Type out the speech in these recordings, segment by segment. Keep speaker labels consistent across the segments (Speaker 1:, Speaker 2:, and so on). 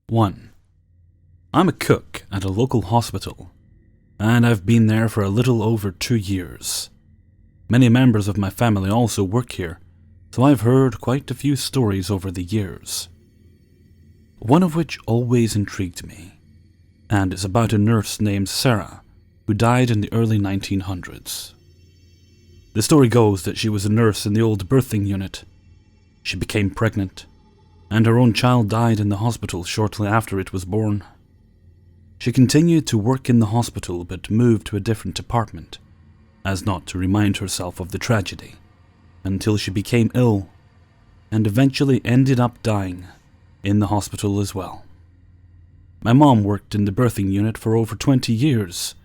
Speaker 1: 1. I'm a cook at a local hospital, and I've been there for a little over 2 years. Many members of my family also work here, so I've heard quite a few stories over the years. One of which always intrigued me, and is about a nurse named Sarah, who died in the early 1900s. The story goes that she was a nurse in the old birthing unit. She became pregnant, and her own child died in the hospital shortly after it was born. She continued to work in the hospital but moved to a different department, as not to remind herself of the tragedy, until she became ill, and eventually ended up dying in the hospital as well. My mom worked in the birthing unit for over 20 years,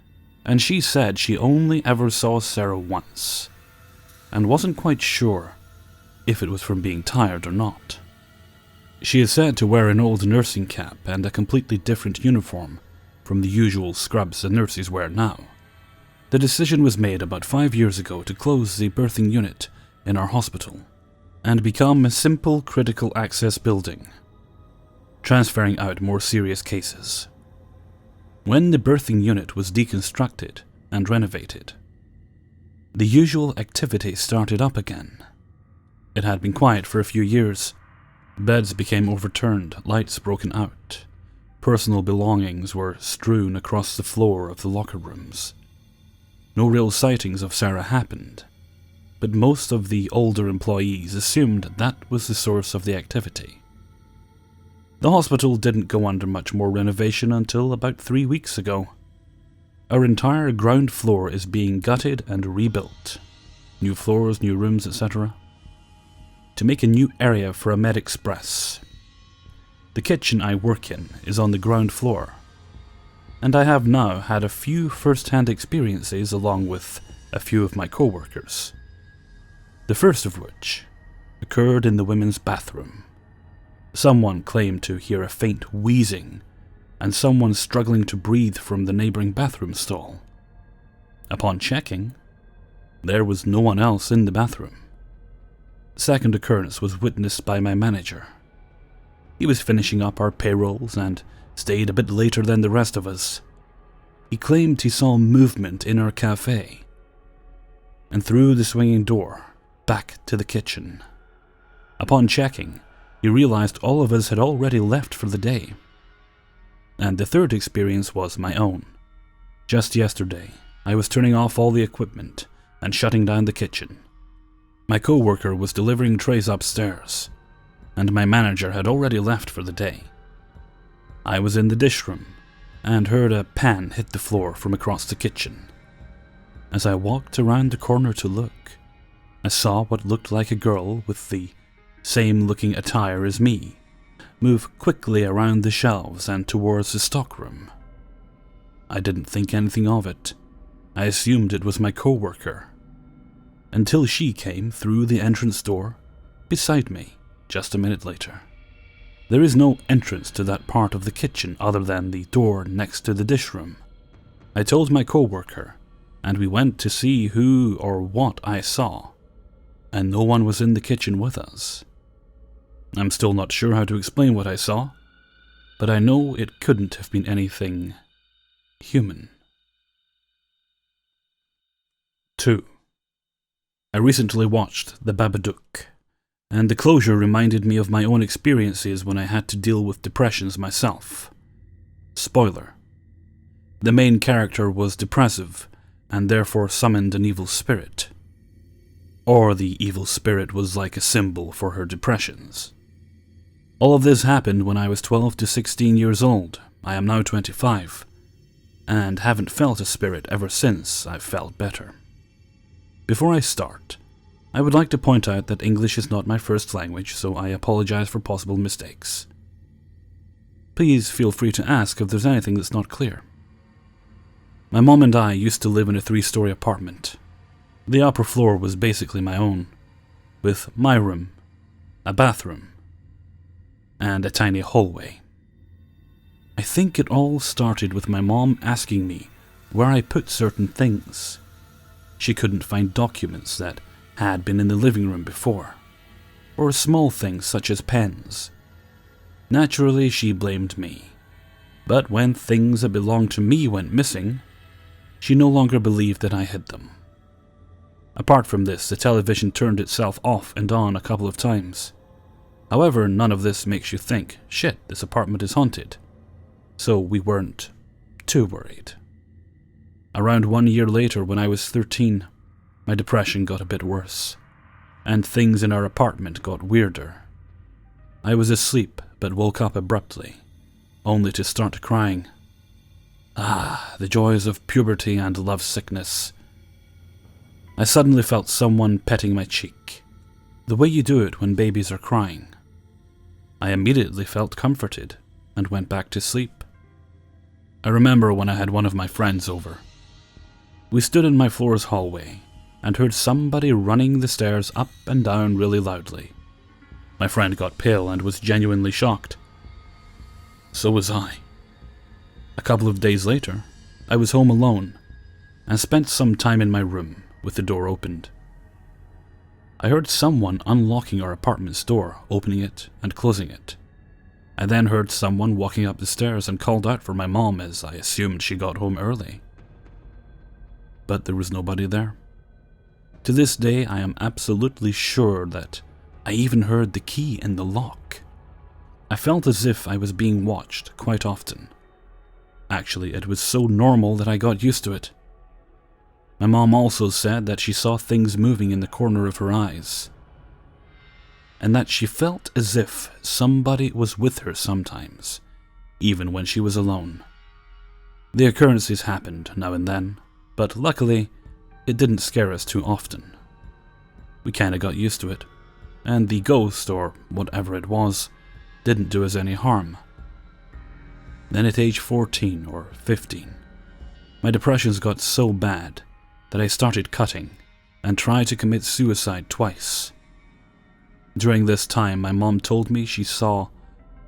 Speaker 1: and she said she only ever saw Sarah once, and wasn't quite sure if it was from being tired or not. She is said to wear an old nursing cap and a completely different uniform from the usual scrubs the nurses wear now. The decision was made about 5 years ago to close the birthing unit in our hospital and become a simple critical access building, transferring out more serious cases. When the birthing unit was deconstructed and renovated, the usual activity started up again. It had been quiet for a few years. Beds became overturned, lights broken out. Personal belongings were strewn across the floor of the locker rooms. No real sightings of Sarah happened, but most of the older employees assumed that was the source of the activity. The hospital didn't go under much more renovation until about 3 weeks ago. Our entire ground floor is being gutted and rebuilt. New floors, new rooms, etc. to make a new area for a med express. The kitchen I work in is on the ground floor, and I have now had a few first-hand experiences along with a few of my co-workers. The first of which occurred in the women's bathroom. Someone claimed to hear a faint wheezing and someone struggling to breathe from the neighboring bathroom stall. Upon checking, there was no one else in the bathroom. The second occurrence was witnessed by my manager. He was finishing up our payrolls and stayed a bit later than the rest of us. He claimed he saw movement in our cafe and through the swinging door back to the kitchen. Upon checking, he realized all of us had already left for the day. And the third experience was my own. Just yesterday, I was turning off all the equipment and shutting down the kitchen. My co-worker was delivering trays upstairs, and my manager had already left for the day. I was in the dish room and heard a pan hit the floor from across the kitchen. As I walked around the corner to look, I saw what looked like a girl with the same looking attire as me move quickly around the shelves and towards the stockroom. I didn't think anything of it. I assumed it was my co-worker, until she came through the entrance door beside me just a minute later. There is no entrance to that part of the kitchen other than the door next to the dish room. I told my co-worker, and we went to see who or what I saw, and no one was in the kitchen with us. I'm still not sure how to explain what I saw, but I know it couldn't have been anything human. 2. I recently watched The Babadook, and the closure reminded me of my own experiences when I had to deal with depressions myself. Spoiler: the main character was depressive and therefore summoned an evil spirit. Or the evil spirit was like a symbol for her depressions. All of this happened when I was 12 to 16 years old. I am now 25, and haven't felt a spirit ever since I've felt better. Before I start, I would like to point out that English is not my first language, so I apologize for possible mistakes. Please feel free to ask if there's anything that's not clear. My mom and I used to live in a 3-story apartment. The upper floor was basically my own, with my room, a bathroom, and a tiny hallway. I think it all started with my mom asking me where I put certain things. She couldn't find documents that had been in the living room before, or small things such as pens. Naturally, she blamed me. But when things that belonged to me went missing, she no longer believed that I hid them. Apart from this, the television turned itself off and on a couple of times. However, none of this makes you think, shit, this apartment is haunted. So we weren't too worried. Around 1 year later, when I was 13, my depression got a bit worse, and things in our apartment got weirder. I was asleep, but woke up abruptly, only to start crying. The joys of puberty and lovesickness. I suddenly felt someone petting my cheek, the way you do it when babies are crying. I immediately felt comforted and went back to sleep. I remember when I had one of my friends over. We stood in my floor's hallway and heard somebody running the stairs up and down really loudly. My friend got pale and was genuinely shocked. So was I. A couple of days later, I was home alone and spent some time in my room with the door opened. I heard someone unlocking our apartment's door, opening it and closing it. I then heard someone walking up the stairs and called out for my mom, as I assumed she got home early. But there was nobody there. To this day, I am absolutely sure that I even heard the key in the lock. I felt as if I was being watched quite often. Actually, it was so normal that I got used to it. My mom also said that she saw things moving in the corner of her eyes, and that she felt as if somebody was with her sometimes, even when she was alone. The occurrences happened now and then, but luckily, it didn't scare us too often. We kinda got used to it, and the ghost, or whatever it was, didn't do us any harm. Then at age 14 or 15, my depressions got so bad that I started cutting and tried to commit suicide twice. During this time, my mom told me she saw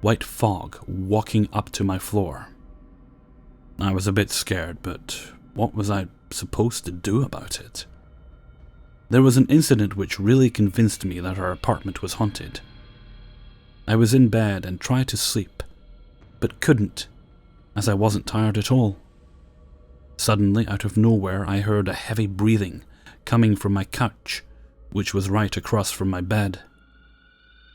Speaker 1: white fog walking up to my floor. I was a bit scared, but what was I supposed to do about it? There was an incident which really convinced me that our apartment was haunted. I was in bed and tried to sleep, but couldn't, as I wasn't tired at all. Suddenly, out of nowhere, I heard a heavy breathing coming from my couch, which was right across from my bed.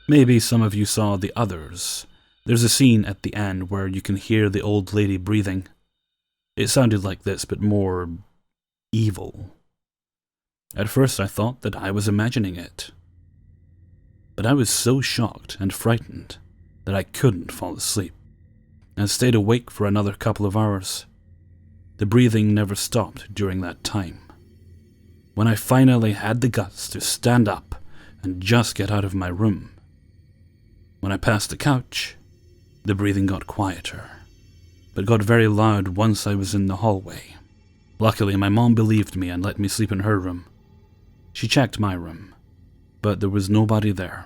Speaker 1: Maybe some of you saw The Others. There's a scene at the end where you can hear the old lady breathing. It sounded like this, but more evil. At first I thought that I was imagining it, but I was so shocked and frightened that I couldn't fall asleep, and stayed awake for another couple of hours. The breathing never stopped during that time. When I finally had the guts to stand up and just get out of my room, when I passed the couch, the breathing got quieter, but got very loud once I was in the hallway. Luckily, my mom believed me and let me sleep in her room. She checked my room, but there was nobody there.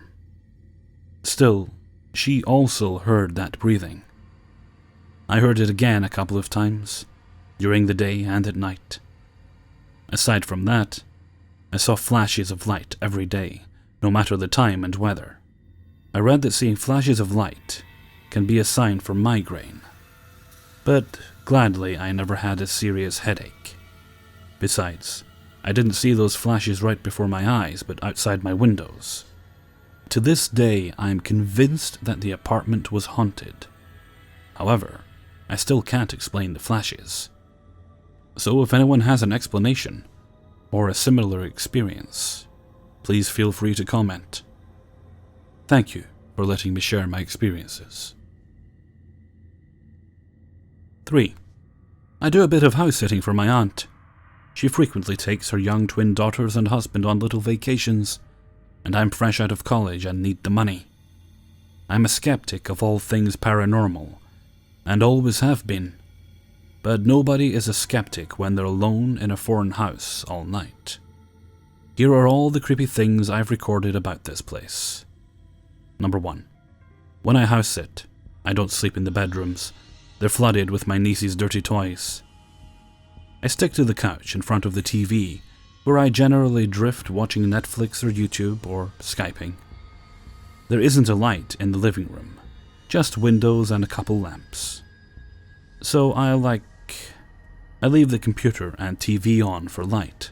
Speaker 1: Still, she also heard that breathing. I heard it again a couple of times, during the day and at night. Aside from that, I saw flashes of light every day, no matter the time and weather. I read that seeing flashes of light can be a sign for migraine, but gladly I never had a serious headache. Besides, I didn't see those flashes right before my eyes, but outside my windows. To this day, I am convinced that the apartment was haunted. However, I still can't explain the flashes. So if anyone has an explanation, or a similar experience, please feel free to comment. Thank you for letting me share my experiences. 3. I do a bit of house sitting for my aunt. She frequently takes her young twin daughters and husband on little vacations, and I'm fresh out of college and need the money. I'm a skeptic of all things paranormal, and always have been. But nobody is a skeptic when they're alone in a foreign house all night. Here are all the creepy things I've recorded about this place. Number 1. When I house sit, I don't sleep in the bedrooms. They're flooded with my niece's dirty toys. I stick to the couch in front of the TV, where I generally drift watching Netflix or YouTube or Skyping. There isn't a light in the living room, Just windows and a couple lamps. So I leave the computer and TV on for light.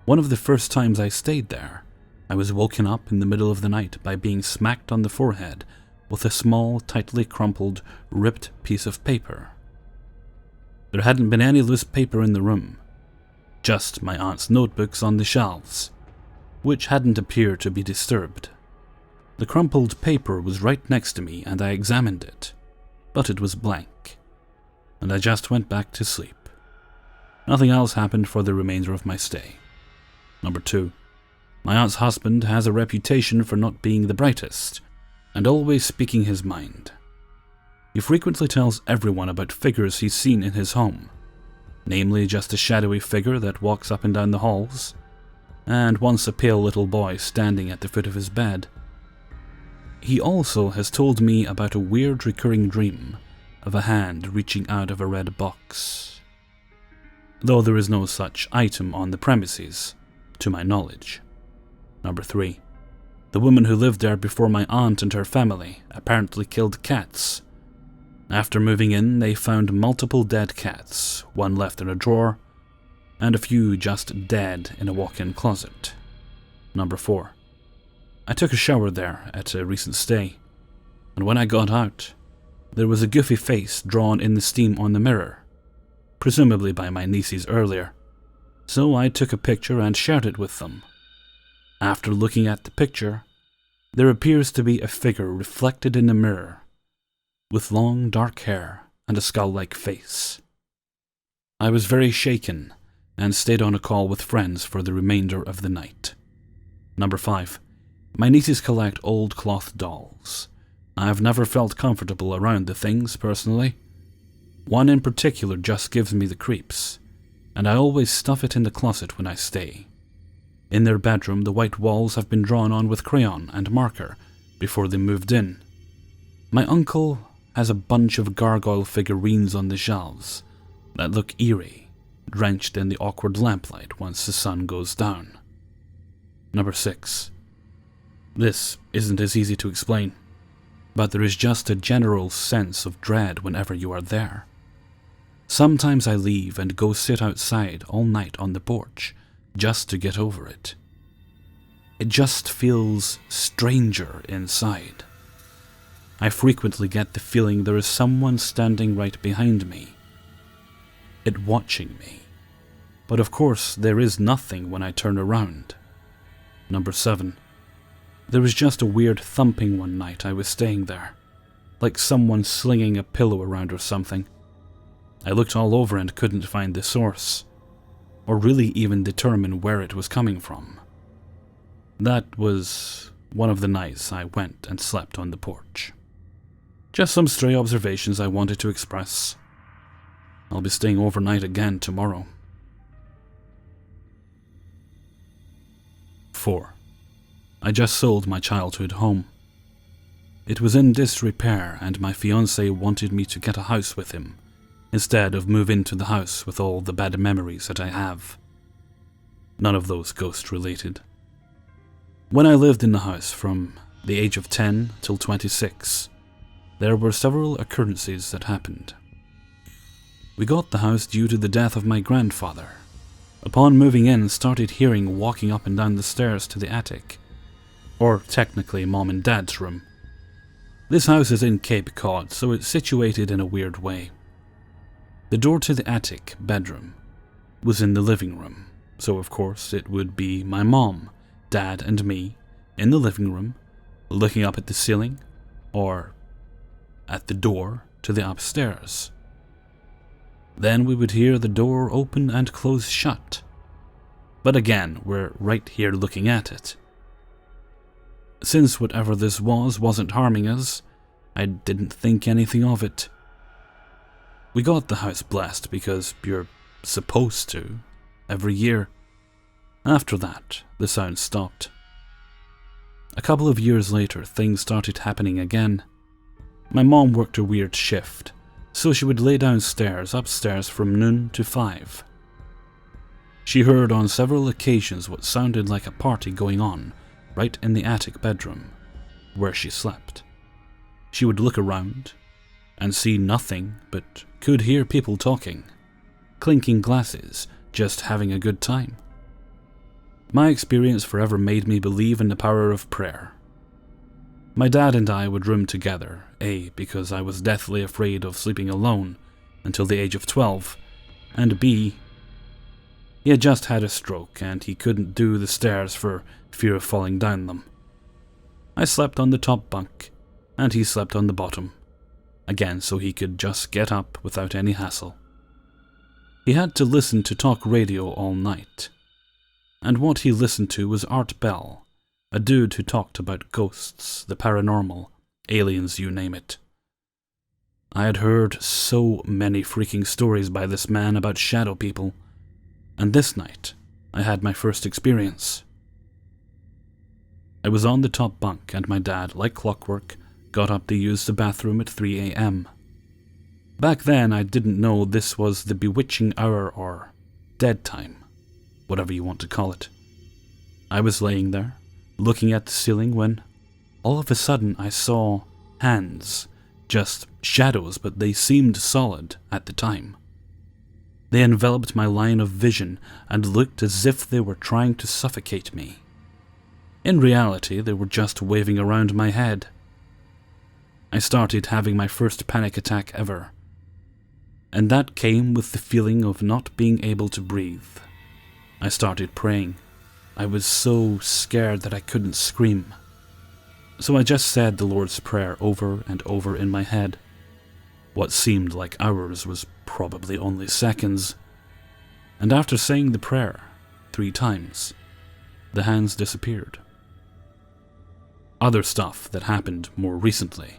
Speaker 1: One of the first times I stayed there, I was woken up in the middle of the night by being smacked on the forehead with a small, tightly crumpled, ripped piece of paper. There hadn't been any loose paper in the room, just my aunt's notebooks on the shelves, which hadn't appeared to be disturbed. The crumpled paper was right next to me and I examined it, but it was blank, and I just went back to sleep. Nothing else happened for the remainder of my stay. Number 2. My aunt's husband has a reputation for not being the brightest, and always speaking his mind. He frequently tells everyone about figures he's seen in his home, namely just a shadowy figure that walks up and down the halls, and once a pale little boy standing at the foot of his bed. He also has told me about a weird recurring dream of a hand reaching out of a red box, though there is no such item on the premises, to my knowledge. Number 3. The woman who lived there before my aunt and her family apparently killed cats. After moving in, they found multiple dead cats, one left in a drawer, and a few just dead in a walk-in closet. Number 4. I took a shower there at a recent stay, and when I got out, there was a goofy face drawn in the steam on the mirror, presumably by my nieces earlier, so I took a picture and shared it with them. After looking at the picture, there appears to be a figure reflected in the mirror, with long dark hair and a skull-like face. I was very shaken and stayed on a call with friends for the remainder of the night. Number 5. My nieces collect old cloth dolls. I've never felt comfortable around the things, personally. One in particular just gives me the creeps, and I always stuff it in the closet when I stay. In their bedroom, the white walls have been drawn on with crayon and marker before they moved in. My uncle has a bunch of gargoyle figurines on the shelves that look eerie, drenched in the awkward lamplight once the sun goes down. Number 6. This isn't as easy to explain, but there is just a general sense of dread whenever you are there. Sometimes I leave and go sit outside all night on the porch, just to get over it. It just feels stranger inside. I frequently get the feeling there is someone standing right behind me, it watching me. But of course, there is nothing when I turn around. Number 7. There was just a weird thumping one night I was staying there, like someone slinging a pillow around or something. I looked all over and couldn't find the source, or really even determine where it was coming from. That was one of the nights I went and slept on the porch. Just some stray observations I wanted to express. I'll be staying overnight again tomorrow. 4. I just sold my childhood home. It was in disrepair and my fiancé wanted me to get a house with him, instead of move into the house with all the bad memories that I have. None of those ghost-related. When I lived in the house from the age of 10 till 26, there were several occurrences that happened. We got the house due to the death of my grandfather. Upon moving in, started hearing walking up and down the stairs to the attic, or technically Mom and Dad's room. This house is in Cape Cod, so it's situated in a weird way. The door to the attic bedroom was in the living room, so of course it would be my mom, dad, and me in the living room, looking up at the ceiling, or at the door to the upstairs. Then we would hear the door open and close shut. But again, we're right here looking at it. Since whatever this wasn't harming us, I didn't think anything of it. We got the house blessed because you're supposed to, every year. After that, the sound stopped. A couple of years later, things started happening again. My mom worked a weird shift, so she would lay downstairs, upstairs from noon to 5. She heard on several occasions what sounded like a party going on right in the attic bedroom, where she slept. She would look around and see nothing, but could hear people talking, clinking glasses, just having a good time. My experience forever made me believe in the power of prayer. My dad and I would room together, A, because I was deathly afraid of sleeping alone until the age of 12, and B, he had just had a stroke and he couldn't do the stairs for fear of falling down them. I slept on the top bunk, and he slept on the bottom, again so he could just get up without any hassle. He had to listen to talk radio all night, and what he listened to was Art Bell, a dude who talked about ghosts, the paranormal, aliens, you name it. I had heard so many freaking stories by this man about shadow people, and this night I had my first experience. I was on the top bunk and my dad, like clockwork, got up to use the bathroom at 3 a.m. Back then I didn't know this was the bewitching hour or dead time, whatever you want to call it. I was laying there, looking at the ceiling when all of a sudden I saw hands, just shadows, but they seemed solid at the time. They enveloped my line of vision and looked as if they were trying to suffocate me. In reality, they were just waving around my head. I started having my first panic attack ever, and that came with the feeling of not being able to breathe. I started praying. I was so scared that I couldn't scream. So I just said the Lord's Prayer over and over in my head. What seemed like hours was probably only seconds. And after saying the prayer 3 times, the hands disappeared. Other stuff that happened more recently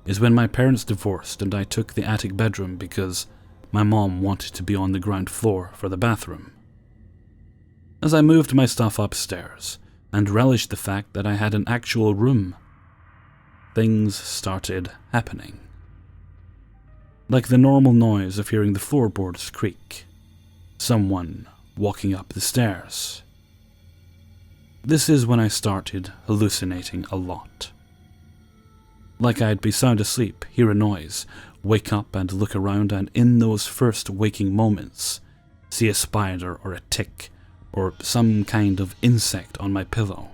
Speaker 1: is when my parents divorced and I took the attic bedroom because my mom wanted to be on the ground floor for the bathroom. As I moved my stuff upstairs and relished the fact that I had an actual room, things started happening. Like the normal noise of hearing the floorboards creak, someone walking up the stairs. This is when I started hallucinating a lot. Like I'd be sound asleep, hear a noise, wake up and look around, and in those first waking moments, see a spider or a tick or some kind of insect on my pillow.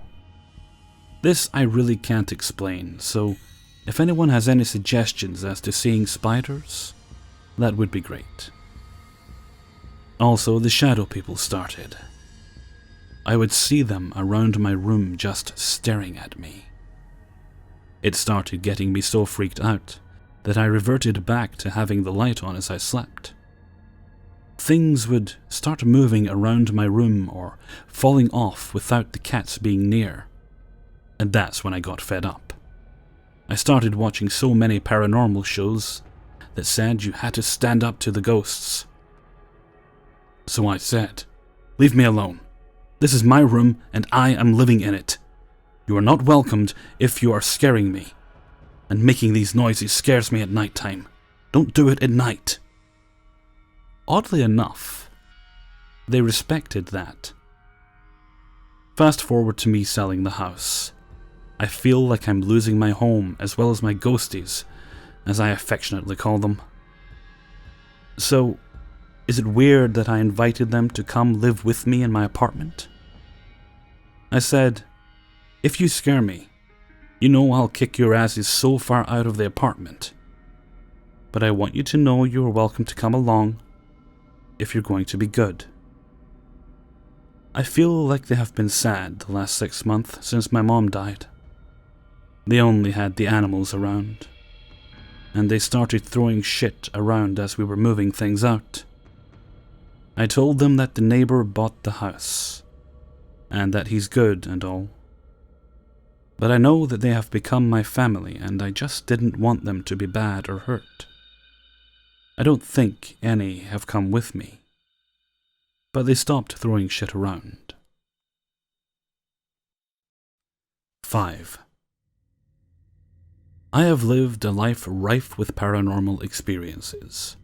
Speaker 1: This I really can't explain, so if anyone has any suggestions as to seeing spiders, that would be great. Also, the shadow people started. I would see them around my room just staring at me. It started getting me so freaked out that I reverted back to having the light on as I slept. Things would start moving around my room or falling off without the cats being near, and that's when I got fed up. I started watching so many paranormal shows that said you had to stand up to the ghosts. So I said, "Leave me alone. This is my room and I am living in it. You are not welcomed if you are scaring me. And making these noises scares me at night time. Don't do it at night." Oddly enough, they respected that. Fast forward to me selling the house. I feel like I'm losing my home as well as my ghosties, as I affectionately call them. So, is it weird that I invited them to come live with me in my apartment? I said, "If you scare me, you know I'll kick your asses so far out of the apartment. But I want you to know you are welcome to come along if you're going to be good." I feel like they have been sad the last 6 months since my mom died. They only had the animals around, and they started throwing shit around as we were moving things out. I told them that the neighbor bought the house, and that he's good and all. But I know that they have become my family, and I just didn't want them to be bad or hurt. I don't think any have come with me, but they stopped throwing shit around. 5. I have lived a life rife with paranormal experiences.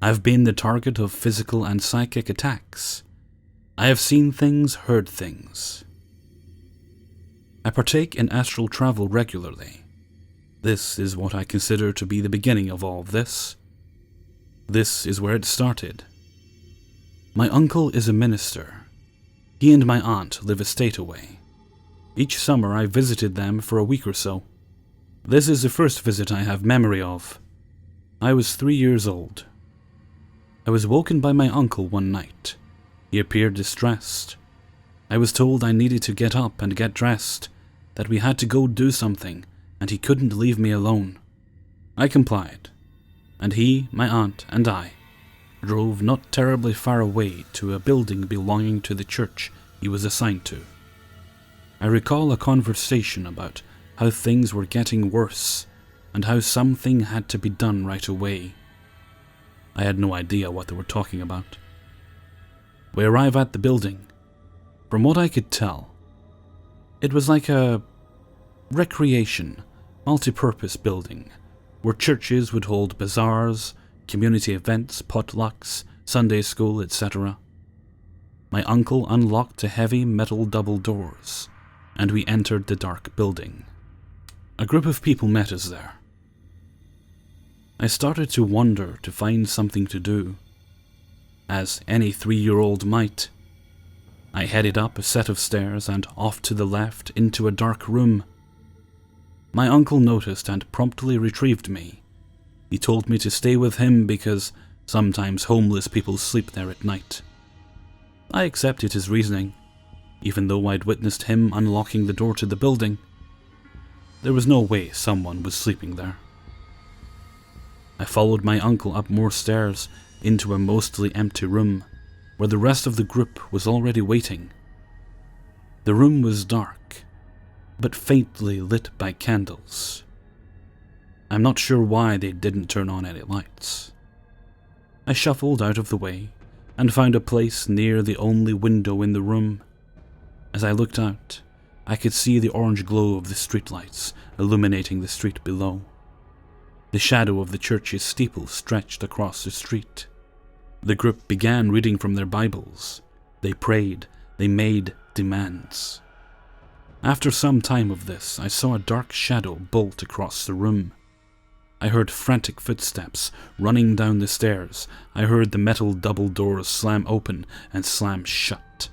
Speaker 1: I have been the target of physical and psychic attacks. I have seen things, heard things. I partake in astral travel regularly. This is what I consider to be the beginning of all of this. This is where it started. My uncle is a minister. He and my aunt live a state away. Each summer I visited them for a week or so. This is the first visit I have memory of. I was 3 years old. I was woken by my uncle one night. He appeared distressed. I was told I needed to get up and get dressed, that we had to go do something, and he couldn't leave me alone. I complied, and he, my aunt, and I drove not terribly far away to a building belonging to the church he was assigned to. I recall a conversation about how things were getting worse and how something had to be done right away. I had no idea what they were talking about. We arrive at the building. From what I could tell, it was like a recreation, multi-purpose building where churches would hold bazaars, community events, potlucks, Sunday school, etc. My uncle unlocked the heavy metal double doors, and we entered the dark building. A group of people met us there. I started to wander to find something to do. As any 3-year-old might, I headed up a set of stairs and off to the left into a dark room. My uncle noticed and promptly retrieved me. He told me to stay with him because sometimes homeless people sleep there at night. I accepted his reasoning, even though I'd witnessed him unlocking the door to the building. There was no way someone was sleeping there. I followed my uncle up more stairs into a mostly empty room, where the rest of the group was already waiting. The room was dark, but faintly lit by candles. I'm not sure why they didn't turn on any lights. I shuffled out of the way and found a place near the only window in the room. As I looked out, I could see the orange glow of the streetlights illuminating the street below. The shadow of the church's steeple stretched across the street. The group began reading from their Bibles. They prayed. They made demands. After some time of this, I saw a dark shadow bolt across the room. I heard frantic footsteps running down the stairs. I heard the metal double doors slam open and slam shut.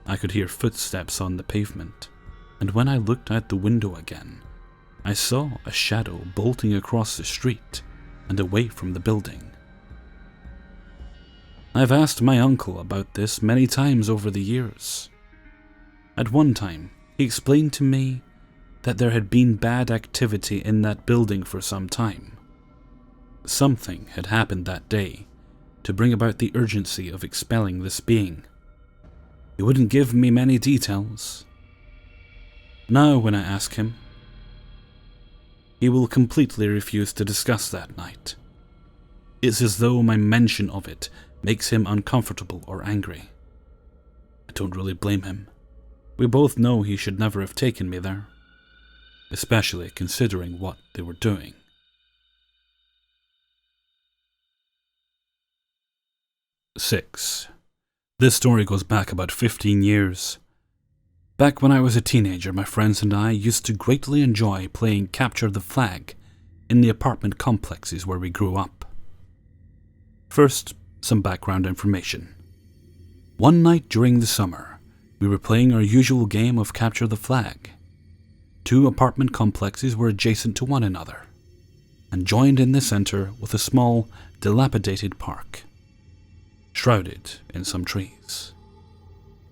Speaker 1: I could hear footsteps on the pavement, and when I looked out the window again, I saw a shadow bolting across the street and away from the building. I've asked my uncle about this many times over the years. At one time, he explained to me that there had been bad activity in that building for some time. Something had happened that day to bring about the urgency of expelling this being. He wouldn't give me many details. Now when I ask him, he will completely refuse to discuss that night. It's as though my mention of it makes him uncomfortable or angry. I don't really blame him. We both know he should never have taken me there, especially considering what they were doing. Six. This story goes back about 15 years. Back when I was a teenager, my friends and I used to greatly enjoy playing Capture the Flag in the apartment complexes where we grew up. First, some background information. One night during the summer, we were playing our usual game of Capture the Flag. 2 apartment complexes were adjacent to one another, and joined in the center with a small, dilapidated park, shrouded in some trees.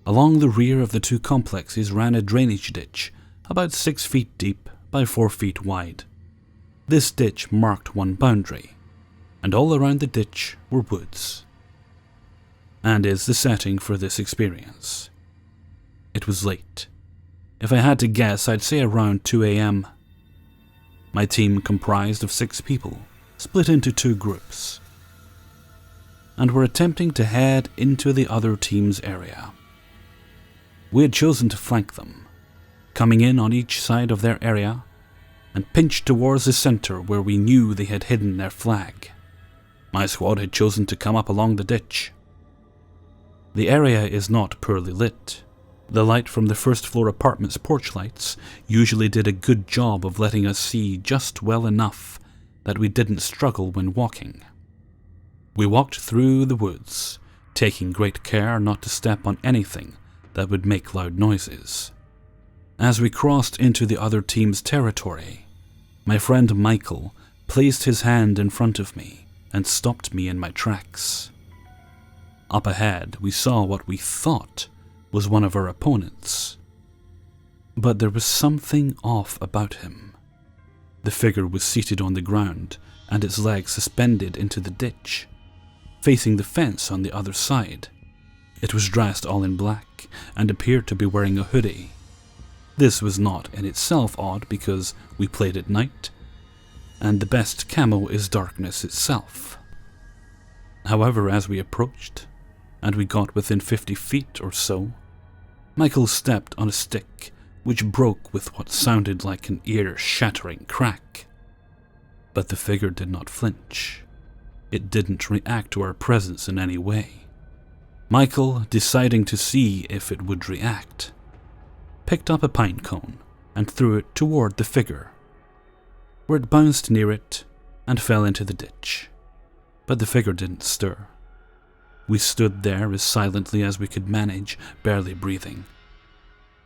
Speaker 1: Along the rear of the 2 complexes ran a drainage ditch about 6 feet deep by 4 feet wide. This ditch marked one boundary, and all around the ditch were woods, and is the setting for this experience. It was late. If I had to guess, I'd say around 2 a.m. My team comprised of 6 people, split into 2 groups, and were attempting to head into the other team's area. We had chosen to flank them, coming in on each side of their area, and pinched towards the center where we knew they had hidden their flag. My squad had chosen to come up along the ditch. The area is not poorly lit. The light from the first floor apartment's porch lights usually did a good job of letting us see just well enough that we didn't struggle when walking. We walked through the woods, taking great care not to step on anything that would make loud noises. As we crossed into the other team's territory, my friend Michael placed his hand in front of me and stopped me in my tracks. Up ahead, we saw what we thought was one of our opponents. But there was something off about him. The figure was seated on the ground and its legs suspended into the ditch, facing the fence on the other side. It was dressed all in black and appeared to be wearing a hoodie. This was not in itself odd because we played at night, and the best camo is darkness itself. However, as we approached, and we got within 50 feet or so, Michael stepped on a stick which broke with what sounded like an ear-shattering crack. But the figure did not flinch. It didn't react to our presence in any way. Michael, deciding to see if it would react, picked up a pine cone and threw it toward the figure, where it bounced near it and fell into the ditch. But the figure didn't stir. We stood there as silently as we could manage, barely breathing.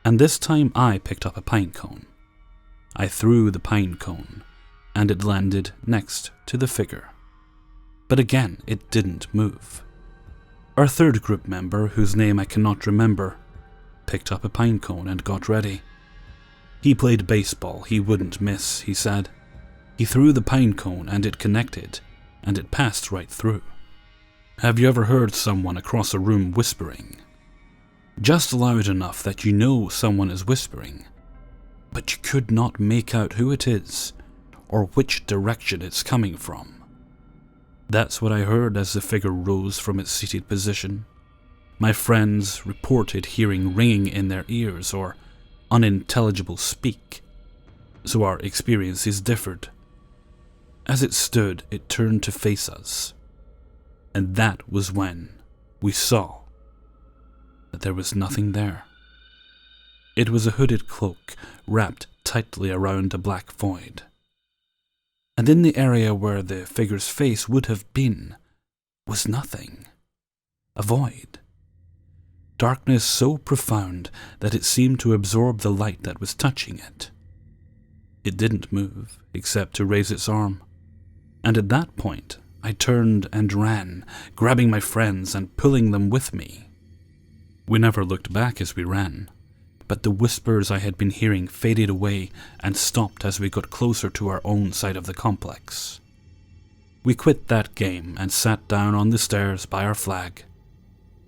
Speaker 1: And this time I picked up a pine cone. I threw the pine cone, and it landed next to the figure. But again, it didn't move. Our third group member, whose name I cannot remember, picked up a pine cone and got ready. He played baseball, he wouldn't miss, he said. He threw the pine cone and it connected, and it passed right through. Have you ever heard someone across a room whispering? Just loud enough that you know someone is whispering, but you could not make out who it is or which direction it's coming from. That's what I heard as the figure rose from its seated position. My friends reported hearing ringing in their ears or unintelligible speak, so our experiences differed. As it stood, it turned to face us, and that was when we saw that there was nothing there. It was a hooded cloak wrapped tightly around a black void. And in the area where the figure's face would have been was nothing. A void. Darkness so profound that it seemed to absorb the light that was touching it. It didn't move, except to raise its arm. And at that point, I turned and ran, grabbing my friends and pulling them with me. We never looked back as we ran, but the whispers I had been hearing faded away and stopped as we got closer to our own side of the complex. We quit that game and sat down on the stairs by our flag,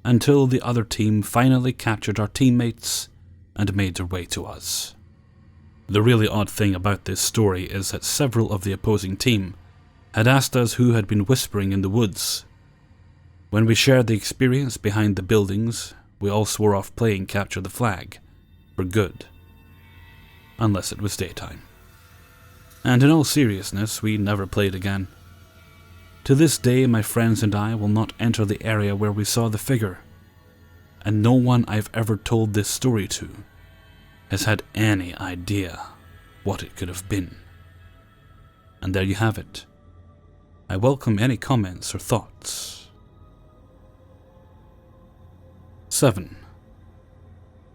Speaker 1: until the other team finally captured our teammates and made their way to us. The really odd thing about this story is that several of the opposing team had asked us who had been whispering in the woods. When we shared the experience behind the buildings, we all swore off playing Capture the Flag, for good. Unless it was daytime. And in all seriousness, we never played again. To this day, my friends and I will not enter the area where we saw the figure, and no one I've ever told this story to has had any idea what it could have been. And there you have it. I welcome any comments or thoughts. 7.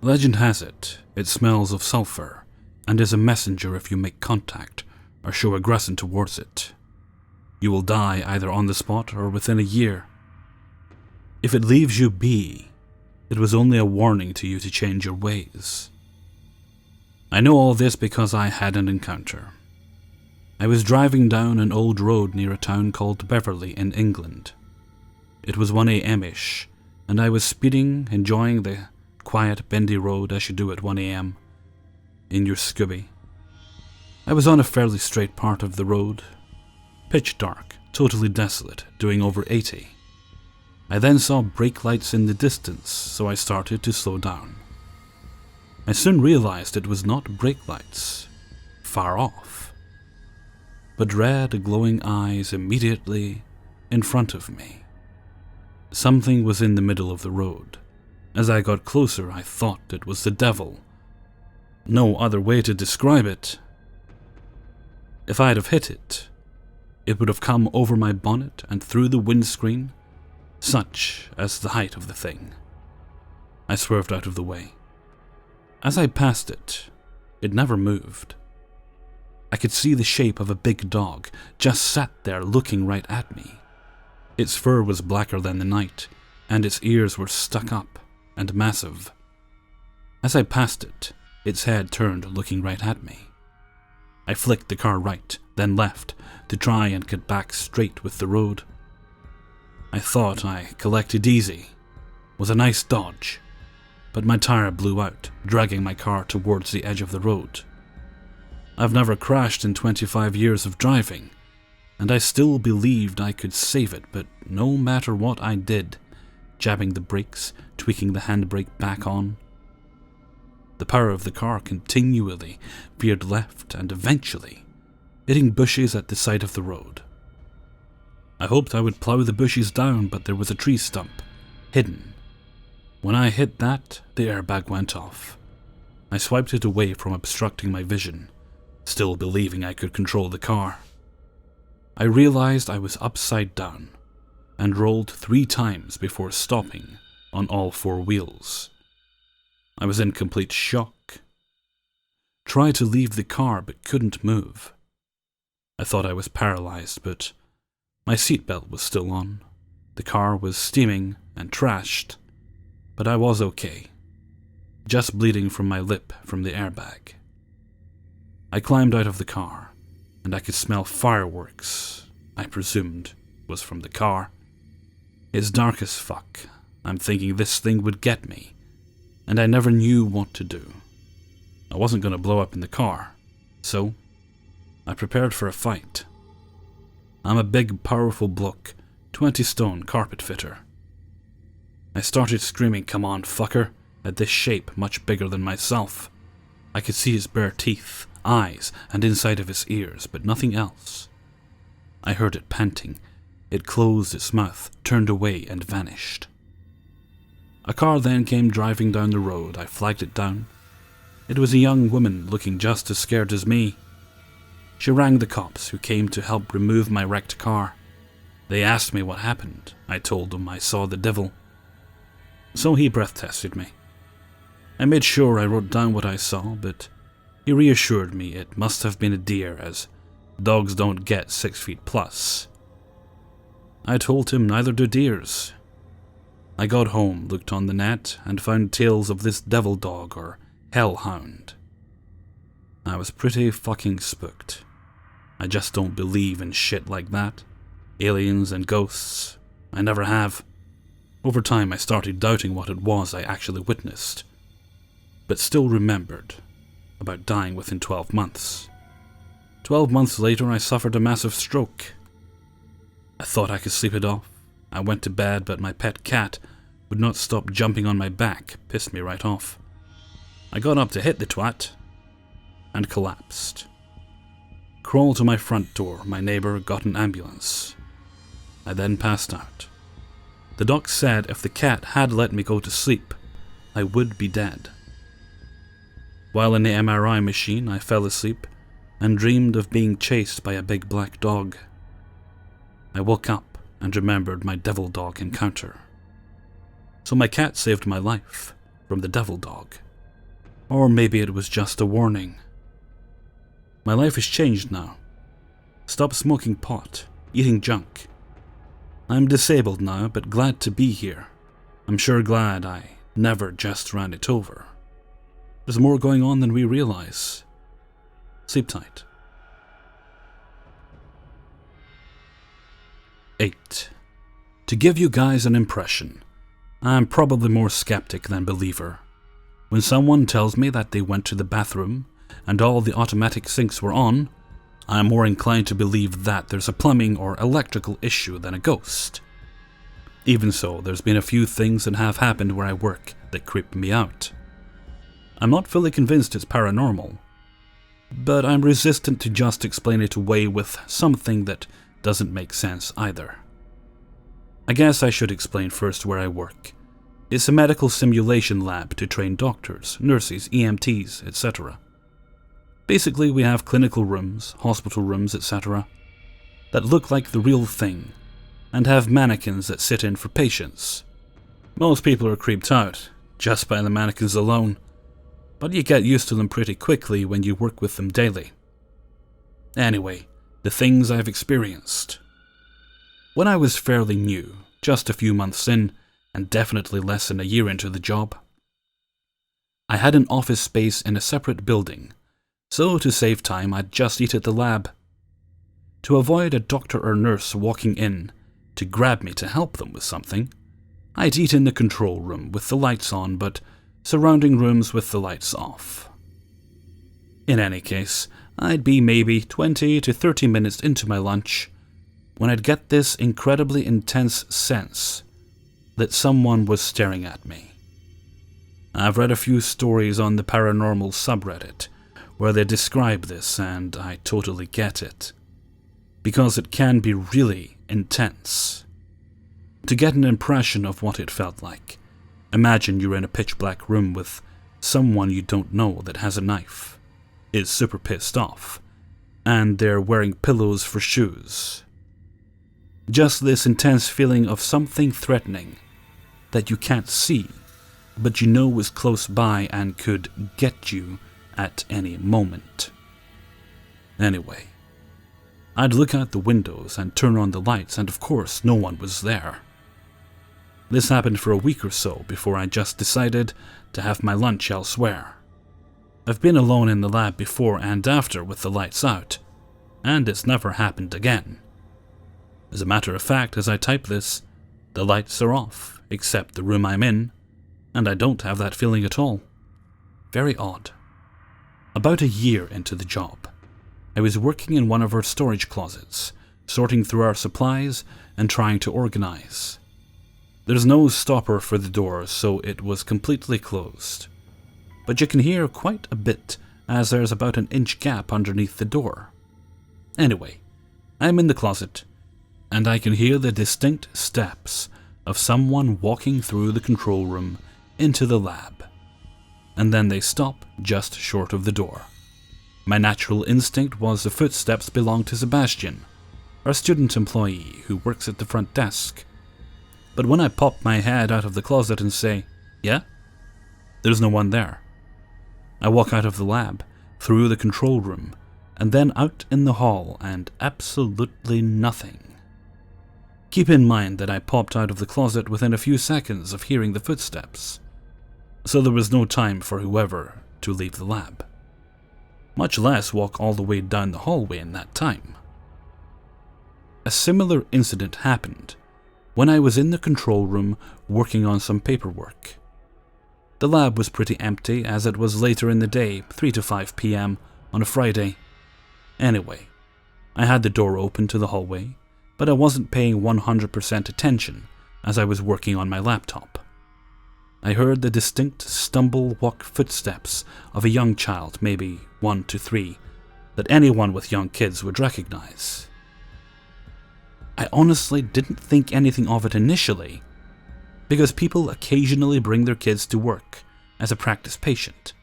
Speaker 1: Legend has it, it smells of sulfur, and is a messenger if you make contact or show aggression towards it. You will die either on the spot or within a year. If it leaves you be, it was only a warning to you to change your ways. I know all this because I had an encounter. I was driving down an old road near a town called Beverley in England. It was 1 a.m.-ish, and I was speeding, enjoying the quiet, bendy road as you do at 1 a.m. in your Scooby. I was on a fairly straight part of the road, pitch dark, totally desolate, doing over 80. I then saw brake lights in the distance, so I started to slow down. I soon realized it was not brake lights, far off, but red, glowing eyes immediately in front of me. Something was in the middle of the road, As I got closer, I thought it was the devil. No other way to describe it. If I'd have hit it, it would have come over my bonnet and through the windscreen, such as the height of the thing. I swerved out of the way. As I passed it, it never moved. I could see the shape of a big dog just sat there looking right at me. Its fur was blacker than the night, and its ears were stuck up and massive. As I passed it, its head turned looking right at me. I flicked the car right, then left, to try and get back straight with the road. I thought I collected easy. Was a nice dodge. But my tire blew out, dragging my car towards the edge of the road. I've never crashed in 25 years of driving, and I still believed I could save it, but no matter what I did, jabbing the brakes, tweaking the handbrake back on, the power of the car continually veered left and eventually hitting bushes at the side of the road. I hoped I would plow the bushes down, but there was a tree stump, hidden. When I hit that, the airbag went off. I swiped it away from obstructing my vision, still believing I could control the car. I realized I was upside down and rolled 3 times before stopping on all 4 wheels. I was in complete shock. Tried to leave the car but couldn't move. I thought I was paralyzed, but my seatbelt was still on. The car was steaming and trashed, but I was okay, just bleeding from my lip from the airbag. I climbed out of the car, and I could smell fireworks, I presumed was from the car. It's dark as fuck. I'm thinking this thing would get me, and I never knew what to do. I wasn't going to blow up in the car, so I prepared for a fight. I'm a big, powerful bloke, 20-stone carpet fitter. I started screaming, "Come on, fucker," at this shape much bigger than myself. I could see his bare teeth, eyes, and inside of his ears, but nothing else. I heard it panting. It closed its mouth, turned away, and vanished. A car then came driving down the road. I flagged it down. It was a young woman looking just as scared as me. She rang the cops, who came to help remove my wrecked car. They asked me what happened. I told them I saw the devil. So he breath tested me. I made sure I wrote down what I saw, but he reassured me it must have been a deer, as dogs don't get 6 feet plus. I told him neither do deers. I got home, looked on the net, and found tales of this devil dog or hellhound. I was pretty fucking spooked. I just don't believe in shit like that. Aliens and ghosts. I never have. Over time I started doubting what it was I actually witnessed, but still remembered about dying within 12 months. 12 months later I suffered a massive stroke. I thought I could sleep it off. I went to bed, but my pet cat would not stop jumping on my back, pissed me right off. I got up to hit the twat, and collapsed. Crawled to my front door, my neighbour got an ambulance. I then passed out. The doc said if the cat had let me go to sleep, I would be dead. While in the MRI machine, I fell asleep and dreamed of being chased by a big black dog. I woke up and remembered my devil dog encounter. So my cat saved my life from the devil dog. Or maybe it was just a warning. My life has changed now. Stop smoking pot, eating junk. I'm disabled now, but glad to be here. I'm sure glad I never just ran it over. There's more going on than we realize. Sleep tight. 8. To give you guys an impression, I'm probably more skeptic than believer. When someone tells me that they went to the bathroom and all the automatic sinks were on, I'm more inclined to believe that there's a plumbing or electrical issue than a ghost. Even so, there's been a few things that have happened where I work that creep me out. I'm not fully convinced it's paranormal, but I'm resistant to just explain it away with something that doesn't make sense either. I guess I should explain first where I work. It's a medical simulation lab to train doctors, nurses, EMTs, etc. Basically, we have clinical rooms, hospital rooms, etc. that look like the real thing, and have mannequins that sit in for patients. Most people are creeped out just by the mannequins alone, but you get used to them pretty quickly when you work with them daily. Anyway, the things I've experienced. When I was fairly new, just a few months in, and definitely less than a year into the job, I had an office space in a separate building, so to save time I'd just eat at the lab. To avoid a doctor or nurse walking in to grab me to help them with something, I'd eat in the control room with the lights on, but surrounding rooms with the lights off. In any case, I'd be maybe 20 to 30 minutes into my lunch when I'd get this incredibly intense sense that someone was staring at me. I've read a few stories on the paranormal subreddit where they describe this, and I totally get it, because it can be really intense. To get an impression of what it felt like, imagine you're in a pitch-black room with someone you don't know that has a knife, is super pissed off, and they're wearing pillows for shoes. Just this intense feeling of something threatening that you can't see, but you know is close by and could get you at any moment. Anyway, I'd look out the windows and turn on the lights, and of course no one was there. This happened for a week or so before I just decided to have my lunch elsewhere. I've been alone in the lab before and after with the lights out, and it's never happened again. As a matter of fact, as I type this, the lights are off, except the room I'm in, and I don't have that feeling at all. Very odd. About a year into the job, I was working in one of our storage closets, sorting through our supplies and trying to organize. There's no stopper for the door, so it was completely closed. But you can hear quite a bit, as there's about an inch gap underneath the door. Anyway, I'm in the closet, and I can hear the distinct steps of someone walking through the control room into the lab. And then they stop just short of the door. My natural instinct was the footsteps belonged to Sebastian, our student employee who works at the front desk. But when I pop my head out of the closet and say, "Yeah?" there's no one there. I walk out of the lab, through the control room, and then out in the hall, and absolutely nothing. Keep in mind that I popped out of the closet within a few seconds of hearing the footsteps, so there was no time for whoever to leave the lab, much less walk all the way down the hallway in that time. A similar incident happened when I was in the control room working on some paperwork. The lab was pretty empty as it was later in the day, 3 to 5 p.m. on a Friday. Anyway, I had the door open to the hallway, but I wasn't paying 100% attention as I was working on my laptop. I heard the distinct stumble-walk footsteps of a young child, maybe 1 to 3, that anyone with young kids would recognize. I honestly didn't think anything of it initially, because people occasionally bring their kids to work as a practice patient,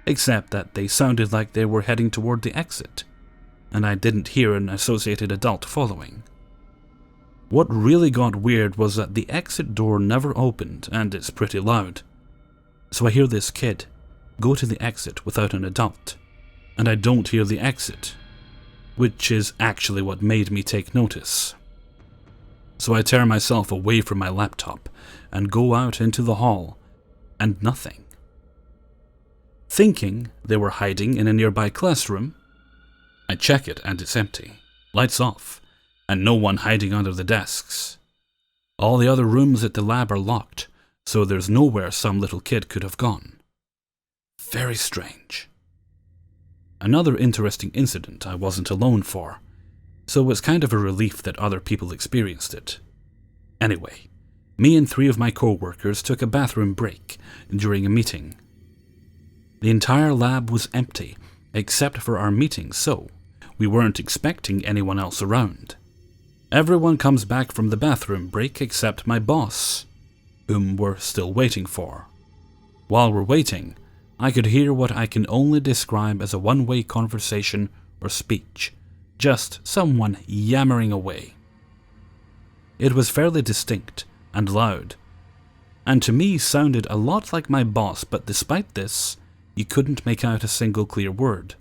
Speaker 1: except that they sounded like they were heading toward the exit, and I didn't hear an associated adult following. What really got weird was that the exit door never opened, and it's pretty loud. So I hear this kid go to the exit without an adult, and I don't hear the exit, which is actually what made me take notice. So I tear myself away from my laptop and go out into the hall, and nothing. Thinking they were hiding in a nearby classroom, I check it and it's empty, lights off, and no one hiding under the desks. All the other rooms at the lab are locked, so there's nowhere some little kid could have gone. Very strange. Another interesting incident I wasn't alone for, so it was kind of a relief that other people experienced it. Anyway, me and 3 of my co-workers took a bathroom break during a meeting. The entire lab was empty, except for our meeting, so we weren't expecting anyone else around. Everyone comes back from the bathroom break except my boss. whom we're still waiting for. While we're waiting, I could hear what I can only describe as a one-way conversation or speech, just someone yammering away. It was fairly distinct and loud, and to me sounded a lot like my boss, but despite this, you couldn't make out a single clear word.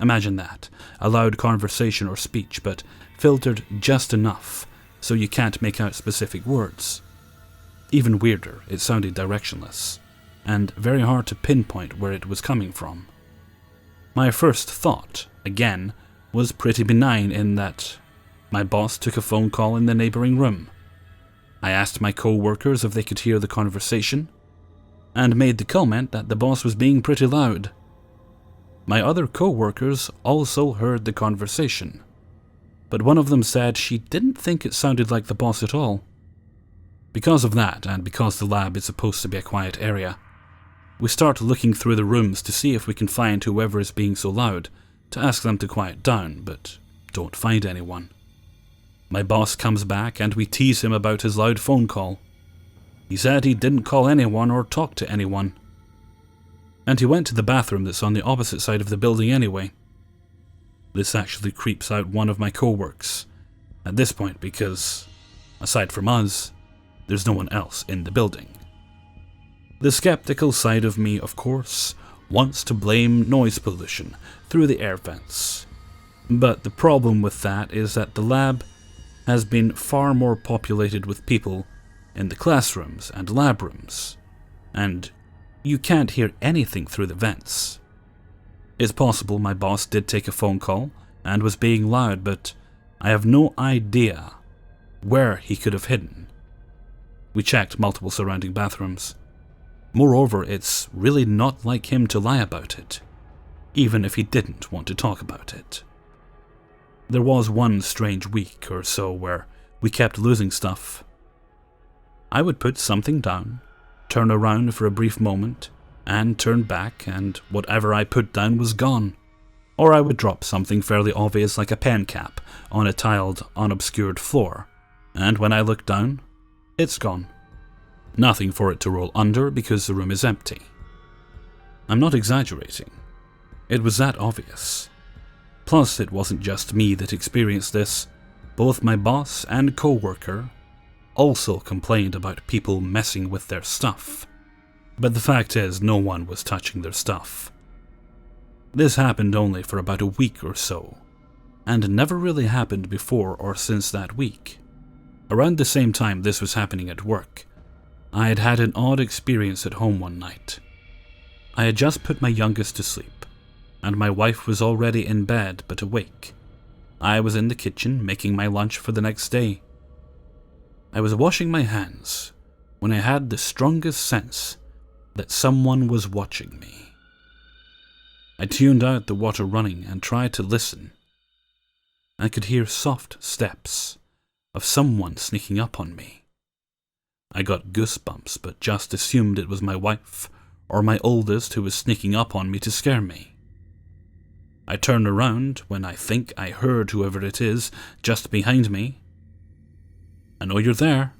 Speaker 1: Imagine that, a loud conversation or speech, but filtered just enough so you can't make out specific words. Even weirder, it sounded directionless, and very hard to pinpoint where it was coming from. My first thought, again, was pretty benign in that my boss took a phone call in the neighboring room. I asked my co-workers if they could hear the conversation, and made the comment that the boss was being pretty loud. My other co-workers also heard the conversation, but one of them said she didn't think it sounded like the boss at all. Because of that, and because the lab is supposed to be a quiet area, we start looking through the rooms to see if we can find whoever is being so loud, to ask them to quiet down, but don't find anyone. My boss comes back and we tease him about his loud phone call. He said he didn't call anyone or talk to anyone. And he went to the bathroom that's on the opposite side of the building anyway. This actually creeps out one of my co-works at this point because, aside from us, there's no one else in the building. The skeptical side of me, of course, wants to blame noise pollution through the air vents. But the problem with that is that the lab has been far more populated with people in the classrooms and lab rooms, and you can't hear anything through the vents. It's possible my boss did take a phone call and was being loud, but I have no idea where he could have hidden. We checked multiple surrounding bathrooms. Moreover, it's really not like him to lie about it, even if he didn't want to talk about it. There was one strange week or so where we kept losing stuff. I would put something down, turn around for a brief moment, and turn back, and whatever I put down was gone. Or I would drop something fairly obvious like a pen cap on a tiled, unobscured floor, and when I look down, it's gone. Nothing for it to roll under because the room is empty. I'm not exaggerating. It was that obvious. Plus, it wasn't just me that experienced this. Both my boss and co-worker also complained about people messing with their stuff. But the fact is, no one was touching their stuff. This happened only for about a week or so, and never really happened before or since that week. Around the same time this was happening at work, I had had an odd experience at home one night. I had just put my youngest to sleep, and my wife was already in bed but awake. I was in the kitchen making my lunch for the next day. I was washing my hands when I had the strongest sense that someone was watching me. I tuned out the water running and tried to listen. I could hear soft steps of someone sneaking up on me. I got goosebumps but just assumed it was my wife or my oldest who was sneaking up on me to scare me. I turned around when I think I heard whoever it is just behind me. I know you're there,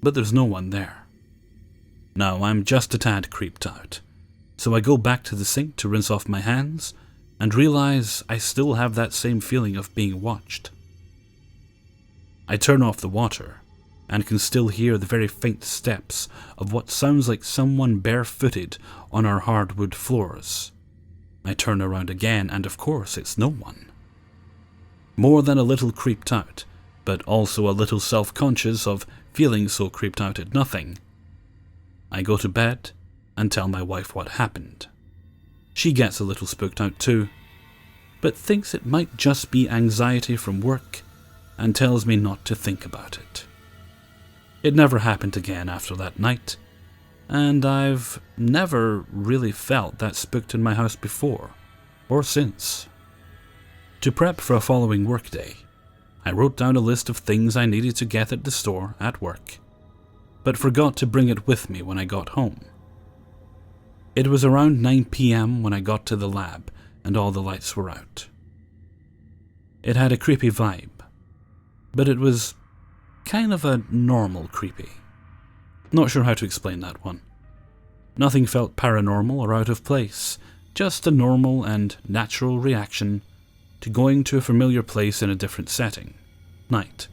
Speaker 1: but there's no one there. Now I'm just a tad creeped out, so I go back to the sink to rinse off my hands and realize I still have that same feeling of being watched. I turn off the water and can still hear the very faint steps of what sounds like someone barefooted on our hardwood floors. I turn around again and of course it's no one. More than a little creeped out, but also a little self-conscious of feeling so creeped out at nothing, I go to bed and tell my wife what happened. She gets a little spooked out too, but thinks it might just be anxiety from work and tells me not to think about it. It never happened again after that night, and I've never really felt that spooked in my house before or since. To prep for a following workday, I wrote down a list of things I needed to get at the store at work, but forgot to bring it with me when I got home. It was around 9 p.m. when I got to the lab and all the lights were out. It had a creepy vibe, but it was kind of a normal creepy. Not sure how to explain that one. Nothing felt paranormal or out of place, just a normal and natural reaction to going to a familiar place in a different setting. Night.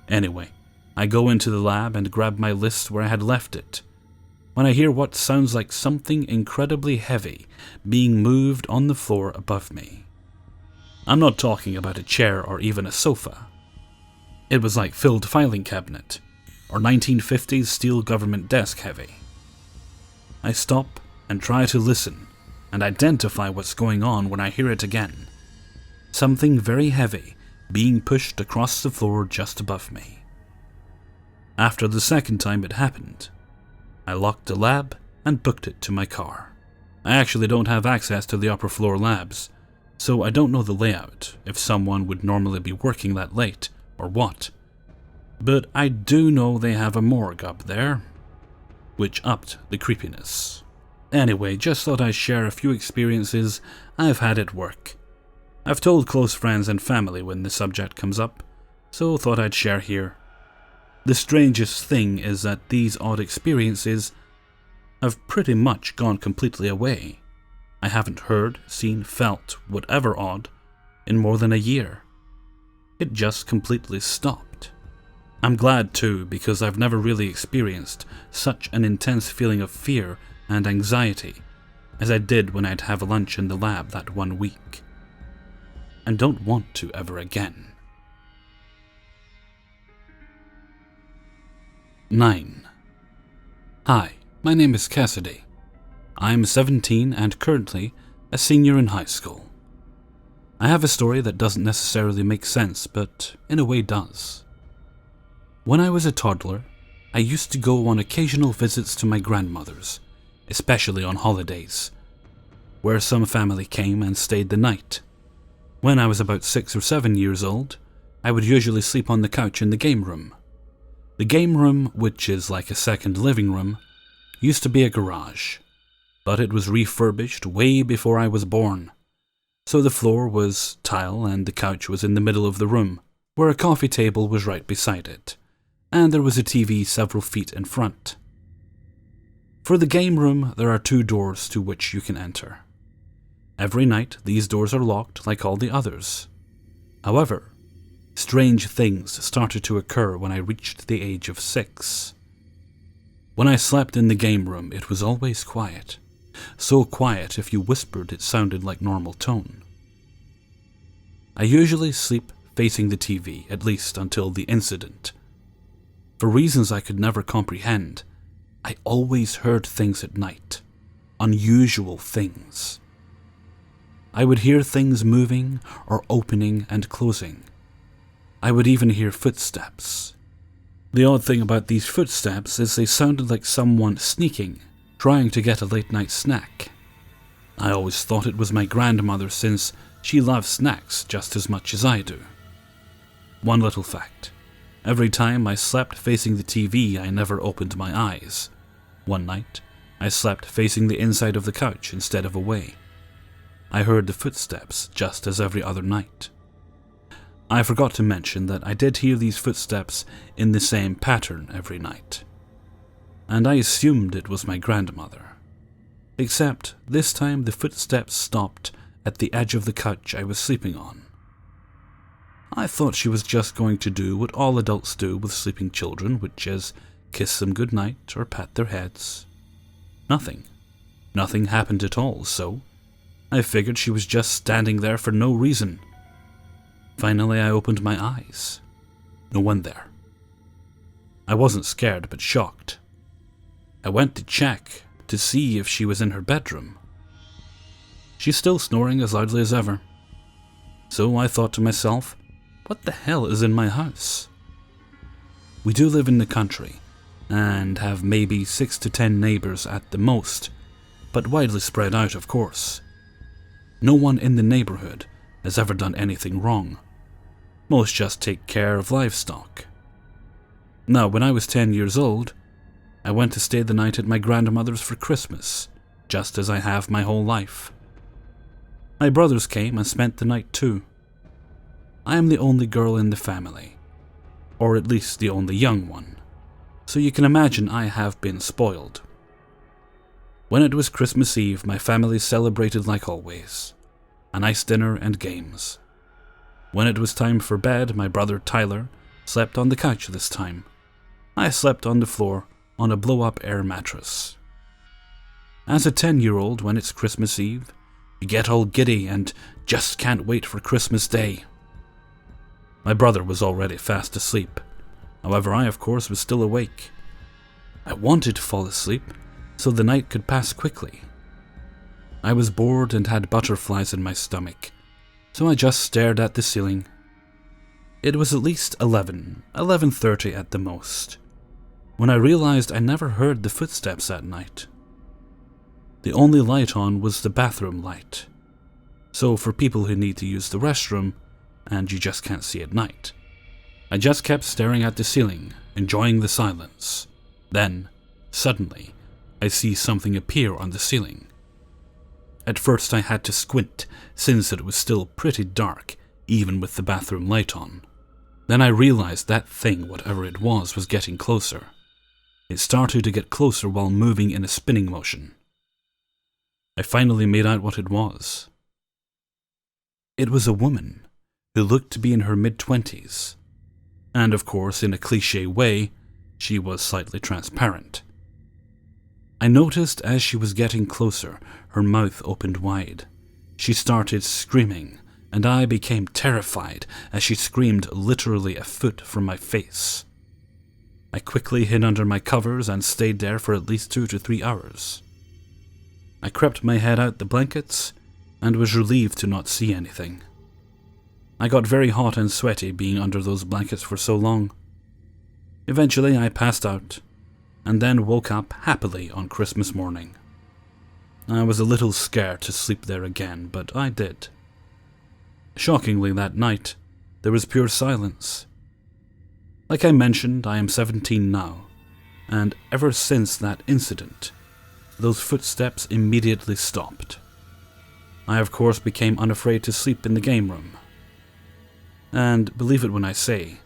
Speaker 1: Anyway, I go into the lab and grab my list where I had left it, when I hear what sounds like something incredibly heavy being moved on the floor above me. I'm not talking about a chair or even a sofa. It was like filled filing cabinet, or 1950s steel government desk heavy. I stop and try to listen and identify what's going on when I hear it again. Something very heavy being pushed across the floor just above me. After the second time it happened, I locked the lab and booked it to my car. I actually don't have access to the upper floor labs, so I don't know the layout, if someone would normally be working that late, or what. But I do know they have a morgue up there, which upped the creepiness. Anyway, just thought I'd share a few experiences I've had at work. I've told close friends and family when the subject comes up, so thought I'd share here. The strangest thing is that these odd experiences have pretty much gone completely away. I haven't heard, seen, felt whatever odd in more than a year. It just completely stopped. I'm glad too, because I've never really experienced such an intense feeling of fear and anxiety as I did when I'd have lunch in the lab that one week. And don't want to ever again. 9. Hi, my name is Cassidy. I'm 17 and currently a senior in high school. I have a story that doesn't necessarily make sense, but in a way does. When I was a toddler, I used to go on occasional visits to my grandmother's, especially on holidays, where some family came and stayed the night. When I was about 6 or 7 years old, I would usually sleep on the couch in the game room. The game room, which is like a second living room, used to be a garage, but it was refurbished way before I was born. So the floor was tile and the couch was in the middle of the room, where a coffee table was right beside it, and there was a TV several feet in front. For the game room, there are 2 doors to which you can enter. Every night, these doors are locked like all the others. However, strange things started to occur when I reached the age of 6. When I slept in the game room, it was always quiet. So quiet if you whispered it sounded like normal tone. I usually sleep facing the TV, at least until the incident. For reasons I could never comprehend, I always heard things at night. Unusual things. I would hear things moving or opening and closing. I would even hear footsteps. The odd thing about these footsteps is they sounded like someone sneaking, trying to get a late-night snack. I always thought it was my grandmother since she loves snacks just as much as I do. One little fact. Every time I slept facing the TV, I never opened my eyes. One night, I slept facing the inside of the couch instead of away. I heard the footsteps just as every other night. I forgot to mention that I did hear these footsteps in the same pattern every night. And I assumed it was my grandmother. Except this time the footsteps stopped at the edge of the couch I was sleeping on. I thought she was just going to do what all adults do with sleeping children, which is kiss them goodnight or pat their heads. Nothing. Nothing happened at all, so I figured she was just standing there for no reason. Finally, I opened my eyes. No one there. I wasn't scared, but shocked. I went to check to see if she was in her bedroom. She's still snoring as loudly as ever. So I thought to myself, what the hell is in my house? We do live in the country, and have maybe 6 to 10 neighbors at the most, but widely spread out, of course. No one in the neighborhood has ever done anything wrong. Most just take care of livestock. Now, when I was 10 years old, I went to stay the night at my grandmother's for Christmas, just as I have my whole life. My brothers came and spent the night too. I am the only girl in the family, or at least the only young one. so you can imagine I have been spoiled. When it was Christmas Eve, my family celebrated like always. A nice dinner and games. When it was time for bed, my brother Tyler slept on the couch this time. I slept on the floor on a blow-up air mattress. As a 10-year-old, when it's Christmas Eve, you get all giddy and just can't wait for Christmas Day. My brother was already fast asleep. However, I, of course, was still awake. I wanted to fall asleep so the night could pass quickly. I was bored and had butterflies in my stomach, so I just stared at the ceiling. It was at least 11:30 at the most, when I realized I never heard the footsteps at night. The only light on was the bathroom light, so for people who need to use the restroom and you just can't see at night. I just kept staring at the ceiling, enjoying the silence. Then, suddenly, I see something appear on the ceiling. At first I had to squint, since it was still pretty dark, even with the bathroom light on. Then I realized that thing, whatever it was getting closer. It started to get closer while moving in a spinning motion. I finally made out what it was. It was a woman who looked to be in her mid-20s. And of course, in a cliché way, she was slightly transparent. I noticed as she was getting closer, her mouth opened wide. She started screaming, and I became terrified as she screamed literally a foot from my face. I quickly hid under my covers and stayed there for at least 2 to 3 hours. I crept my head out the blankets and was relieved to not see anything. I got very hot and sweaty being under those blankets for so long. Eventually I passed out, and then woke up happily on Christmas morning. I was a little scared to sleep there again, but I did. Shockingly, that night, there was pure silence. Like I mentioned, I am 17 now, and ever since that incident, those footsteps immediately stopped. I, of course, became unafraid to sleep in the game room. And believe it when I say,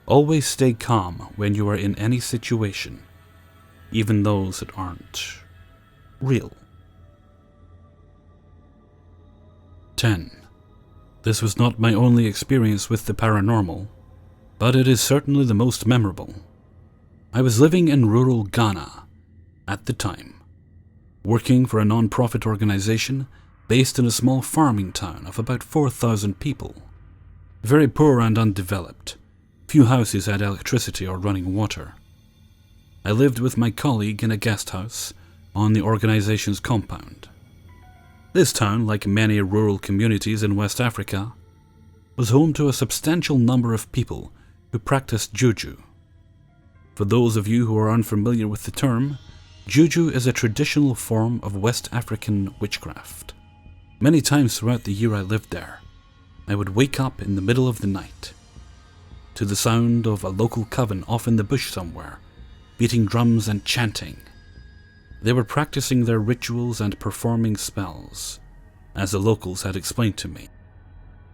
Speaker 1: always stay calm when you are in any situation, even those that aren't real. 10. This was not my only experience with the paranormal, but it is certainly the most memorable. I was living in rural Ghana at the time, working for a non-profit organization based in a small farming town of about 4,000 people. Very poor and undeveloped. Few houses had electricity or running water. I lived with my colleague in a guest house on the organization's compound. This town, like many rural communities in West Africa, was home to a substantial number of people who practiced juju. For those of you who are unfamiliar with the term, juju is a traditional form of West African witchcraft. Many times throughout the year I lived there, I would wake up in the middle of the night to the sound of a local coven off in the bush somewhere, beating drums and chanting. They were practicing their rituals and performing spells, as the locals had explained to me.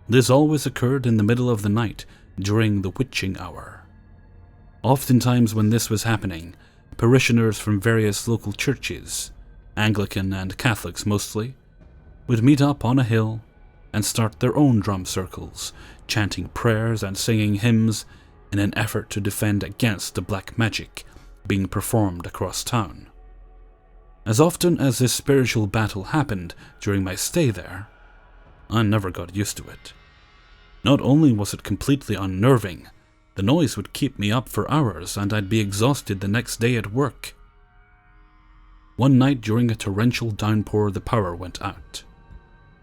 Speaker 1: This always occurred in the middle of the night during the witching hour. Oftentimes when this was happening, parishioners from various local churches, Anglican and Catholics mostly, would meet up on a hill and start their own drum circles, chanting prayers and singing hymns in an effort to defend against the black magic being performed across town. As often as this spiritual battle happened during my stay there, I never got used to it. Not only was it completely unnerving, the noise would keep me up for hours and I'd be exhausted the next day at work. One night during a torrential downpour, the power went out.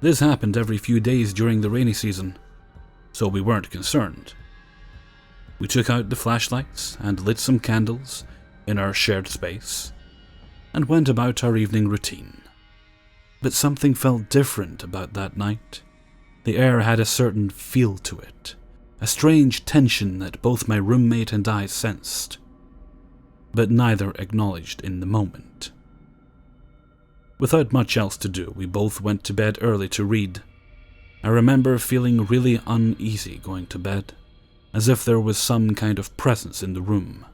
Speaker 1: This happened every few days during the rainy season, so we weren't concerned. We took out the flashlights and lit some candles in our shared space and went about our evening routine. But something felt different about that night. The air had a certain feel to it, a strange tension that both my roommate and I sensed, but neither acknowledged in the moment. Without much else to do, we both went to bed early to read. I remember feeling really uneasy going to bed, as if there was some kind of presence in the room.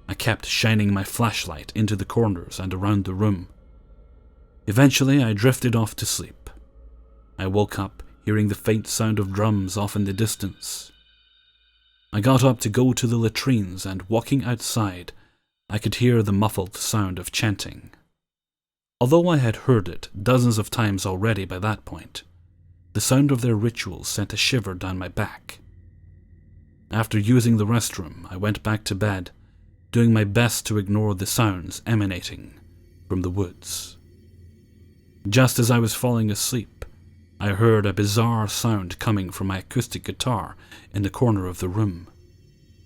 Speaker 1: I kept shining my flashlight into the corners and around the room. Eventually, I drifted off to sleep. I woke up hearing the faint sound of drums off in the distance. I got up to go to the latrines, and walking outside, I could hear the muffled sound of chanting. Although I had heard it dozens of times already by that point, the sound of their rituals sent a shiver down my back. After using the restroom, I went back to bed, doing my best to ignore the sounds emanating from the woods. Just as I was falling asleep, I heard a bizarre sound coming from my acoustic guitar in the corner of the room.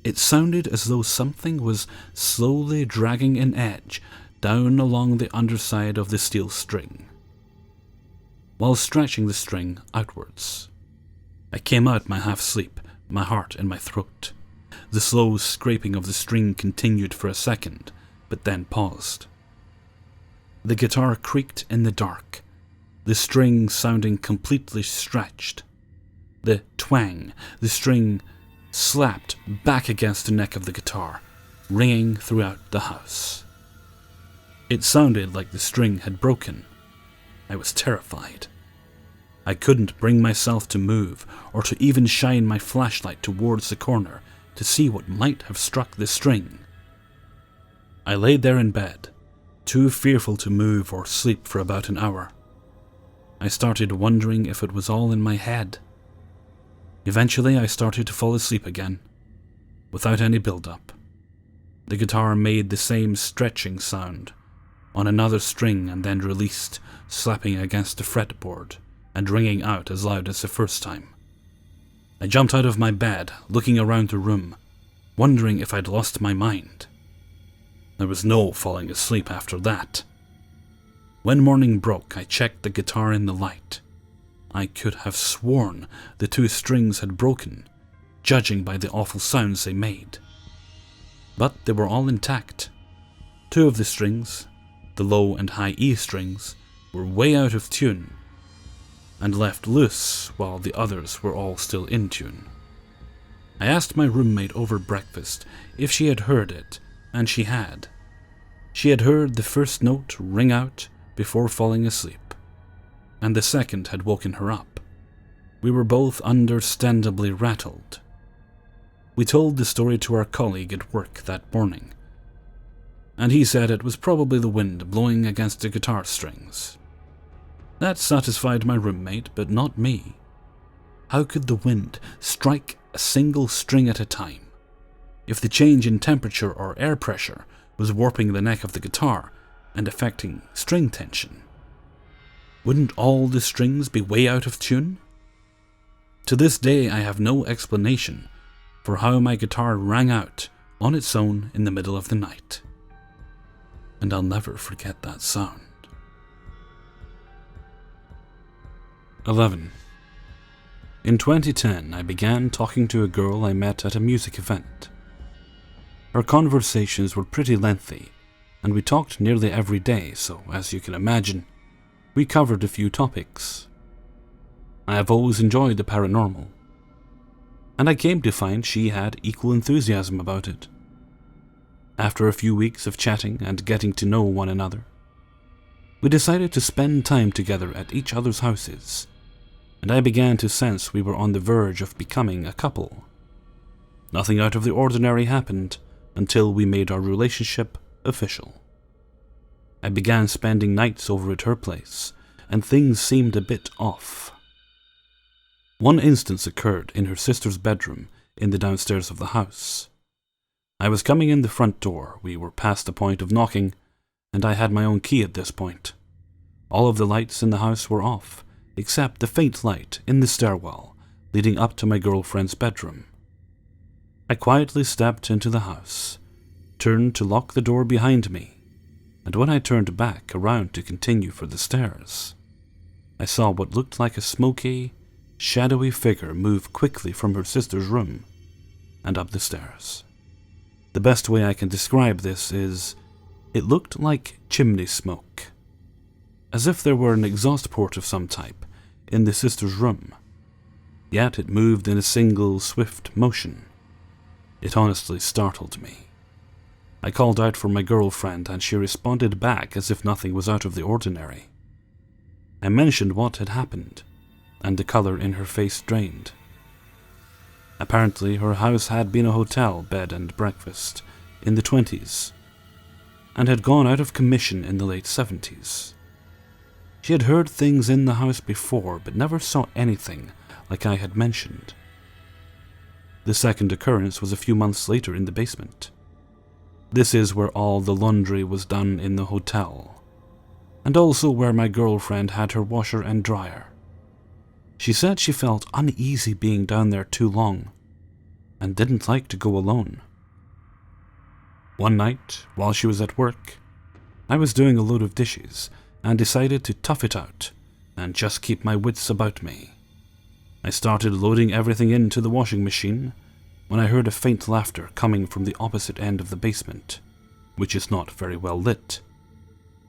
Speaker 1: It sounded as though something was slowly dragging an edge down along the underside of the steel string, while stretching the string outwards. I came out my half-sleep, my heart in my throat. The slow scraping of the string continued for a second, but then paused. The guitar creaked in the dark, the string sounding completely stretched. The twang, the string slapped back against the neck of the guitar, ringing throughout the house. It sounded like the string had broken. I was terrified. I couldn't bring myself to move or to even shine my flashlight towards the corner to see what might have struck the string. I laid there in bed, too fearful to move or sleep for about an hour. I started wondering if it was all in my head. Eventually, I started to fall asleep again, without any build-up. The guitar made the same stretching sound on another string and then released, slapping against the fretboard and ringing out as loud as the first time. I jumped out of my bed, looking around the room, wondering if I'd lost my mind. There was no falling asleep after that. When morning broke, I checked the guitar in the light. I could have sworn the two strings had broken, judging by the awful sounds they made. But they were all intact. Two of the strings, the low and high E strings, were way out of tune and left loose, while the others were all still in tune. I asked my roommate over breakfast if she had heard it, and she had. She had heard the first note ring out before falling asleep, and the second had woken her up. We were both understandably rattled. We told the story to our colleague at work that morning, and he said it was probably the wind blowing against the guitar strings. That satisfied my roommate, but not me. How could the wind strike a single string at a time, if the change in temperature or air pressure was warping the neck of the guitar and affecting string tension? Wouldn't all the strings be way out of tune? To this day, I have no explanation for how my guitar rang out on its own in the middle of the night. And I'll never forget that sound. 11. In 2010, I began talking to a girl I met at a music event. Our conversations were pretty lengthy, and we talked nearly every day, so as you can imagine, we covered a few topics. I have always enjoyed the paranormal, and I came to find she had equal enthusiasm about it. After a few weeks of chatting and getting to know one another, we decided to spend time together at each other's houses, and I began to sense we were on the verge of becoming a couple. Nothing out of the ordinary happened until we made our relationship official. I began spending nights over at her place, and things seemed a bit off. One instance occurred in her sister's bedroom in the downstairs of the house. I was coming in the front door, we were past the point of knocking, and I had my own key at this point. All of the lights in the house were off, except the faint light in the stairwell leading up to my girlfriend's bedroom. I quietly stepped into the house, turned to lock the door behind me, and when I turned back around to continue for the stairs, I saw what looked like a smoky, shadowy figure move quickly from her sister's room and up the stairs. The best way I can describe this is, it looked like chimney smoke, as if there were an exhaust port of some type in the sister's room, yet it moved in a single swift motion. It honestly startled me. I called out for my girlfriend and she responded back as if nothing was out of the ordinary. I mentioned what had happened, and the color in her face drained. Apparently, her house had been a hotel bed and breakfast in the 20s, and had gone out of commission in the late 70s. She had heard things in the house before, but never saw anything like I had mentioned. The second occurrence was a few months later in the basement. This is where all the laundry was done in the hotel, and also where my girlfriend had her washer and dryer. She said she felt uneasy being down there too long, and didn't like to go alone. One night, while she was at work, I was doing a load of dishes and decided to tough it out and just keep my wits about me. I started loading everything into the washing machine when I heard a faint laughter coming from the opposite end of the basement, which is not very well lit.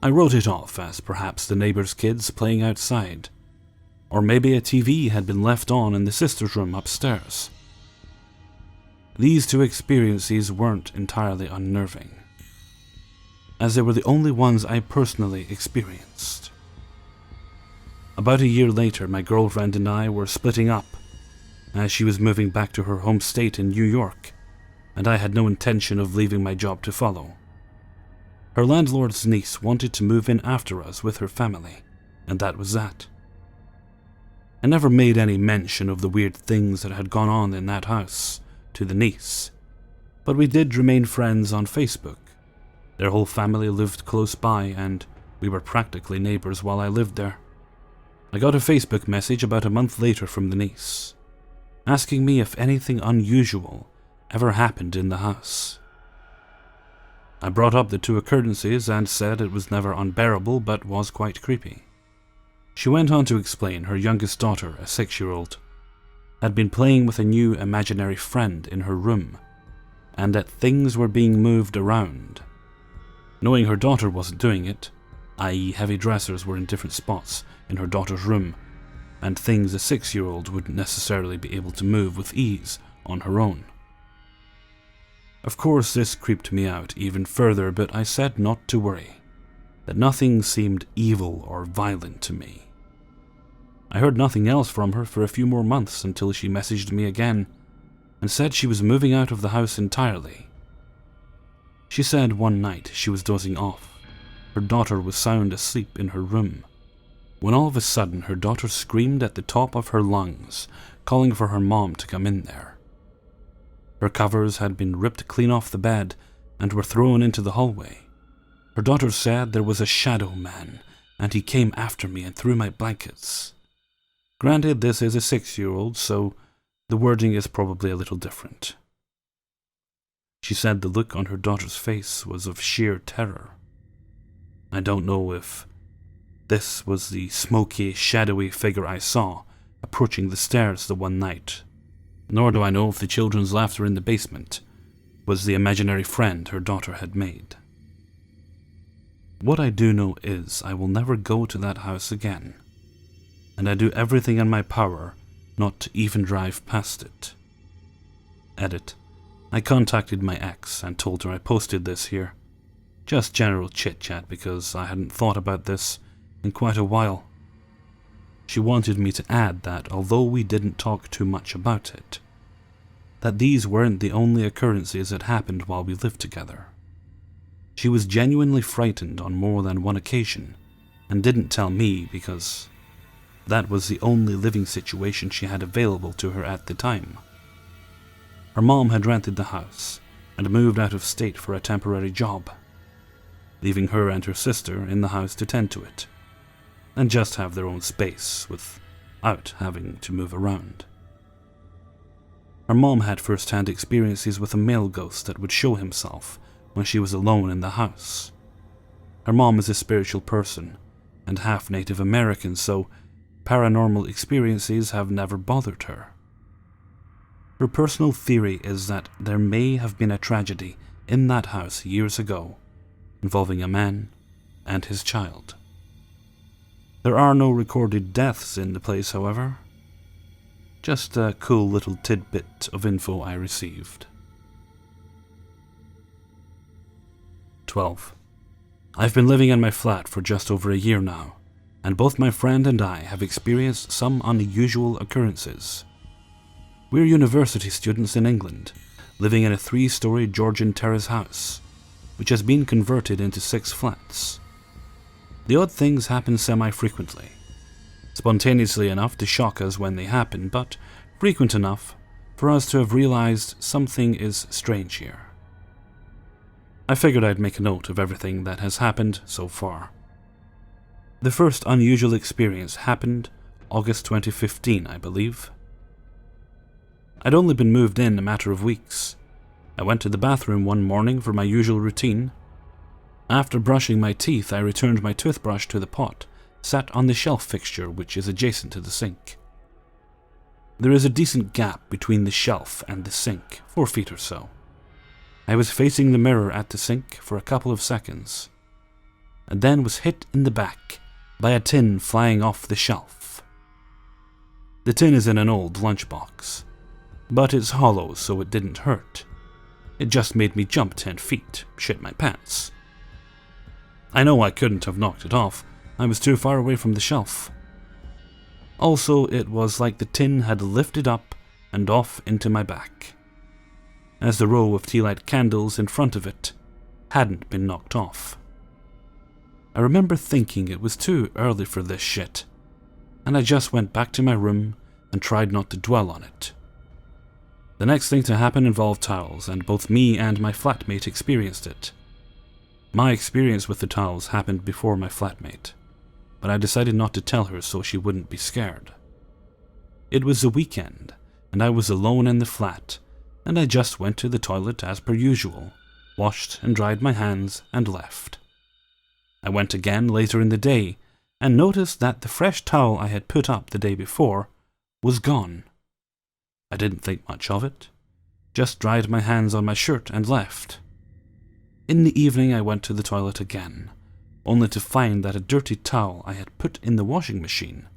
Speaker 1: I wrote it off as perhaps the neighbor's kids playing outside, or maybe a TV had been left on in the sister's room upstairs. These two experiences weren't entirely unnerving, as they were the only ones I personally experienced. About a year later, my girlfriend and I were splitting up, as she was moving back to her home state in New York, and I had no intention of leaving my job to follow. Her landlord's niece wanted to move in after us with her family, and that was that. I never made any mention of the weird things that had gone on in that house to the niece, but we did remain friends on Facebook. Their whole family lived close by, and we were practically neighbors while I lived there. I got a Facebook message about a month later from the niece, asking me if anything unusual ever happened in the house. I brought up the two occurrences and said it was never unbearable but was quite creepy. She went on to explain her youngest daughter, a 6-year-old, had been playing with a new imaginary friend in her room, and that things were being moved around. Knowing her daughter wasn't doing it, i.e. heavy dressers were in different spots in her daughter's room, and things a 6-year-old wouldn't necessarily be able to move with ease on her own. Of course, this creeped me out even further, but I said not to worry, that nothing seemed evil or violent to me. I heard nothing else from her for a few more months until she messaged me again and said she was moving out of the house entirely. She said one night she was dozing off. Her daughter was sound asleep in her room, when all of a sudden her daughter screamed at the top of her lungs, calling for her mom to come in there. Her covers had been ripped clean off the bed and were thrown into the hallway. Her daughter said there was a shadow man, and he came after me and threw my blankets. Granted, this is a 6-year-old, so the wording is probably a little different. She said the look on her daughter's face was of sheer terror. I don't know if this was the smoky, shadowy figure I saw approaching the stairs the one night, nor do I know if the children's laughter in the basement was the imaginary friend her daughter had made. What I do know is I will never go to that house again, and I do everything in my power not to even drive past it. Edit. I contacted my ex and told her I posted this here. Just general chit-chat because I hadn't thought about this in quite a while. She wanted me to add that although we didn't talk too much about it, that these weren't the only occurrences that happened while we lived together. She was genuinely frightened on more than one occasion and didn't tell me because that was the only living situation she had available to her at the time. Her mom had rented the house and moved out of state for a temporary job, leaving her and her sister in the house to tend to it, and just have their own space without having to move around. Her mom had first-hand experiences with a male ghost that would show himself when she was alone in the house. Her mom is a spiritual person and half Native American, so paranormal experiences have never bothered her. Her personal theory is that there may have been a tragedy in that house years ago involving a man and his child. There are no recorded deaths in the place, however. Just a cool little tidbit of info I received. 12. I've been living in my flat for just over a year now, and both my friend and I have experienced some unusual occurrences. We're university students in England, living in a 3-story Georgian terrace house, which has been converted into 6 flats. The odd things happen semi-frequently, spontaneously enough to shock us when they happen, but frequent enough for us to have realized something is strange here. I figured I'd make a note of everything that has happened so far. The first unusual experience happened August 2015, I believe. I'd only been moved in a matter of weeks. I went to the bathroom one morning for my usual routine. After brushing my teeth, I returned my toothbrush to the pot, sat on the shelf fixture which is adjacent to the sink. There is a decent gap between the shelf and the sink, 4 feet or so. I was facing the mirror at the sink for a couple of seconds, and then was hit in the back by a tin flying off the shelf. The tin is in an old lunchbox, but it's hollow so it didn't hurt. It just made me jump 10 feet, shit my pants. I know I couldn't have knocked it off, I was too far away from the shelf. Also, it was like the tin had lifted up and off into my back, as the row of tea light candles in front of it hadn't been knocked off. I remember thinking it was too early for this shit, and I just went back to my room and tried not to dwell on it. The next thing to happen involved towels, and both me and my flatmate experienced it. My experience with the towels happened before my flatmate, but I decided not to tell her so she wouldn't be scared. It was a weekend, and I was alone in the flat, and I just went to the toilet as per usual, washed and dried my hands, and left. I went again later in the day, and noticed that the fresh towel I had put up the day before was gone. I didn't think much of it, just dried my hands on my shirt and left. In the evening I went to the toilet again, only to find that a dirty towel I had put in the washing machine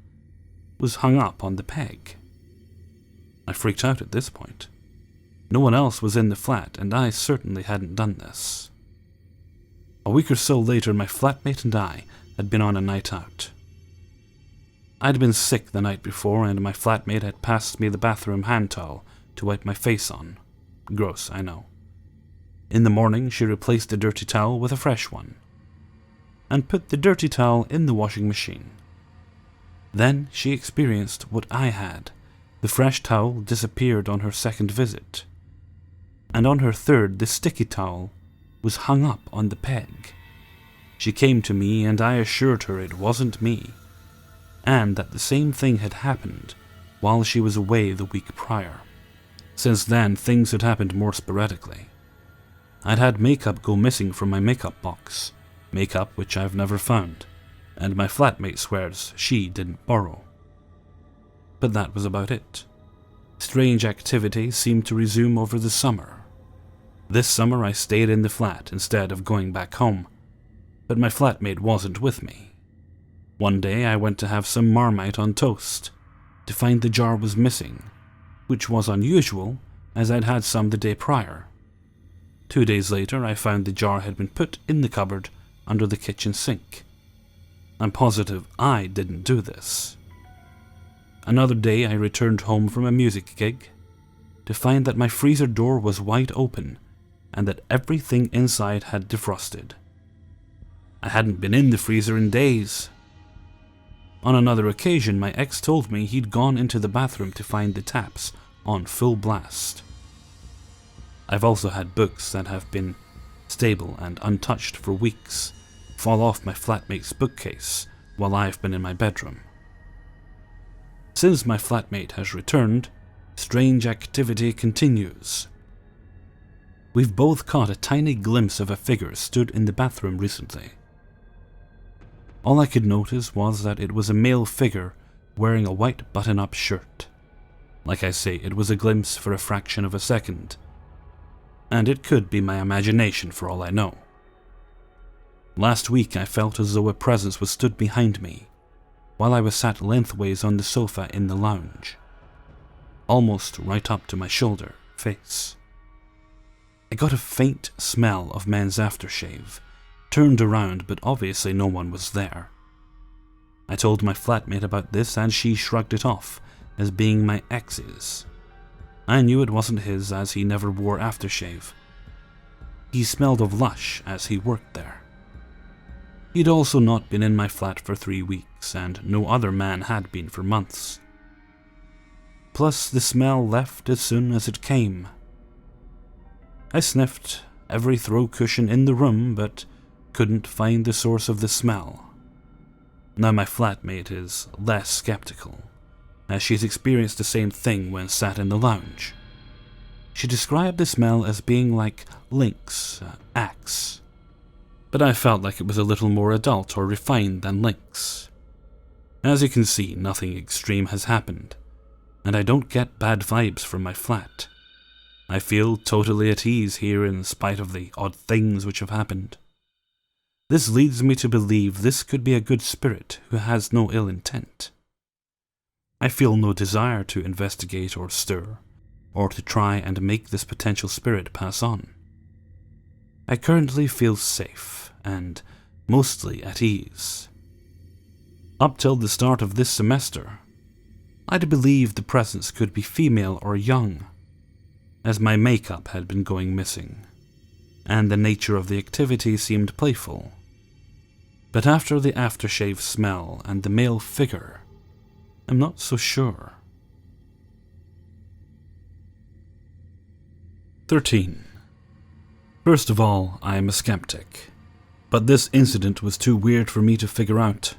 Speaker 1: was hung up on the peg. I freaked out at this point. No one else was in the flat, and I certainly hadn't done this. A week or so later, my flatmate and I had been on a night out. I'd been sick the night before, and my flatmate had passed me the bathroom hand towel to wipe my face on. Gross, I know. In the morning, she replaced the dirty towel with a fresh one, and put the dirty towel in the washing machine. Then she experienced what I had. The fresh towel disappeared on her second visit, and on her third, the sticky towel was hung up on the peg. She came to me, and I assured her it wasn't me, and that the same thing had happened while she was away the week prior. Since then, things had happened more sporadically. I'd had makeup go missing from my makeup box, makeup which I've never found, and my flatmate swears she didn't borrow. But that was about it. Strange activity seemed to resume over the summer. This summer I stayed in the flat instead of going back home, but my flatmate wasn't with me. One day I went to have some Marmite on toast, to find the jar was missing, which was unusual as I'd had some the day prior. 2 days later I found the jar had been put in the cupboard under the kitchen sink. I'm positive I didn't do this. Another day I returned home from a music gig, to find that my freezer door was wide open and that everything inside had defrosted. I hadn't been in the freezer in days. On another occasion, my ex told me he'd gone into the bathroom to find the taps on full blast. I've also had books that have been stable and untouched for weeks fall off my flatmate's bookcase while I've been in my bedroom. Since my flatmate has returned, strange activity continues. We've both caught a tiny glimpse of a figure stood in the bathroom recently. All I could notice was that it was a male figure wearing a white button-up shirt. Like I say, it was a glimpse for a fraction of a second, and it could be my imagination for all I know. Last week I felt as though a presence was stood behind me, while I was sat lengthways on the sofa in the lounge, almost right up to my shoulder, face. I got a faint smell of men's aftershave, turned around, but obviously no one was there. I told my flatmate about this and she shrugged it off as being my ex's. I knew it wasn't his as he never wore aftershave. He smelled of Lush as he worked there. He'd also not been in my flat for 3 weeks and no other man had been for months. Plus the smell left as soon as it came. I sniffed every throw cushion in the room but couldn't find the source of the smell. Now my flatmate is less skeptical, as she's experienced the same thing when sat in the lounge. She described the smell as being like Lynx, Axe, but I felt like it was a little more adult or refined than Lynx. As you can see, nothing extreme has happened, and I don't get bad vibes from my flat. I feel totally at ease here in spite of the odd things which have happened. This leads me to believe this could be a good spirit who has no ill intent. I feel no desire to investigate or stir, or to try and make this potential spirit pass on. I currently feel safe and mostly at ease. Up till the start of this semester, I'd believed the presence could be female or young, as my makeup had been going missing, and the nature of the activity seemed playful. But after the aftershave smell and the male figure, I'm not so sure. 13. First of all, I am a skeptic, but this incident was too weird for me to figure out.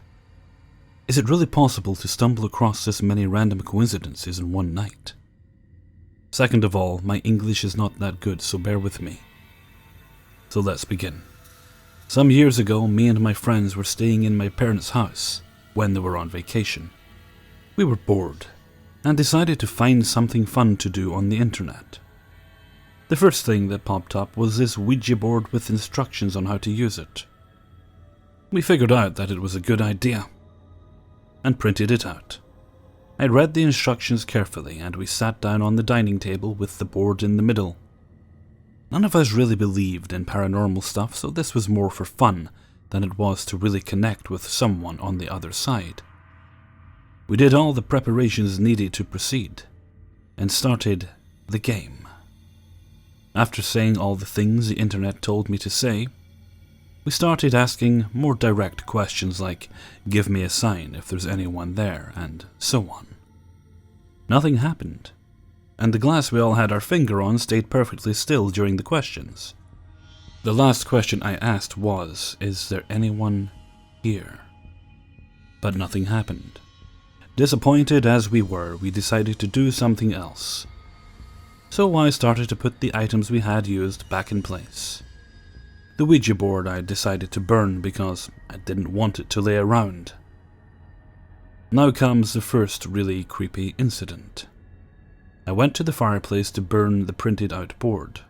Speaker 1: Is it really possible to stumble across this many random coincidences in one night? Second of all, my English is not that good, so bear with me. So let's begin. Some years ago, me and my friends were staying in my parents' house when they were on vacation. We were bored and decided to find something fun to do on the internet. The first thing that popped up was this Ouija board with instructions on how to use it. We figured out that it was a good idea and printed it out. I read the instructions carefully and we sat down on the dining table with the board in the middle. None of us really believed in paranormal stuff, so this was more for fun than it was to really connect with someone on the other side. We did all the preparations needed to proceed, and started the game. After saying all the things the internet told me to say, we started asking more direct questions like, give me a sign if there's anyone there, and so on. Nothing happened, and the glass we all had our finger on stayed perfectly still during the questions. The last question I asked was, is there anyone here? But nothing happened. Disappointed as we were, we decided to do something else. So I started to put the items we had used back in place. The Ouija board I decided to burn because I didn't want it to lay around. Now comes the first really creepy incident. I went to the fireplace to burn the printed out board.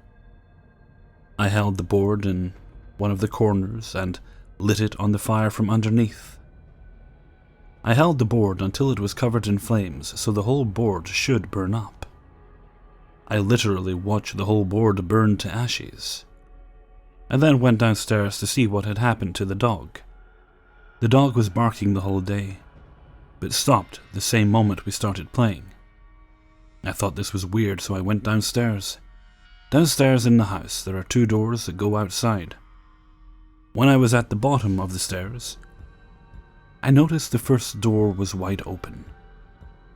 Speaker 1: I held the board in one of the corners and lit it on the fire from underneath. I held the board until it was covered in flames, so the whole board should burn up. I literally watched the whole board burn to ashes. I then went downstairs to see what had happened to the dog. The dog was barking the whole day, but stopped the same moment we started playing. I thought this was weird, so I went downstairs. Downstairs in the house, there are 2 doors that go outside. When I was at the bottom of the stairs, I noticed the first door was wide open.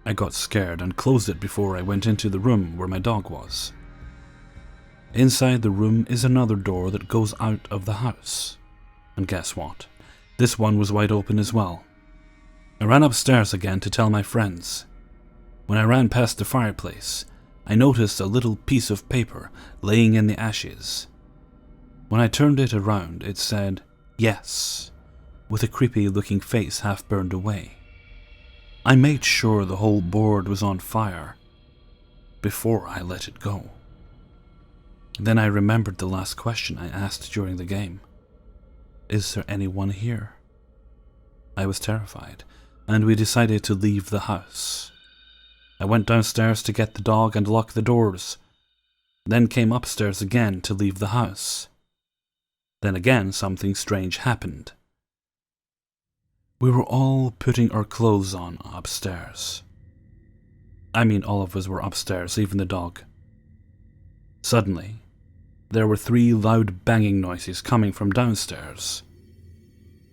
Speaker 1: I got scared and closed it before I went into the room where my dog was. Inside the room is another door that goes out of the house. And guess what? This one was wide open as well. I ran upstairs again to tell my friends. When I ran past the fireplace, I noticed a little piece of paper laying in the ashes. When I turned it around, it said, "Yes," with a creepy looking face half burned away. I made sure the whole board was on fire before I let it go. Then I remembered the last question I asked during the game. Is there anyone here? I was terrified, and we decided to leave the house. I went downstairs to get the dog and lock the doors, then came upstairs again to leave the house. Then again, something strange happened. We were all putting our clothes on upstairs. I mean, all of us were upstairs, even the dog. Suddenly, there were 3 loud banging noises coming from downstairs,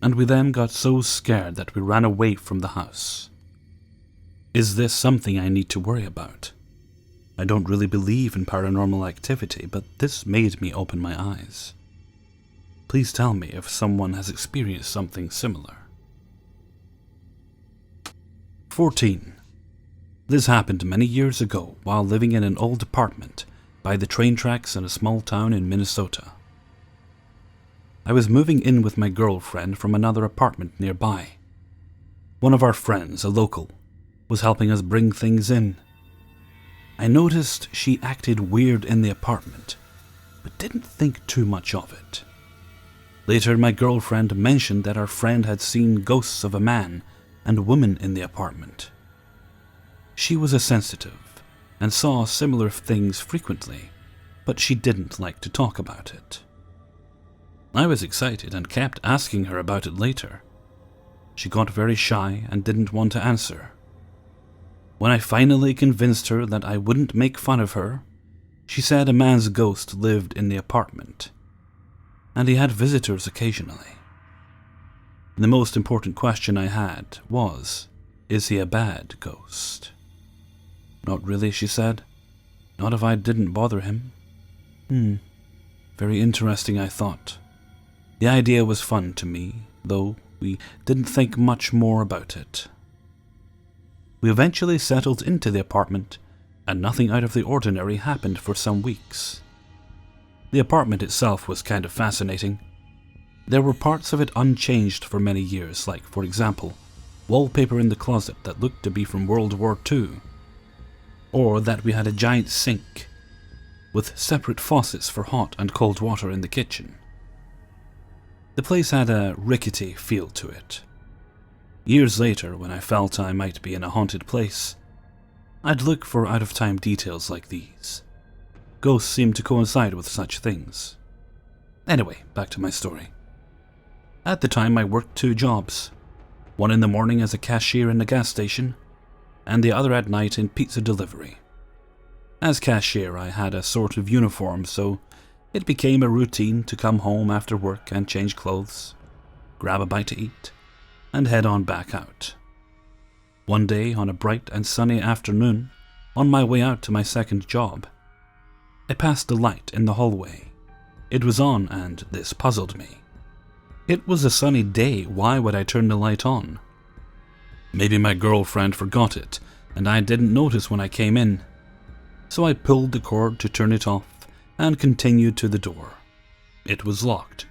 Speaker 1: and we then got so scared that we ran away from the house. Is this something I need to worry about? I don't really believe in paranormal activity, but this made me open my eyes. Please tell me if someone has experienced something similar. 14. This happened many years ago while living in an old apartment by the train tracks in a small town in Minnesota. I was moving in with my girlfriend from another apartment nearby. One of our friends, a local, was helping us bring things in. I noticed she acted weird in the apartment, but didn't think too much of it. Later, my girlfriend mentioned that our friend had seen ghosts of a man and woman in the apartment. She was a sensitive and saw similar things frequently, but she didn't like to talk about it. I was excited and kept asking her about it later. She got very shy and didn't want to answer. When I finally convinced her that I wouldn't make fun of her, she said a man's ghost lived in the apartment, and he had visitors occasionally. The most important question I had was, is he a bad ghost? Not really, she said. Not if I didn't bother him. Very interesting, I thought. The idea was fun to me, though we didn't think much more about it. We eventually settled into the apartment, and nothing out of the ordinary happened for some weeks. The apartment itself was kind of fascinating. There were parts of it unchanged for many years, like, for example, wallpaper in the closet that looked to be from World War II, or that we had a giant sink with separate faucets for hot and cold water in the kitchen. The place had a rickety feel to it. Years later, when I felt I might be in a haunted place, I'd look for out-of-time details like these. Ghosts seem to coincide with such things. Anyway, back to my story. At the time, I worked 2 jobs. One in the morning as a cashier in a gas station, and the other at night in pizza delivery. As cashier, I had a sort of uniform, so it became a routine to come home after work and change clothes, grab a bite to eat, and head on back out. One day, on a bright and sunny afternoon, on my way out to my second job, I passed a light in the hallway. It was on, and this puzzled me. It was a sunny day, why would I turn the light on? Maybe my girlfriend forgot it, and I didn't notice when I came in. So I pulled the cord to turn it off and continued to the door. It was locked.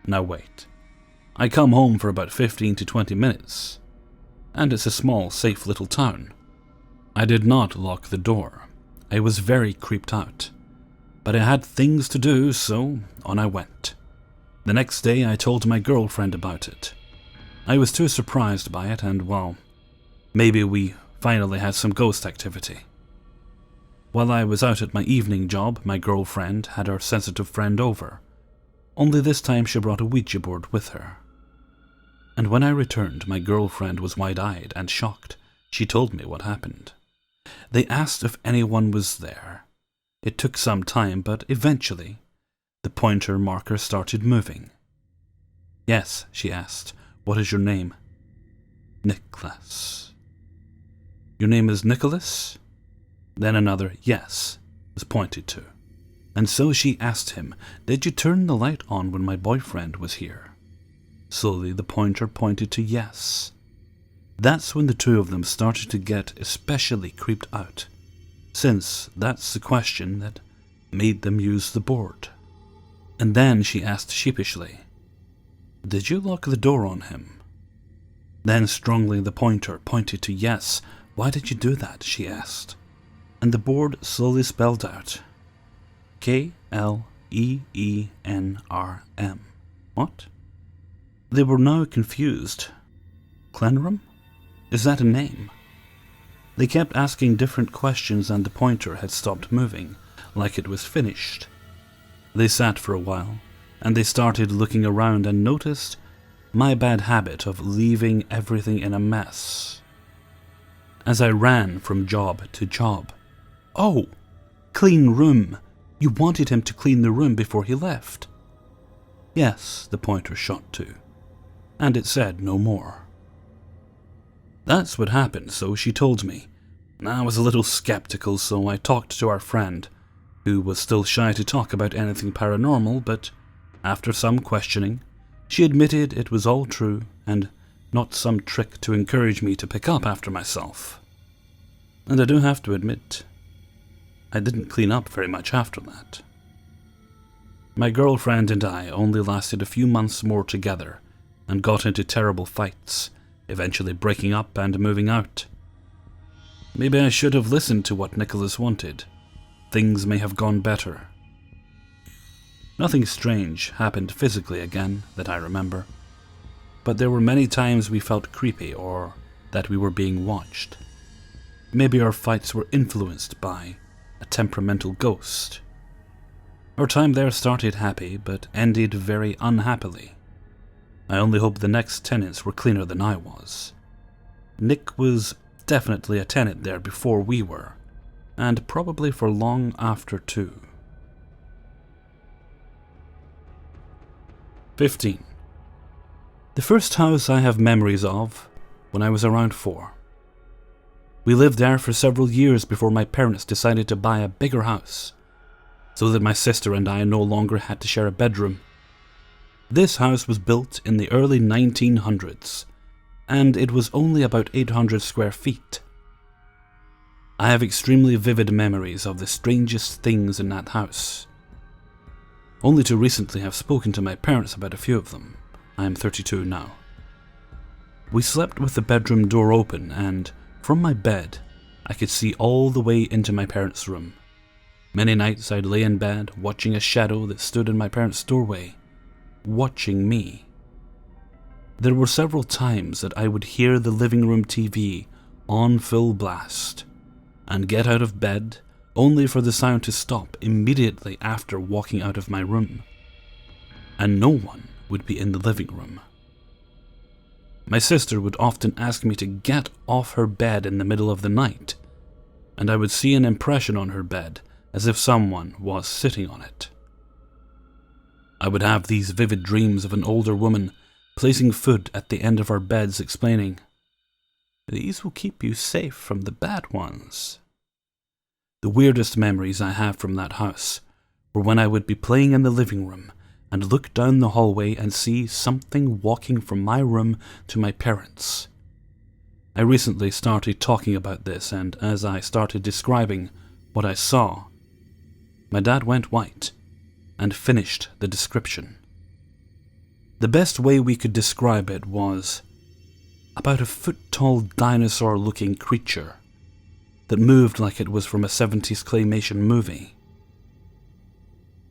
Speaker 1: Now wait. I come home for about 15 to 20 minutes, and it's a small, safe little town. I did not lock the door. I was very creeped out, but I had things to do, so on I went. The next day I told my girlfriend about it. I was too surprised by it, and well, maybe we finally had some ghost activity. While I was out at my evening job, my girlfriend had her sensitive friend over, only this time she brought a Ouija board with her. And when I returned, my girlfriend was wide-eyed and shocked. She told me what happened. They asked if anyone was there. It took some time, but eventually, the pointer marker started moving. Yes, she asked, what is your name? Nicholas. Your name is Nicholas? Then another yes was pointed to. And so she asked him, did you turn the light on when my boyfriend was here? Slowly the pointer pointed to yes. That's when the two of them started to get especially creeped out, since that's the question that made them use the board. And then she asked sheepishly, did you lock the door on him? Then strongly the pointer pointed to yes. Why did you do that? She asked. And the board slowly spelled out, K-L-E-E-N-R-M. What? They were now confused. Clenram? Is that a name? They kept asking different questions and the pointer had stopped moving, like it was finished. They sat for a while, and they started looking around and noticed my bad habit of leaving everything in a mess as I ran from job to job. "Oh, clean room. You wanted him to clean the room before he left." "Yes," the pointer shot to, and it said no more. That's what happened, so she told me. I was a little skeptical, so I talked to our friend, who was still shy to talk about anything paranormal, but after some questioning, she admitted it was all true and not some trick to encourage me to pick up after myself. And I do have to admit, I didn't clean up very much after that. My girlfriend and I only lasted a few months more together and got into terrible fights, eventually breaking up and moving out. Maybe I should have listened to what Nicholas wanted. Things may have gone better. Nothing strange happened physically again that I remember, but there were many times we felt creepy or that we were being watched. Maybe our fights were influenced by a temperamental ghost. Our time there started happy, but ended very unhappily. I only hope the next tenants were cleaner than I was. Nick was definitely a tenant there before we were, and probably for long after too. 15. The first house I have memories of when I was around 4. We lived there for several years before my parents decided to buy a bigger house, so that my sister and I no longer had to share a bedroom. This house was built in the early 1900s, and it was only about 800 square feet. I have extremely vivid memories of the strangest things in that house, only to recently have spoken to my parents about a few of them. I am 32 now. We slept with the bedroom door open, and from my bed, I could see all the way into my parents' room. Many nights I'd lay in bed, watching a shadow that stood in my parents' doorway, watching me. There were several times that I would hear the living room TV on full blast, and get out of bed only for the sound to stop immediately after walking out of my room, and no one would be in the living room. My sister would often ask me to get off her bed in the middle of the night, and I would see an impression on her bed as if someone was sitting on it. I would have these vivid dreams of an older woman placing food at the end of our beds, explaining, "These will keep you safe from the bad ones." The weirdest memories I have from that house were when I would be playing in the living room and look down the hallway and see something walking from my room to my parents'. I recently started talking about this, and as I started describing what I saw, my dad went white and finished the description. The best way we could describe it was about a foot-tall dinosaur-looking creature that moved like it was from a 70s claymation movie.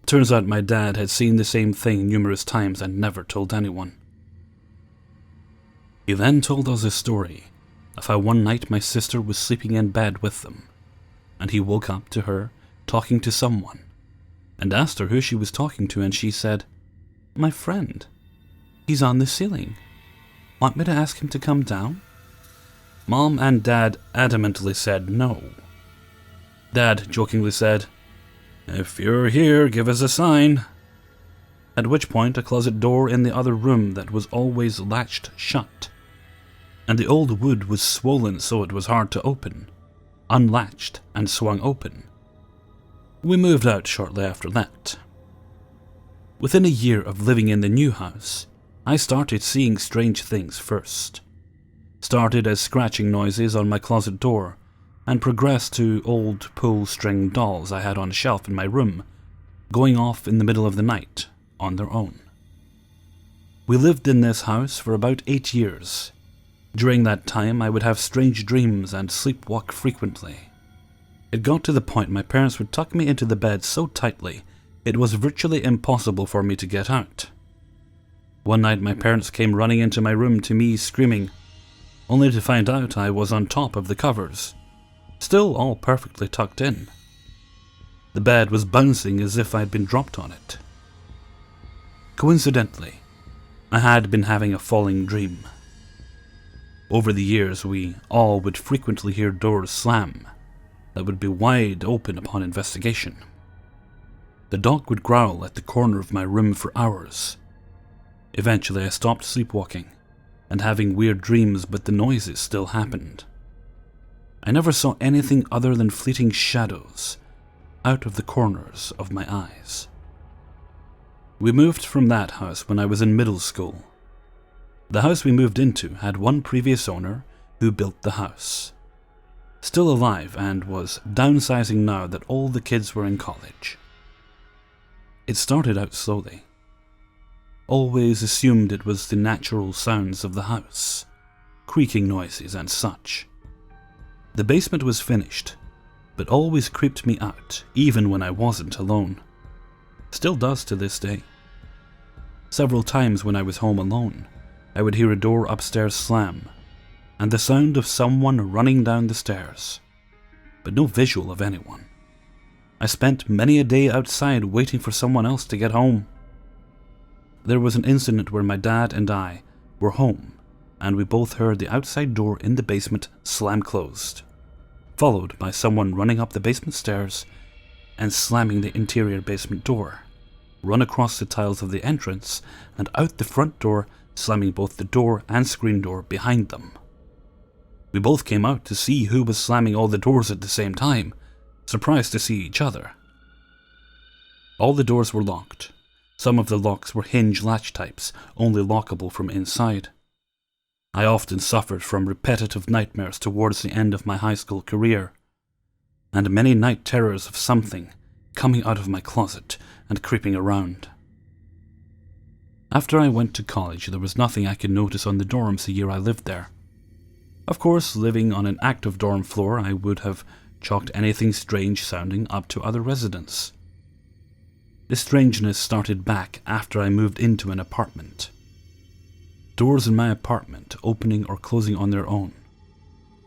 Speaker 1: Turns out my dad had seen the same thing numerous times and never told anyone. He then told us a story of how one night my sister was sleeping in bed with them, and he woke up to her talking to someone, and asked her who she was talking to, and she said, "My friend. He's on the ceiling. Want me to ask him to come down?" Mom and Dad adamantly said no. Dad jokingly said, "If you're here, give us a sign." At which point a closet door in the other room that was always latched shut, and the old wood was swollen so it was hard to open, unlatched and swung open. We moved out shortly after that. Within a year of living in the new house, I started seeing strange things first. Started as scratching noises on my closet door, and progressed to old pull-string dolls I had on a shelf in my room, going off in the middle of the night on their own. We lived in this house for about 8 years. During that time, I would have strange dreams and sleepwalk frequently. It got to the point my parents would tuck me into the bed so tightly, it was virtually impossible for me to get out. One night my parents came running into my room to me screaming, only to find out I was on top of the covers, still all perfectly tucked in. The bed was bouncing as if I'd been dropped on it. Coincidentally, I had been having a falling dream. Over the years, we all would frequently hear doors slam that would be wide open upon investigation. The dog would growl at the corner of my room for hours. Eventually, I stopped sleepwalking and having weird dreams, but the noises still happened. I never saw anything other than fleeting shadows out of the corners of my eyes. We moved from that house when I was in middle school. The house we moved into had one previous owner who built the house. Still alive and was downsizing now that all the kids were in college. It started out slowly. Always assumed it was the natural sounds of the house, creaking noises and such. The basement was finished, but always creeped me out, even when I wasn't alone. Still does to this day. Several times when I was home alone, I would hear a door upstairs slam, and the sound of someone running down the stairs, but no visual of anyone. I spent many a day outside waiting for someone else to get home. There was an incident where my dad and I were home, and we both heard the outside door in the basement slam closed, followed by someone running up the basement stairs and slamming the interior basement door, run across the tiles of the entrance and out the front door, slamming both the door and screen door behind them. We both came out to see who was slamming all the doors at the same time, surprised to see each other. All the doors were locked. Some of the locks were hinge latch types, only lockable from inside. I often suffered from repetitive nightmares towards the end of my high school career, and many night terrors of something coming out of my closet and creeping around. After I went to college, there was nothing I could notice on the dorms the year I lived there. Of course, living on an active dorm floor, I would have chalked anything strange sounding up to other residents. The strangeness started back after I moved into an apartment. Doors in my apartment opening or closing on their own.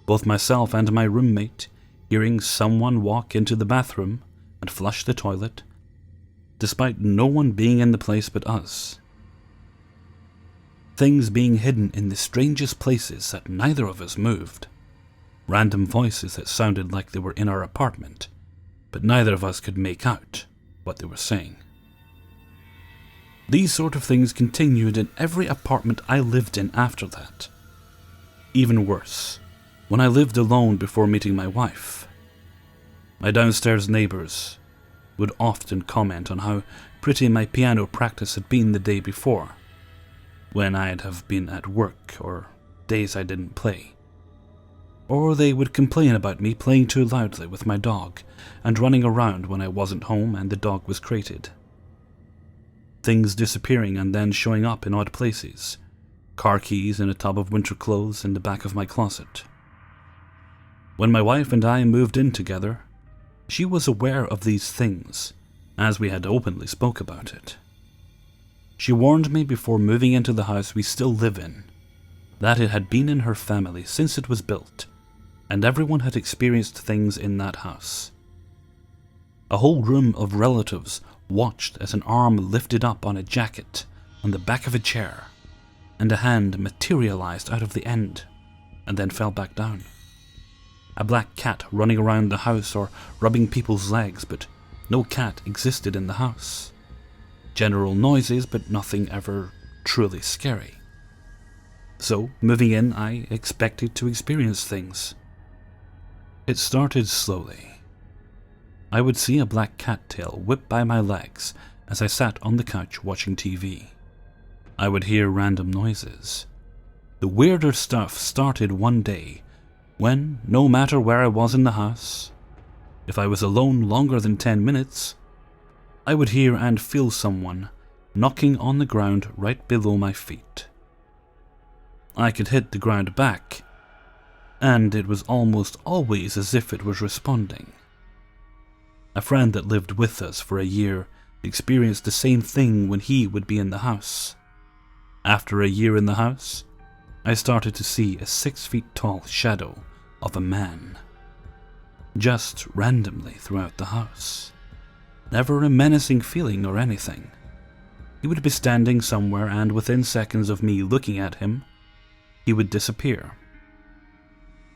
Speaker 1: Both myself and my roommate hearing someone walk into the bathroom and flush the toilet, despite no one being in the place but us. Things being hidden in the strangest places that neither of us moved. Random voices that sounded like they were in our apartment, but neither of us could make out what they were saying. These sort of things continued in every apartment I lived in after that. Even worse, when I lived alone before meeting my wife. My downstairs neighbors would often comment on how pretty my piano practice had been the day before, when I'd have been at work or days I didn't play. Or they would complain about me playing too loudly with my dog and running around when I wasn't home and the dog was crated. Things disappearing and then showing up in odd places. Car keys in a tub of winter clothes in the back of my closet. When my wife and I moved in together, she was aware of these things, as we had openly spoke about it. She warned me before moving into the house we still live in, that it had been in her family since it was built, and everyone had experienced things in that house. A whole room of relatives watched as an arm lifted up on a jacket on the back of a chair, and a hand materialized out of the end, and then fell back down. A black cat running around the house or rubbing people's legs, but no cat existed in the house. General noises, but nothing ever truly scary. So, moving in, I expected to experience things. It started slowly. I would see a black cat tail whip by my legs as I sat on the couch watching TV. I would hear random noises. The weirder stuff started one day when, no matter where I was in the house, if I was alone longer than 10 minutes, I would hear and feel someone knocking on the ground right below my feet. I could hit the ground back, and it was almost always as if it was responding. A friend that lived with us for a year experienced the same thing when he would be in the house. After a year in the house, I started to see a 6 feet tall shadow of a man, just randomly throughout the house. Never a menacing feeling or anything, He would be standing somewhere, and within seconds of me looking at him, he would disappear.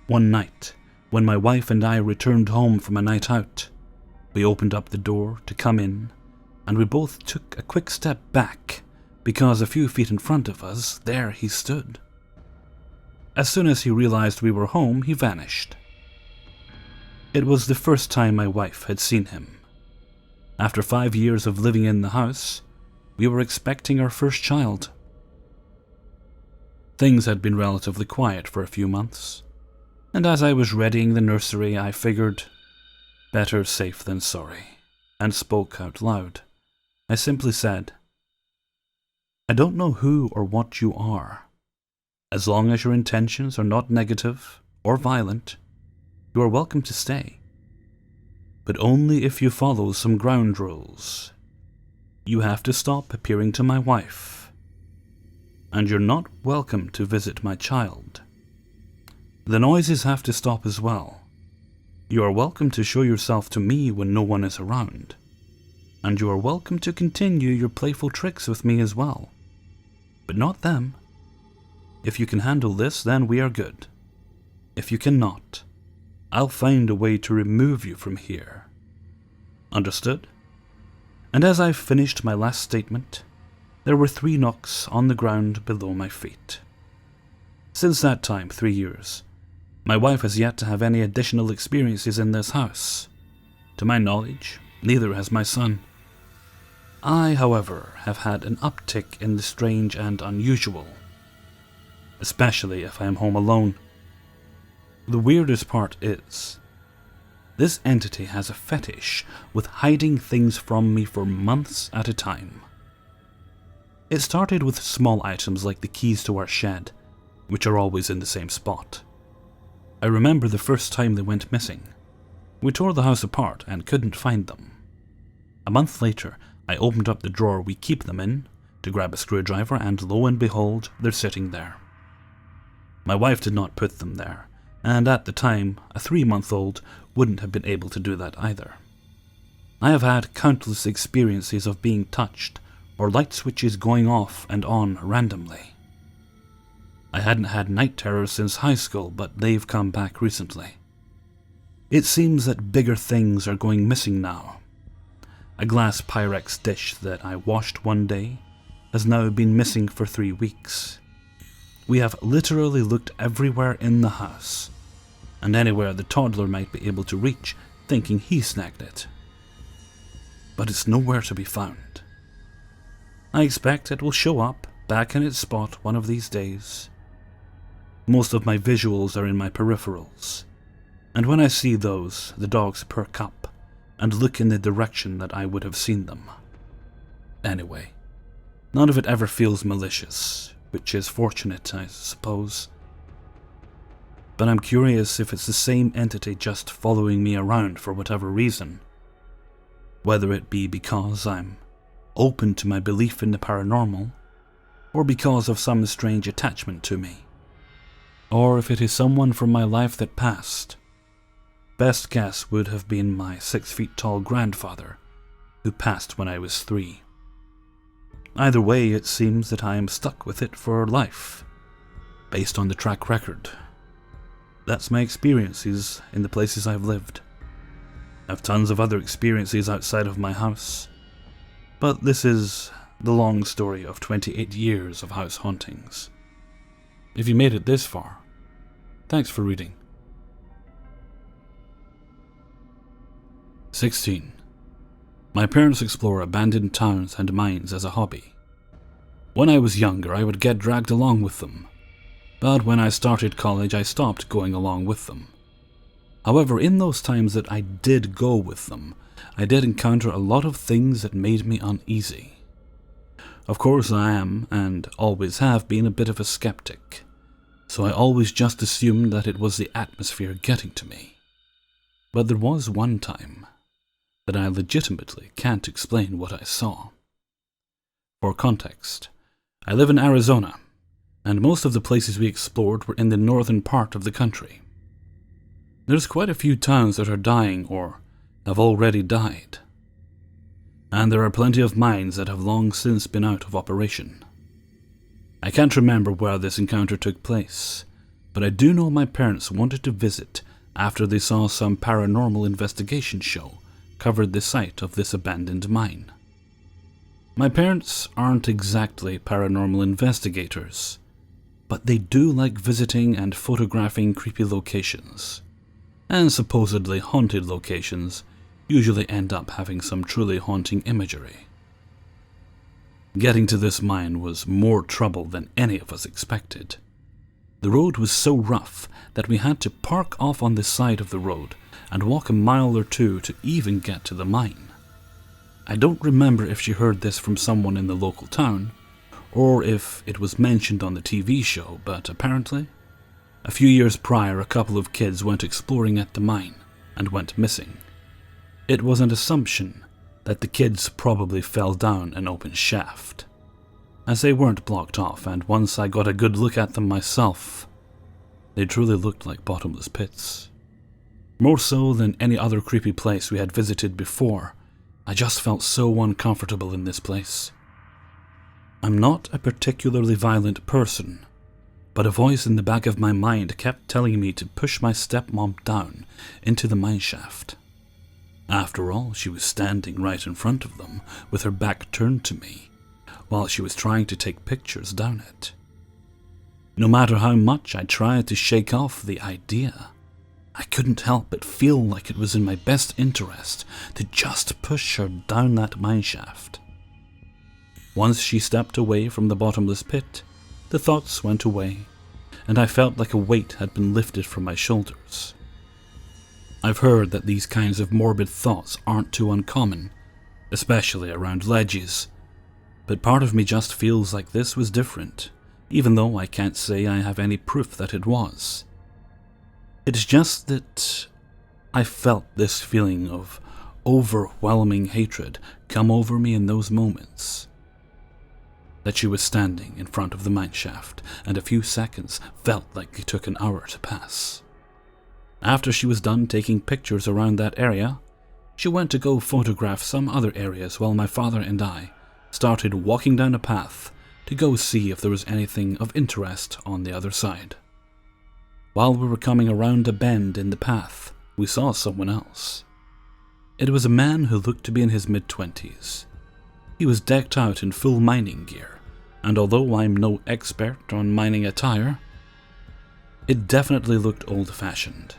Speaker 1: One night, when my wife and I returned home from a night out, we opened up the door to come in, and we both took a quick step back, because a few feet in front of us, there he stood. As soon as he realized we were home, he vanished. It was the first time my wife had seen him. After 5 years of living in the house, we were expecting our first child. Things had been relatively quiet for a few months, and as I was readying the nursery, I figured, better safe than sorry, and spoke out loud. I simply said, "I don't know who or what you are. As long as your intentions are not negative or violent, you are welcome to stay. But only if you follow some ground rules. You have to stop appearing to my wife. And you're not welcome to visit my child. The noises have to stop as well. You are welcome to show yourself to me when no one is around. And you are welcome to continue your playful tricks with me as well. But not them. If you can handle this, then we are good. If you cannot, I'll find a way to remove you from here. Understood?" And as I finished my last statement, there were 3 knocks on the ground below my feet. Since that time, 3 years, my wife has yet to have any additional experiences in this house. To my knowledge, neither has my son. I, however, have had an uptick in the strange and unusual, especially if I am home alone. The weirdest part is, this entity has a fetish with hiding things from me for months at a time. It started with small items like the keys to our shed, which are always in the same spot. I remember the first time they went missing. We tore the house apart and couldn't find them. A month later, I opened up the drawer we keep them in to grab a screwdriver, and lo and behold, they're sitting there. My wife did not put them there, and at the time, a 3-month-old wouldn't have been able to do that either. I have had countless experiences of being touched, or light switches going off and on randomly. I hadn't had night terrors since high school, but they've come back recently. It seems that bigger things are going missing now. A glass Pyrex dish that I washed one day has now been missing for 3 weeks. We have literally looked everywhere in the house, and anywhere the toddler might be able to reach, thinking he snagged it. But it's nowhere to be found. I expect it will show up back in its spot one of these days. Most of my visuals are in my peripherals, and when I see those, the dogs perk up and look in the direction that I would have seen them. Anyway, none of it ever feels malicious, which is fortunate, I suppose. But I'm curious if it's the same entity just following me around for whatever reason. Whether it be because I'm open to my belief in the paranormal, or because of some strange attachment to me. Or if it is someone from my life that passed. Best guess would have been my 6-feet-tall grandfather, who passed when I was 3. Either way, it seems that I am stuck with it for life, based on the track record. That's my experiences in the places I've lived. I have tons of other experiences outside of my house, but this is the long story of 28 years of house hauntings. If you made it this far, thanks for reading. 16. My parents explore abandoned towns and mines as a hobby. When I was younger, I would get dragged along with them, but when I started college, I stopped going along with them. However, in those times that I did go with them, I did encounter a lot of things that made me uneasy. Of course, I am, and always have been, a bit of a skeptic, so I always just assumed that it was the atmosphere getting to me. But there was one time that I legitimately can't explain what I saw. For context, I live in Arizona, and most of the places we explored were in the northern part of the country. There's quite a few towns that are dying or have already died. and there are plenty of mines that have long since been out of operation. I can't remember where this encounter took place, but I do know my parents wanted to visit after they saw some paranormal investigation show covered the site of this abandoned mine. My parents aren't exactly paranormal investigators, but they do like visiting and photographing creepy locations, and supposedly haunted locations usually end up having some truly haunting imagery. Getting to this mine was more trouble than any of us expected. The road was so rough that we had to park off on the side of the road and walk a mile or two to even get to the mine. I don't remember if she heard this from someone in the local town, or if it was mentioned on the TV show, but apparently, a few years prior, a couple of kids went exploring at the mine and went missing. It was an assumption that the kids probably fell down an open shaft, as they weren't blocked off, and once I got a good look at them myself, they truly looked like bottomless pits. More so than any other creepy place we had visited before, I just felt so uncomfortable in this place. I'm not a particularly violent person, but a voice in the back of my mind kept telling me to push my stepmom down into the mine shaft. After all, she was standing right in front of them with her back turned to me while she was trying to take pictures down it. No matter how much I tried to shake off the idea, I couldn't help but feel like it was in my best interest to just push her down that mine shaft. Once she stepped away from the bottomless pit, the thoughts went away, and I felt like a weight had been lifted from my shoulders. I've heard that these kinds of morbid thoughts aren't too uncommon, especially around ledges, but part of me just feels like this was different, even though I can't say I have any proof that it was. It's just that I felt this feeling of overwhelming hatred come over me in those moments. That she was standing in front of the mine shaft, and a few seconds felt like it took an hour to pass. After she was done taking pictures around that area, she went to go photograph some other areas while my father and I started walking down a path to go see if there was anything of interest on the other side. While we were coming around a bend in the path, we saw someone else. It was a man who looked to be in his mid-20s. He was decked out in full mining gear, and although I'm no expert on mining attire, it definitely looked old-fashioned.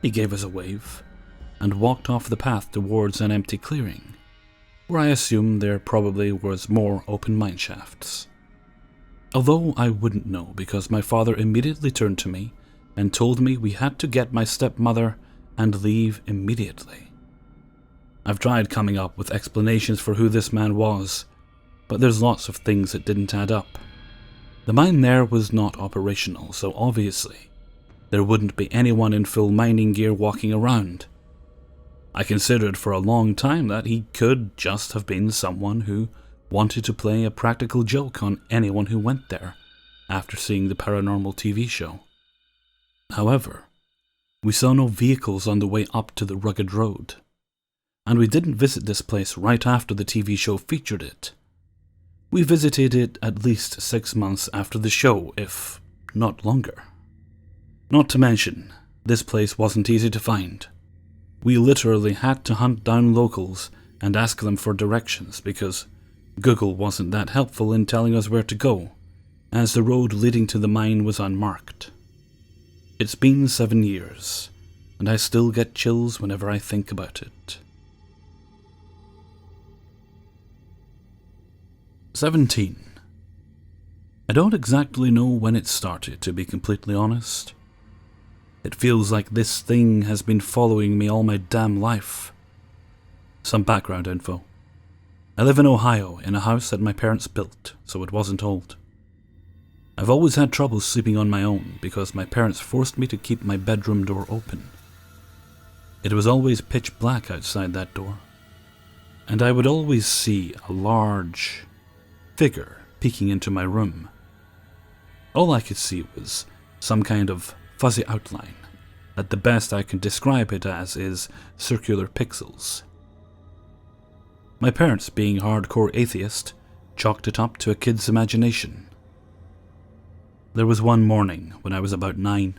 Speaker 1: He gave us a wave and walked off the path towards an empty clearing, where I assumed there probably was more open mine shafts. Although I wouldn't know because my father immediately turned to me and told me we had to get my stepmother and leave immediately. I've tried coming up with explanations for who this man was, but there's lots of things that didn't add up. The mine there was not operational, so obviously there wouldn't be anyone in full mining gear walking around. I considered for a long time that he could just have been someone who wanted to play a practical joke on anyone who went there after seeing the paranormal TV show. However, we saw no vehicles on the way up to the rugged road, and we didn't visit this place right after the TV show featured it. We visited it at least 6 months after the show, if not longer. Not to mention, this place wasn't easy to find. We literally had to hunt down locals and ask them for directions because Google wasn't that helpful in telling us where to go, as the road leading to the mine was unmarked. It's been 7 years, and I still get chills whenever I think about it. 17. I don't exactly know when it started, to be completely honest. It feels like this thing has been following me all my damn life. Some background info. I live in Ohio in a house that my parents built, so it wasn't old. I've always had trouble sleeping on my own because my parents forced me to keep my bedroom door open. It was always pitch black outside that door, and I would always see a large figure peeking into my room. All I could see was some kind of fuzzy outline that the best I can describe it as is circular pixels. My parents, being hardcore atheist, chalked it up to a kid's imagination. There was one morning when I was about 9.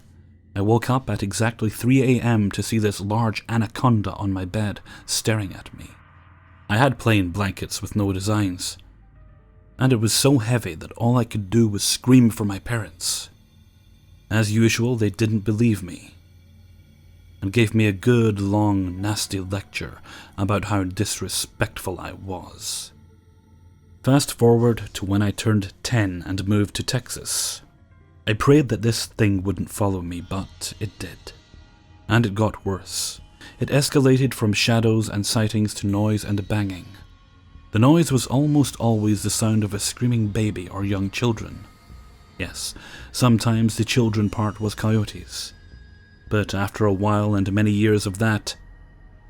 Speaker 1: I woke up at exactly 3 a.m. to see this large anaconda on my bed staring at me. I had plain blankets with no designs, and it was so heavy that all I could do was scream for my parents. As usual, they didn't believe me, and gave me a good, long, nasty lecture about how disrespectful I was. Fast forward to when I turned 10 and moved to Texas. I prayed that this thing wouldn't follow me, but it did. And it got worse. It escalated from shadows and sightings to noise and banging. The noise was almost always the sound of a screaming baby or young children. Yes, sometimes the children part was coyotes. But after a while and many years of that,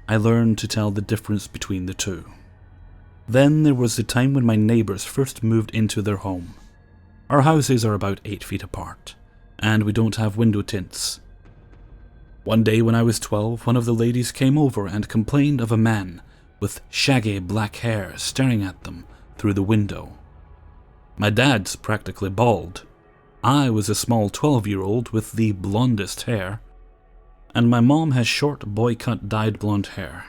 Speaker 1: I learned to tell the difference between the two. Then there was the time when my neighbors first moved into their home. Our houses are about 8 feet apart, and we don't have window tints. One day when I was 12, one of the ladies came over and complained of a man with shaggy black hair staring at them through the window. My dad's practically bald. I was a small 12-year-old with the blondest hair, and my mom has short boy-cut dyed blonde hair.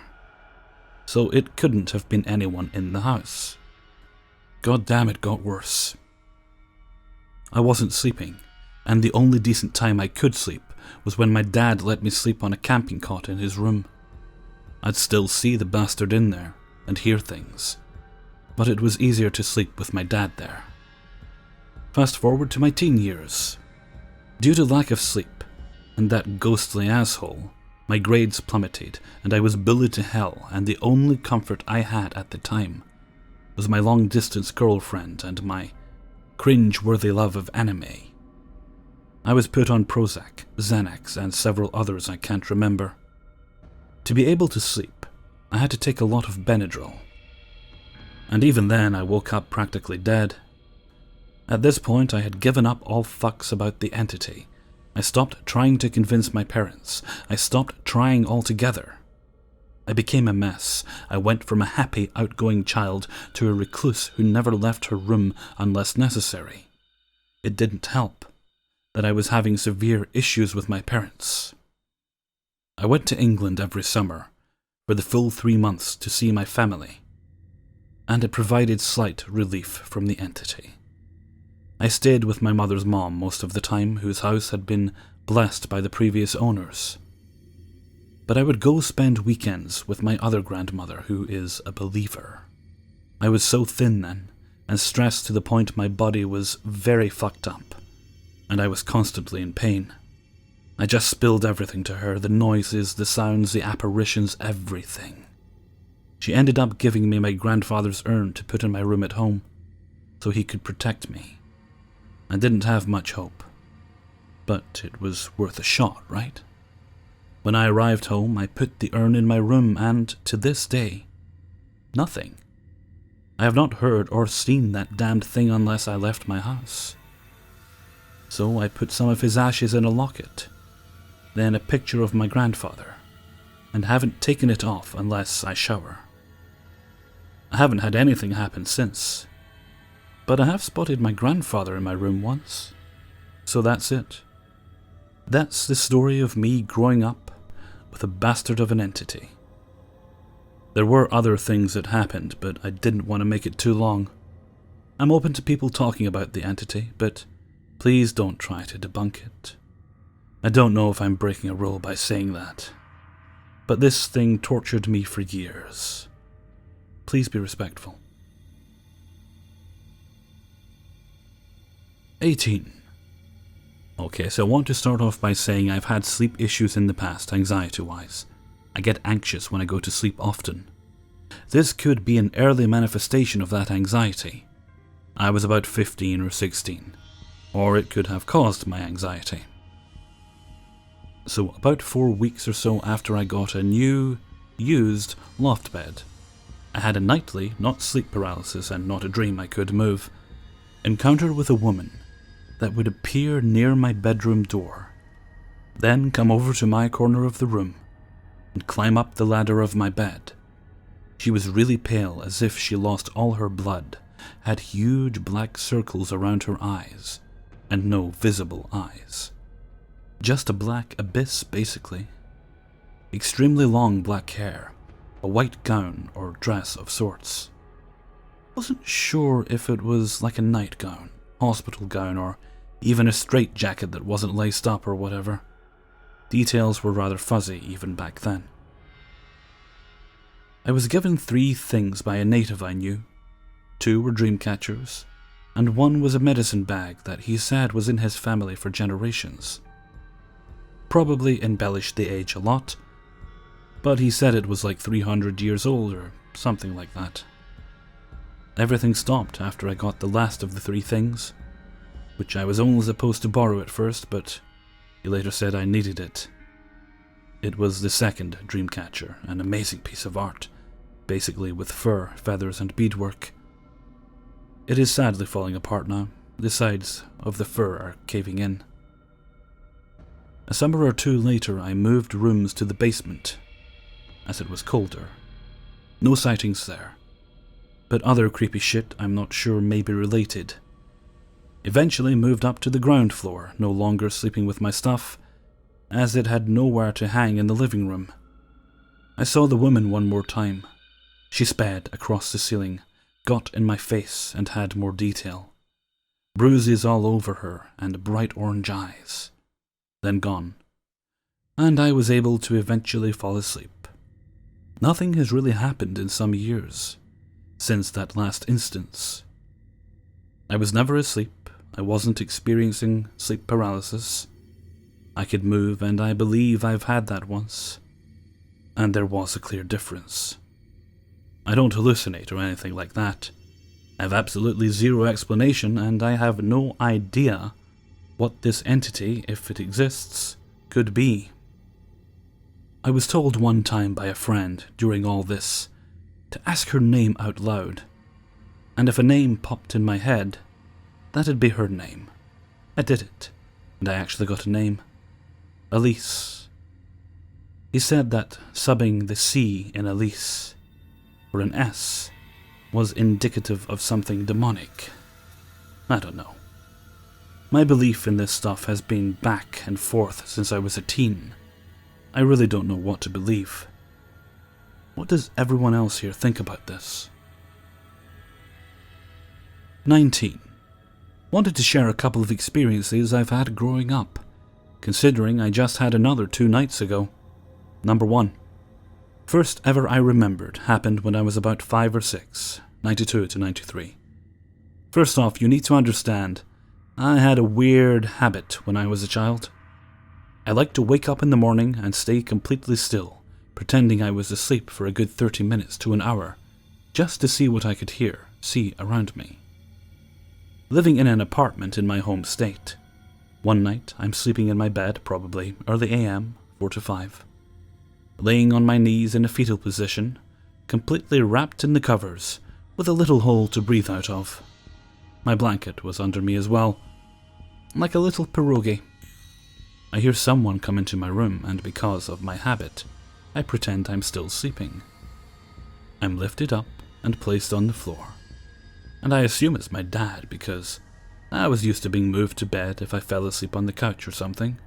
Speaker 1: So it couldn't have been anyone in the house. God damn, it got worse. I wasn't sleeping, and the only decent time I could sleep was when my dad let me sleep on a camping cot in his room. I'd still see the bastard in there and hear things, but it was easier to sleep with my dad there. Fast forward to my teen years. Due to lack of sleep and that ghostly asshole, my grades plummeted and I was bullied to hell, and the only comfort I had at the time was my long-distance girlfriend and my cringe-worthy love of anime. I was put on Prozac, Xanax, and several others I can't remember. To be able to sleep, I had to take a lot of Benadryl. And even then, I woke up practically dead. At this point, I had given up all fucks about the entity. I stopped trying to convince my parents. I stopped trying altogether. I became a mess. I went from a happy, outgoing child to a recluse who never left her room unless necessary. It didn't help that I was having severe issues with my parents. I went to England every summer for the full 3 months to see my family, and it provided slight relief from the entity. I stayed with my mother's mom most of the time, whose house had been blessed by the previous owners. But I would go spend weekends with my other grandmother, who is a believer. I was so thin then, and stressed to the point my body was very fucked up, and I was constantly in pain. I just spilled everything to her, the noises, the sounds, the apparitions, everything. She ended up giving me my grandfather's urn to put in my room at home, so he could protect me. I didn't have much hope, but it was worth a shot, right? When I arrived home, I put the urn in my room, and to this day, nothing. I have not heard or seen that damned thing unless I left my house. So I put some of his ashes in a locket, then a picture of my grandfather, and haven't taken it off unless I shower. I haven't had anything happen since, but I have spotted my grandfather in my room once, so that's it. That's the story of me growing up with a bastard of an entity. There were other things that happened, but I didn't want to make it too long. I'm open to people talking about the entity, but please don't try to debunk it. I don't know if I'm breaking a rule by saying that, but this thing tortured me for years. Please be respectful. 18. Okay, so I want to start off by saying I've had sleep issues in the past, anxiety-wise. I get anxious when I go to sleep often. This could be an early manifestation of that anxiety. I was about 15 or 16, or it could have caused my anxiety. So about 4 weeks or so after I got a new, used loft bed, I had a nightly, not sleep paralysis and not a dream I could move, encounter with a woman that would appear near my bedroom door, then come over to my corner of the room and climb up the ladder of my bed. She was really pale, as if she lost all her blood, had huge black circles around her eyes, and no visible eyes. Just a black abyss, basically. Extremely long black hair, a white gown or dress of sorts. Wasn't sure if it was like a nightgown, hospital gown, or even a straitjacket that wasn't laced up or whatever. Details were rather fuzzy even back then. I was given 3 things by a native I knew. 2 were dream catchers, and 1 was a medicine bag that he said was in his family for generations. Probably embellished the age a lot, but he said it was like 300 years old or something like that. Everything stopped after I got the last of the 3 things, which I was only supposed to borrow at first, but he later said I needed it. It was the 2nd dream catcher, an amazing piece of art, basically with fur, feathers and beadwork. It is sadly falling apart now. The sides of the fur are caving in. A summer or 2 later, I moved rooms to the basement, as it was colder. No sightings there, but other creepy shit I'm not sure may be related. Eventually moved up to the ground floor, no longer sleeping with my stuff, as it had nowhere to hang in the living room. I saw the woman one more time. She sped across the ceiling, got in my face, and had more detail. Bruises all over her and bright orange eyes. Then gone. And I was able to eventually fall asleep. Nothing has really happened in some years, since that last instance. I was never asleep. I wasn't experiencing sleep paralysis. I could move, and I believe I've had that once. And there was a clear difference. I don't hallucinate or anything like that. I have absolutely zero explanation, and I have no idea what this entity, if it exists, could be. I was told one time by a friend during all this to ask her name out loud, and if a name popped in my head, that'd be her name. I did it, and I actually got a name. Elise. He said that subbing the C in Elise for an S was indicative of something demonic. I don't know. My belief in this stuff has been back and forth since I was a teen. I really don't know what to believe. What does everyone else here think about this? 19. Wanted to share a couple of experiences I've had growing up, considering I just had another 2 nights ago. Number 1. First ever I remembered happened when I was about 5 or 6, 92 to 93. First off, you need to understand, I had a weird habit when I was a child. I liked to wake up in the morning and stay completely still, pretending I was asleep for a good 30 minutes to an hour, just to see what I could hear, see around me. Living in an apartment in my home state. One night, I'm sleeping in my bed, probably early AM, 4 to 5. Laying on my knees in a fetal position, completely wrapped in the covers, with a little hole to breathe out of. My blanket was under me as well, like a little pierogi. I hear someone come into my room, and because of my habit, I pretend I'm still sleeping. I'm lifted up and placed on the floor, and I assume it's my dad because I was used to being moved to bed if I fell asleep on the couch or something.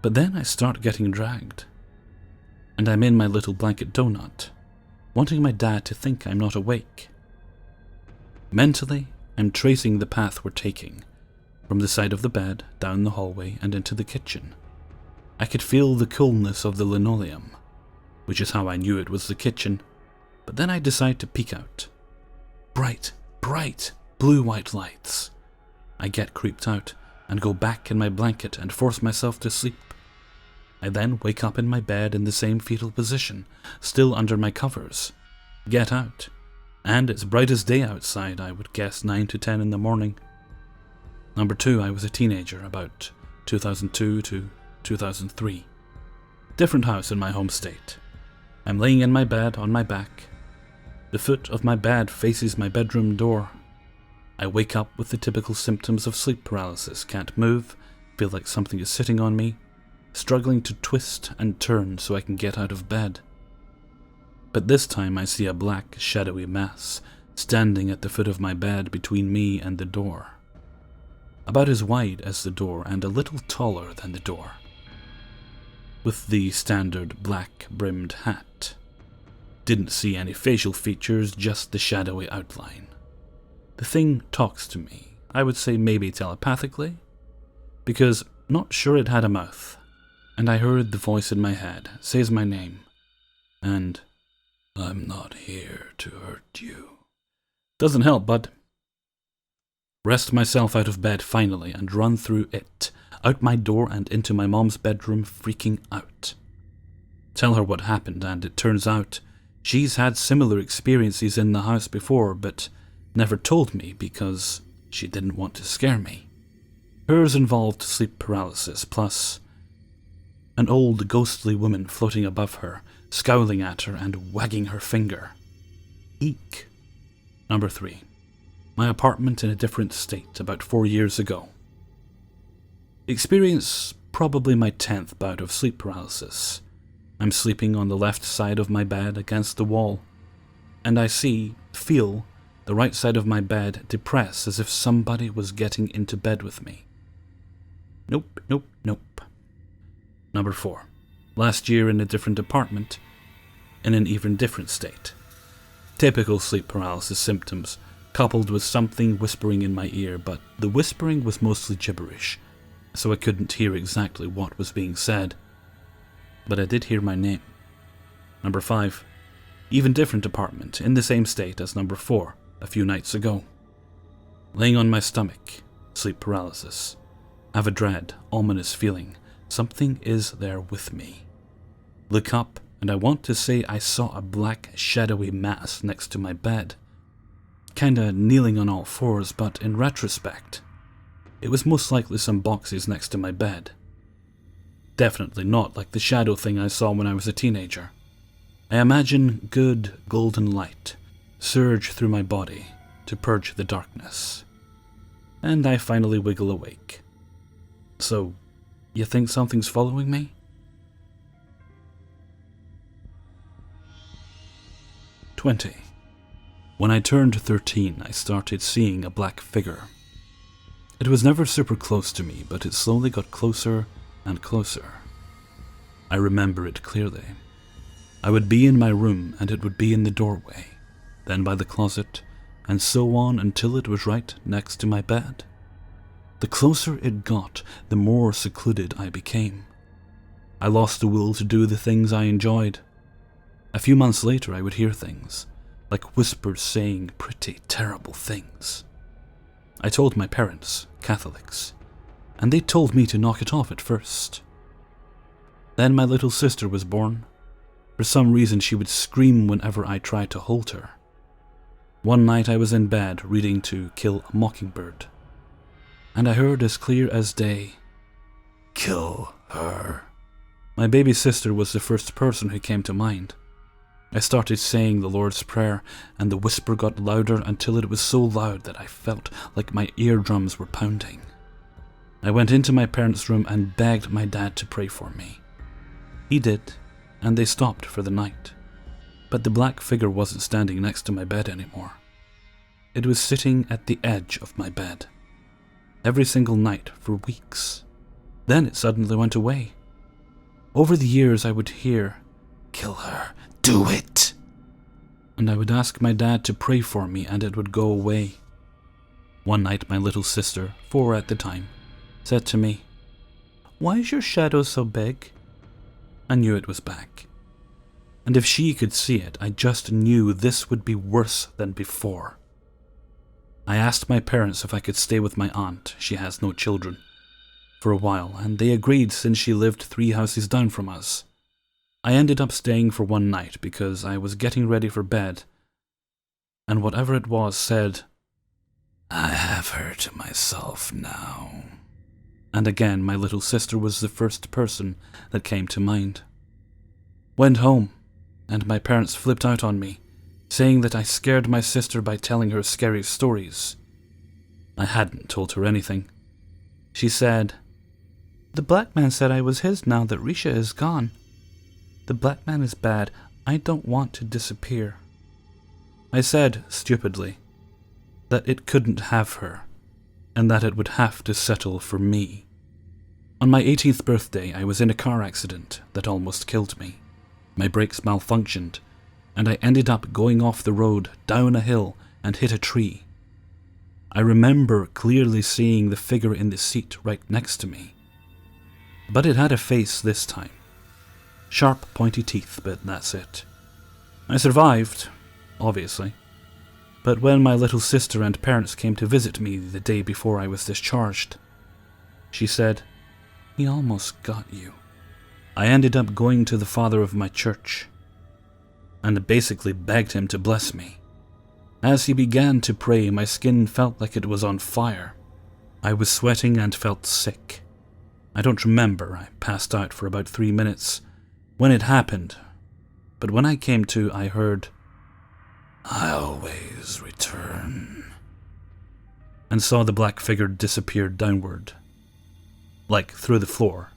Speaker 1: But then I start getting dragged, and I'm in my little blanket donut, wanting my dad to think I'm not awake. Mentally, I'm tracing the path we're taking, from the side of the bed, down the hallway, and into the kitchen. I could feel the coolness of the linoleum, which is how I knew it was the kitchen, but then I decide to peek out. Bright, bright, blue-white lights. I get creeped out, and go back in my blanket and force myself to sleep. I then wake up in my bed in the same fetal position, still under my covers. Get out, and it's bright as day outside, I would guess 9 to 10 in the morning. Number 2, I was a teenager, about 2002 to 2003. Different house in my home state. I'm laying in my bed on my back. The foot of my bed faces my bedroom door. I wake up with the typical symptoms of sleep paralysis, can't move, feel like something is sitting on me, struggling to twist and turn so I can get out of bed. But this time I see a black, shadowy mass standing at the foot of my bed between me and the door. About as wide as the door and a little taller than the door, with the standard black-brimmed hat. Didn't see any facial features, just the shadowy outline. The thing talks to me, I would say maybe telepathically, because not sure it had a mouth, and I heard the voice in my head says my name, and I'm not here to hurt you. Doesn't help, bud. Wrest myself out of bed finally and run through it, out my door and into my mom's bedroom, freaking out. Tell her what happened, and it turns out she's had similar experiences in the house before, but never told me because she didn't want to scare me. Hers involved sleep paralysis, plus an old ghostly woman floating above her, scowling at her and wagging her finger. Eek. Number 3. My apartment in a different state about 4 years ago. Experience probably my 10th bout of sleep paralysis. I'm sleeping on the left side of my bed against the wall, and I feel the right side of my bed depress as if somebody was getting into bed with me. Nope. Number 4. Last year in a different apartment, in an even different state. Typical sleep paralysis symptoms, coupled with something whispering in my ear, but the whispering was mostly gibberish, so I couldn't hear exactly what was being said. But I did hear my name. Number 5. Even different apartment, in the same state as number 4, a few nights ago. Laying on my stomach, sleep paralysis. Have a dread, ominous feeling. Something is there with me. Look up, and I want to say I saw a black, shadowy mass next to my bed. Kinda kneeling on all fours, but in retrospect, it was most likely some boxes next to my bed. Definitely not like the shadow thing I saw when I was a teenager. I imagine good golden light surge through my body to purge the darkness. And I finally wiggle awake. So, you think something's following me? "20. When I turned 13, I started seeing a black figure. It was never super close to me, but it slowly got closer and closer. I remember it clearly. I would be in my room and it would be in the doorway, then by the closet, and so on until it was right next to my bed. The closer it got, the more secluded I became. I lost the will to do the things I enjoyed. A few months later I would hear things, like whispers saying pretty terrible things. I told my parents, Catholics, and they told me to knock it off at first. Then my little sister was born. For some reason she would scream whenever I tried to hold her. One night I was in bed reading To Kill a Mockingbird, and I heard as clear as day, "Kill her." My baby sister was the first person who came to mind. I started saying the Lord's Prayer, and the whisper got louder until it was so loud that I felt like my eardrums were pounding. I went into my parents' room and begged my dad to pray for me. He did, and they stopped for the night. But the black figure wasn't standing next to my bed anymore. It was sitting at the edge of my bed. Every single night for weeks. Then it suddenly went away. Over the years I would hear, "Kill her, do it!" And I would ask my dad to pray for me and it would go away. One night my little sister, 4 at the time, said to me, "Why is your shadow so big?" I knew it was back. And if she could see it, I just knew this would be worse than before. I asked my parents if I could stay with my aunt, she has no children, for a while, and they agreed since she lived 3 houses down from us. I ended up staying for one night because I was getting ready for bed, and whatever it was said, "I have her to myself now." And again, my little sister was the first person that came to mind. Went home, and my parents flipped out on me, saying that I scared my sister by telling her scary stories. I hadn't told her anything. She said, "The black man said I was his now that Risha is gone. The black man is bad. I don't want to disappear. I said, stupidly, that it couldn't have her, and that it would have to settle for me. On my 18th birthday, I was in a car accident that almost killed me. My brakes malfunctioned, and I ended up going off the road, down a hill, and hit a tree. I remember clearly seeing the figure in the seat right next to me. But it had a face this time. Sharp, pointy teeth, but that's it. I survived, obviously. But when my little sister and parents came to visit me the day before I was discharged, she said, "He almost got you." I ended up going to the father of my church, and basically begged him to bless me. As he began to pray, my skin felt like it was on fire. I was sweating and felt sick. I don't remember. I passed out for about 3 minutes when it happened, but when I came to, I heard, "I always return," and saw the black figure disappear downward, like through the floor.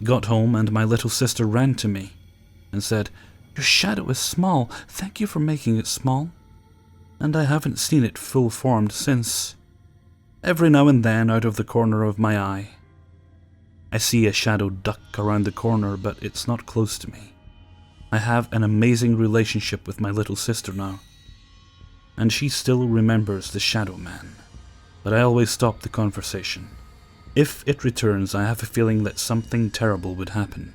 Speaker 1: Got home and my little sister ran to me and said, "Your shadow is small. Thank you for making it small." And I haven't seen it full-formed since. Every now and then, out of the corner of my eye, I see a shadow duck around the corner, but it's not close to me. I have an amazing relationship with my little sister now, and she still remembers the Shadow Man. But I always stop the conversation. If it returns, I have a feeling that something terrible would happen.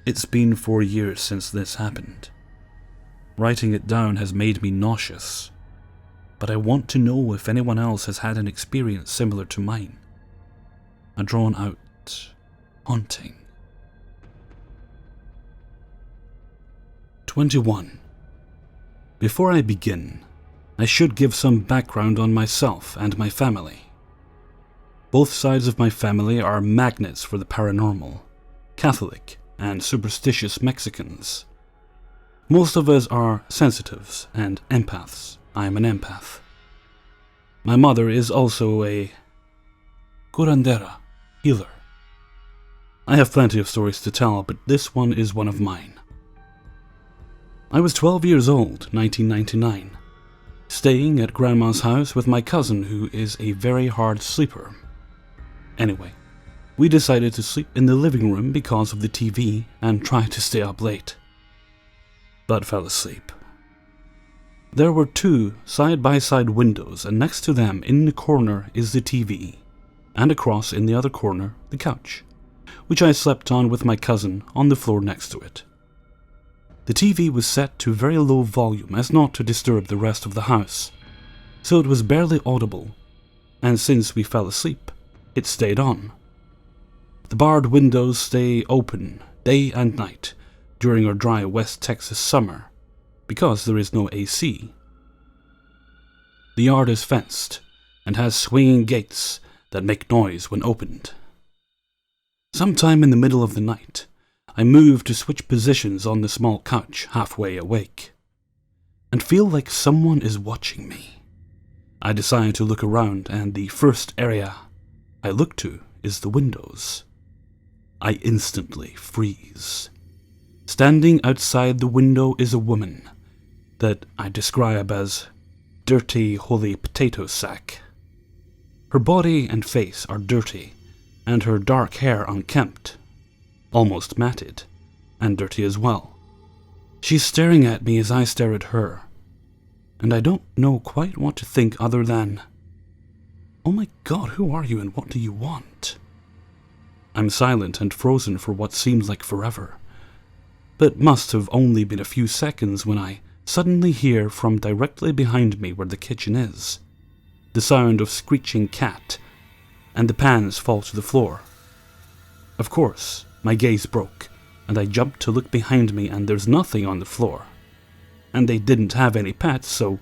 Speaker 1: It's been 4 years since this happened. Writing it down has made me nauseous, but I want to know if anyone else has had an experience similar to mine. A drawn-out haunting. 21. Before I begin, I should give some background on myself and my family. Both sides of my family are magnets for the paranormal, Catholic, and superstitious Mexicans. Most of us are sensitives and empaths. I am an empath. My mother is also a curandera, healer. I have plenty of stories to tell, but this one is one of mine. I was 12 years old, 1999, staying at Grandma's house with my cousin, who is a very hard sleeper. Anyway, we decided to sleep in the living room because of the TV and try to stay up late, but fell asleep. There were 2 side-by-side windows, and next to them in the corner is the TV, and across in the other corner the couch, which I slept on with my cousin on the floor next to it. The TV was set to very low volume as not to disturb the rest of the house, so it was barely audible, and since we fell asleep, it stayed on. The barred windows stay open day and night during our dry West Texas summer, because there is no AC. The yard is fenced and has swinging gates that make noise when opened. Sometime in the middle of the night, I move to switch positions on the small couch halfway awake, and feel like someone is watching me. I decide to look around, and the first area I look to is the windows. I instantly freeze. Standing outside the window is a woman that I describe as dirty, holy potato sack. Her body and face are dirty, and her dark hair unkempt, almost matted, and dirty as well. She's staring at me as I stare at her, and I don't know quite what to think other than, "Oh my God, who are you and what do you want?" I'm silent and frozen for what seems like forever, but must have only been a few seconds when I suddenly hear from directly behind me where the kitchen is the sound of screeching cat, and the pans fall to the floor. Of course, my gaze broke, and I jumped to look behind me, and there's nothing on the floor. And they didn't have any pets, so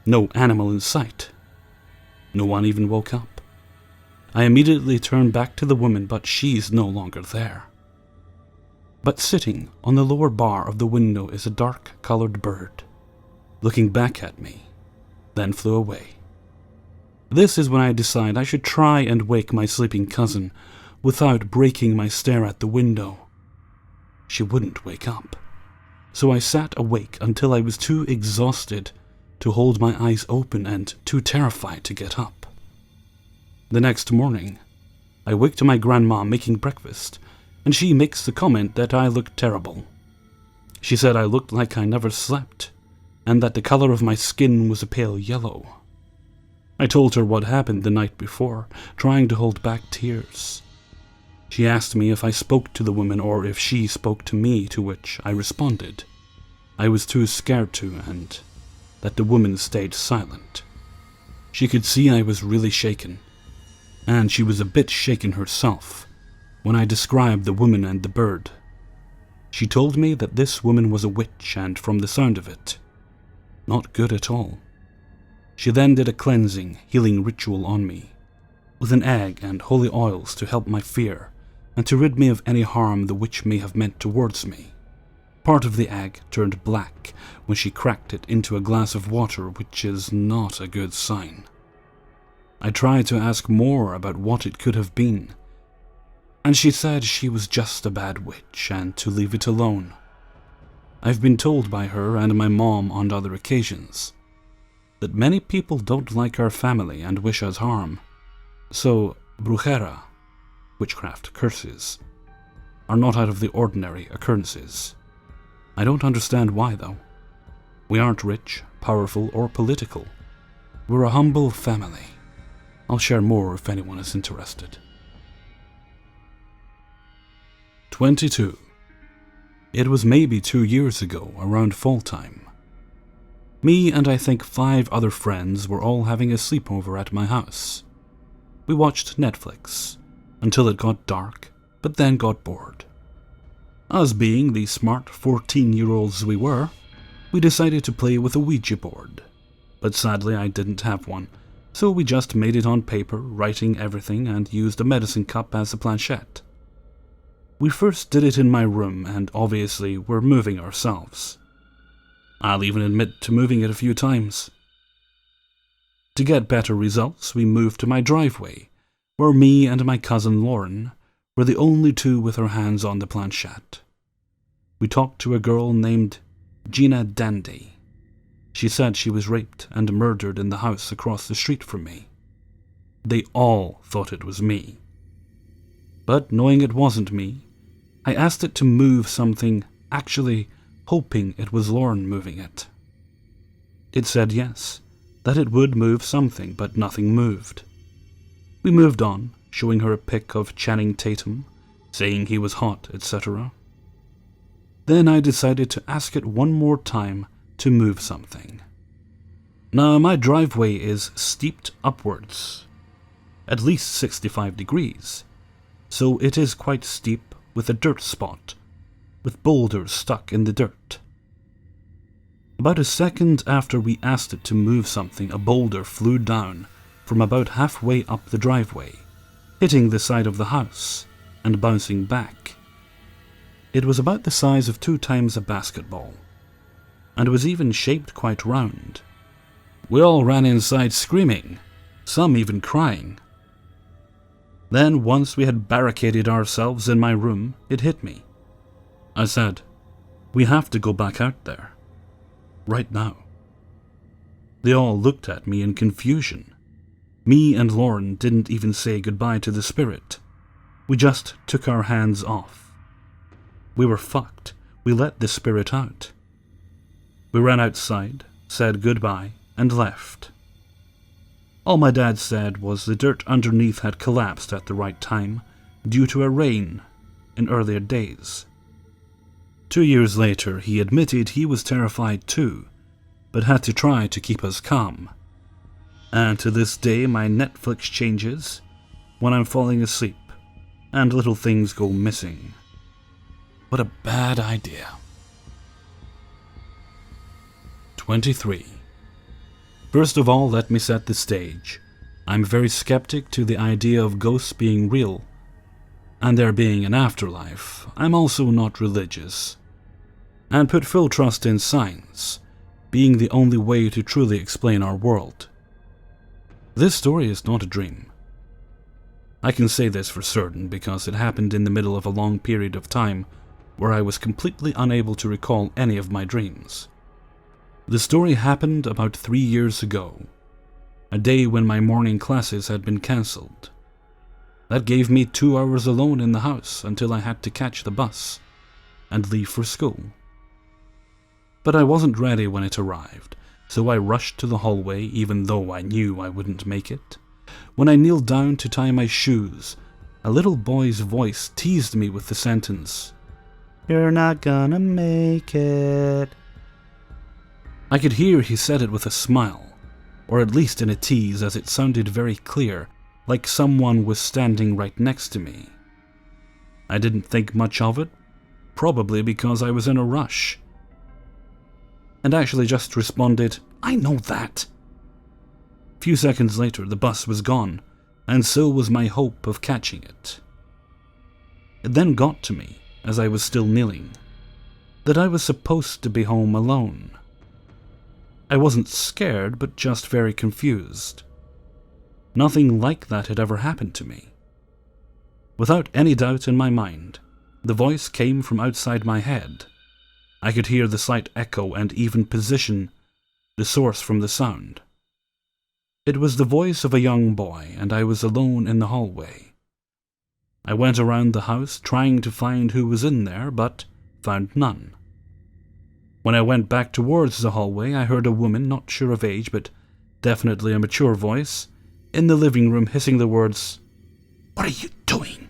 Speaker 1: no animal in sight. No one even woke up. I immediately turned back to the woman, but she's no longer there. But sitting on the lower bar of the window is a dark-colored bird, looking back at me, then flew away. This is when I decide I should try and wake my sleeping cousin without breaking my stare at the window. She wouldn't wake up. so I sat awake until I was too exhausted to hold my eyes open and too terrified to get up. The next morning, I waked my grandma making breakfast, and she makes the comment that I looked terrible. She said I looked like I never slept, and that the color of my skin was a pale yellow. I told her what happened the night before, trying to hold back tears. She asked me if I spoke to the woman or if she spoke to me, to which I responded I was too scared to, and that the woman stayed silent. She could see I was really shaken, and she was a bit shaken herself when I described the woman and the bird. She told me that this woman was a witch, and from the sound of it, not good at all. She then did a cleansing, healing ritual on me, with an egg and holy oils to help my fear, and to rid me of any harm the witch may have meant towards me. Part of the egg turned black when she cracked it into a glass of water, which is not a good sign. I tried to ask more about what it could have been, and she said she was just a bad witch and to leave it alone. I've been told by her and my mom on other occasions that many people don't like our family and wish us harm, so brujeria, witchcraft curses, are not out of the ordinary occurrences. I don't understand why, though. We aren't rich, powerful, or political. We're a humble family. I'll share more if anyone is interested. 22. It was maybe 2 years ago, around fall time. Me and I think 5 other friends were all having a sleepover at my house. We watched Netflix until it got dark, but then got bored. Us being the smart 14-year-olds we were, we decided to play with a Ouija board. But sadly I didn't have one, so we just made it on paper, writing everything, and used a medicine cup as a planchette. We first did it in my room, and obviously we're moving ourselves. I'll even admit to moving it a few times. To get better results, we moved to my driveway, where me and my cousin Lauren were the only two with our hands on the planchette. We talked to a girl named Gina Dandy. She said she was raped and murdered in the house across the street from me. They all thought it was me. But knowing it wasn't me, I asked it to move something, actually hoping it was Lauren moving it. It said yes, that it would move something, but nothing moved. We moved on, showing her a pic of Channing Tatum, saying he was hot, etc. Then I decided to ask it one more time to move something. Now my driveway is steeped upwards, at least 65 degrees, so it is quite steep with a dirt spot, with boulders stuck in the dirt. About a second after we asked it to move something, a boulder flew down from about halfway up the driveway, hitting the side of the house and bouncing back. It was about the size of 2 times a basketball, and was even shaped quite round. We all ran inside screaming, some even crying. Then once we had barricaded ourselves in my room, it hit me. I said, "We have to go back out there. Right now." They all looked at me in confusion. Me and Lauren didn't even say goodbye to the spirit. We just took our hands off. We were fucked. We let the spirit out. We ran outside, said goodbye, and left. All my dad said was the dirt underneath had collapsed at the right time due to a rain in earlier days. 2 years later, he admitted he was terrified too, but had to try to keep us calm. And to this day, my Netflix changes when I'm falling asleep, and little things go missing. What a bad idea. 23. First of all, let me set the stage. I'm very skeptic to the idea of ghosts being real, and there being an afterlife. I'm also not religious, and put full trust in science, being the only way to truly explain our world. This story is not a dream. I can say this for certain because it happened in the middle of a long period of time where I was completely unable to recall any of my dreams. The story happened about 3 years ago, a day when my morning classes had been cancelled. That gave me 2 hours alone in the house until I had to catch the bus and leave for school. But I wasn't ready when it arrived, so I rushed to the hallway even though I knew I wouldn't make it. When I kneeled down to tie my shoes, a little boy's voice teased me with the sentence, "You're not gonna make it." I could hear he said it with a smile, or at least in a tease, as it sounded very clear, like someone was standing right next to me. I didn't think much of it, probably because I was in a rush, and actually just responded, "I know that." A few seconds later, the bus was gone, and so was my hope of catching it. It then got to me, as I was still kneeling, that I was supposed to be home alone. I wasn't scared, but just very confused. Nothing like that had ever happened to me. Without any doubt in my mind, the voice came from outside my head. I could hear the slight echo and even position the source from the sound. It was the voice of a young boy, and I was alone in the hallway. I went around the house trying to find who was in there, but found none. When I went back towards the hallway, I heard a woman, not sure of age, but definitely a mature voice, in the living room hissing the words, "What are you doing?"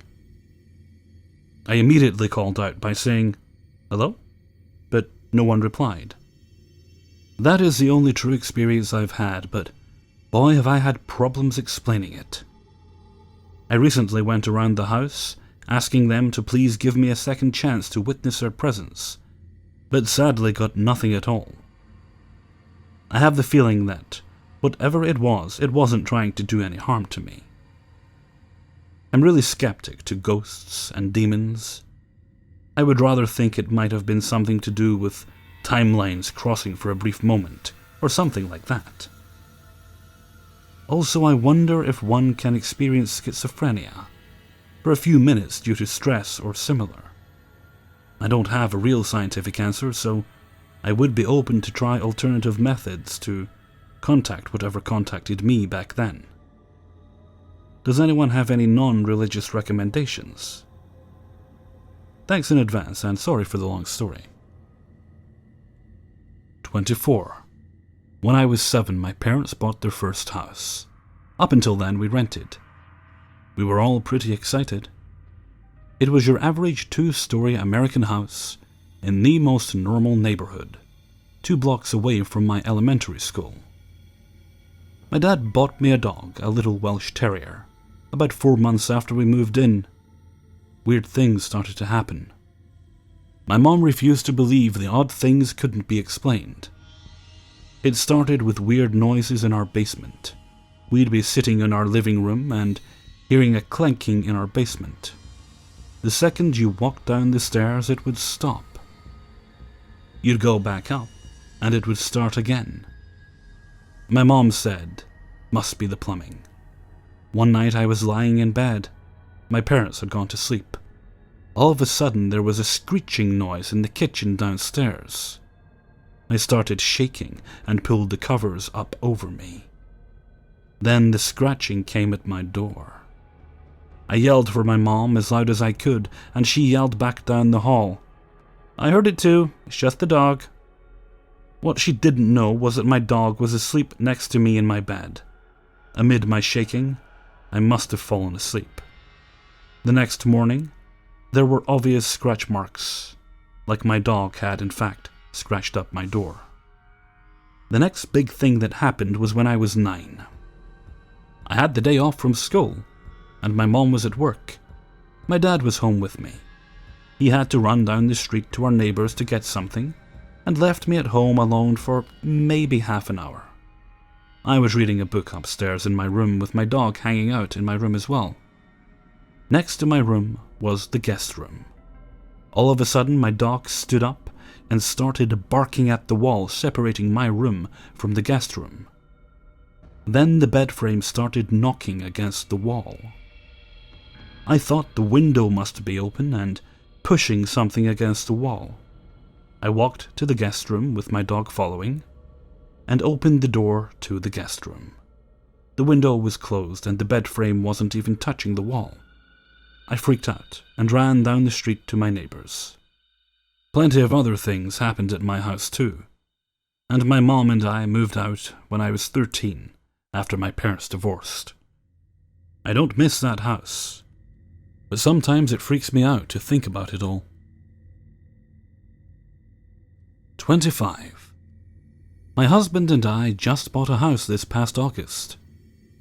Speaker 1: I immediately called out by saying, "Hello?" but no one replied. That is the only true experience I've had, but boy have I had problems explaining it. I recently went around the house, asking them to please give me a second chance to witness their presence, but sadly got nothing at all. I have the feeling that, whatever it wasn't trying to do any harm to me. I'm really skeptic to ghosts and demons. I would rather think it might have been something to do with timelines crossing for a brief moment, or something like that. Also, I wonder if one can experience schizophrenia for a few minutes due to stress or similar. I don't have a real scientific answer, so I would be open to try alternative methods to contact whatever contacted me back then. Does anyone have any non-religious recommendations? Thanks in advance, and sorry for the long story. 24. When I was 7, my parents bought their first house. Up until then, we rented. We were all pretty excited. It was your average 2-story American house in the most normal neighborhood, 2 blocks away from my elementary school. My dad bought me a dog, a little Welsh Terrier. About 4 months after we moved in, weird things started to happen. My mom refused to believe the odd things couldn't be explained. It started with weird noises in our basement. We'd be sitting in our living room and hearing a clanking in our basement. The second you walked down the stairs, it would stop. You'd go back up, and it would start again. My mom said, "Must be the plumbing." One night I was lying in bed. My parents had gone to sleep. All of a sudden there was a screeching noise in the kitchen downstairs. I started shaking and pulled the covers up over me. Then the scratching came at my door. I yelled for my mom as loud as I could, and she yelled back down the hall, "I heard it too, it's just the dog." What she didn't know was that my dog was asleep next to me in my bed. Amid my shaking, I must have fallen asleep. The next morning, there were obvious scratch marks, like my dog had in fact scratched up my door. The next big thing that happened was when I was 9. I had the day off from school, and my mom was at work. My dad was home with me. He had to run down the street to our neighbors to get something, and left me at home alone for maybe half an hour. I was reading a book upstairs in my room with my dog hanging out in my room as well. Next to my room was the guest room. All of a sudden my dog stood up and started barking at the wall separating my room from the guest room. Then the bed frame started knocking against the wall. I thought the window must be open, and pushing something against the wall. I walked to the guest room with my dog following, and opened the door to the guest room. The window was closed and the bed frame wasn't even touching the wall. I freaked out and ran down the street to my neighbors. Plenty of other things happened at my house too, and my mom and I moved out when I was 13 after my parents divorced. I don't miss that house, but sometimes it freaks me out to think about it all. 25. My husband and I just bought a house this past August.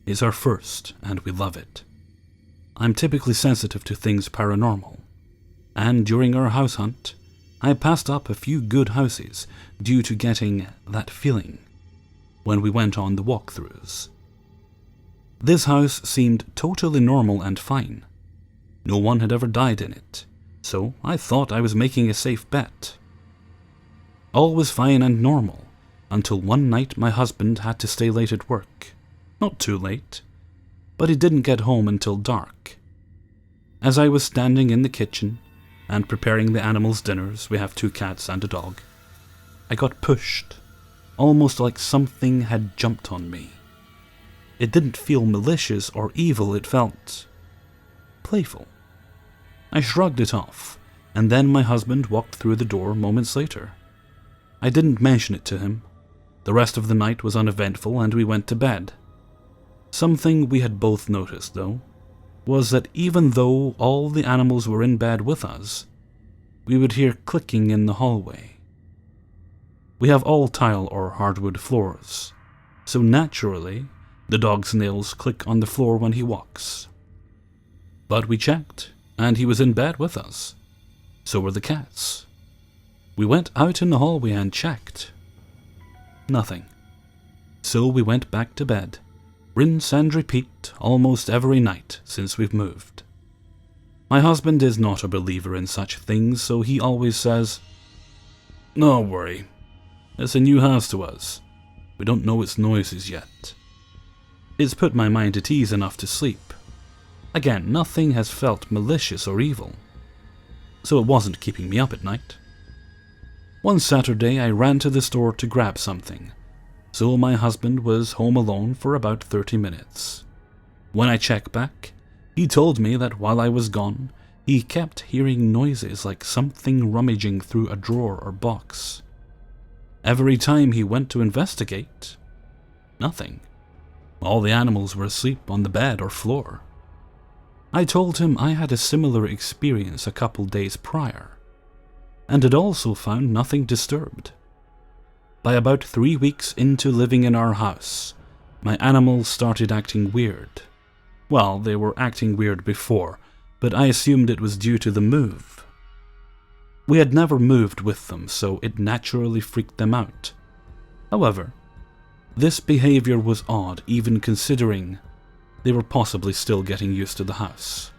Speaker 1: It's our first, and we love it. I'm typically sensitive to things paranormal, and during our house hunt, I passed up a few good houses due to getting that feeling when we went on the walkthroughs. This house seemed totally normal and fine. No one had ever died in it, so I thought I was making a safe bet. All was fine and normal, until one night my husband had to stay late at work. Not too late, but he didn't get home until dark. As I was standing in the kitchen and preparing the animals' dinners, we have 2 cats and a dog, I got pushed, almost like something had jumped on me. It didn't feel malicious or evil, it felt playful. I shrugged it off, and then my husband walked through the door moments later. I didn't mention it to him. The rest of the night was uneventful and we went to bed. Something we had both noticed, though, was that even though all the animals were in bed with us, we would hear clicking in the hallway. We have all tile or hardwood floors, so naturally, the dog's nails click on the floor when he walks. But we checked, and he was in bed with us. So were the cats. We went out in the hallway and checked. Nothing. So we went back to bed. Rinse and repeat almost every night since we've moved. My husband is not a believer in such things, so he always says, "Don't worry. It's a new house to us. We don't know its noises yet." It's put my mind at ease enough to sleep. Again, nothing has felt malicious or evil, so it wasn't keeping me up at night. One Saturday I ran to the store to grab something, so my husband was home alone for about 30 minutes. When I checked back, he told me that while I was gone, he kept hearing noises like something rummaging through a drawer or box. Every time he went to investigate, nothing. All the animals were asleep on the bed or floor. I told him I had a similar experience a couple days prior, and had also found nothing disturbed. By about 3 weeks into living in our house, my animals started acting weird. Well, they were acting weird before, but I assumed it was due to the move. We had never moved with them, so it naturally freaked them out. However, this behavior was odd, even considering they were possibly still getting used to the house.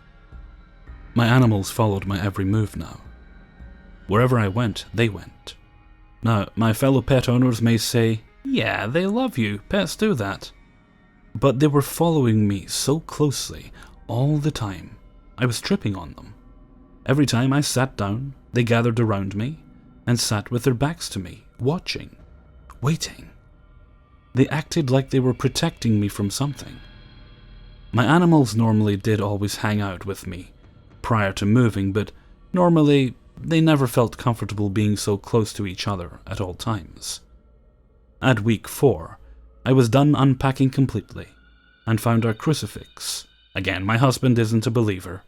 Speaker 1: My animals followed my every move now. Wherever I went, they went. Now, my fellow pet owners may say, "Yeah, they love you, pets do that." But they were following me so closely all the time, I was tripping on them. Every time I sat down, they gathered around me and sat with their backs to me, watching, waiting. They acted like they were protecting me from something. My animals normally did always hang out with me prior to moving, but normally they never felt comfortable being so close to each other at all times. At week 4, I was done unpacking completely and found our crucifix. Again, my husband isn't a believer,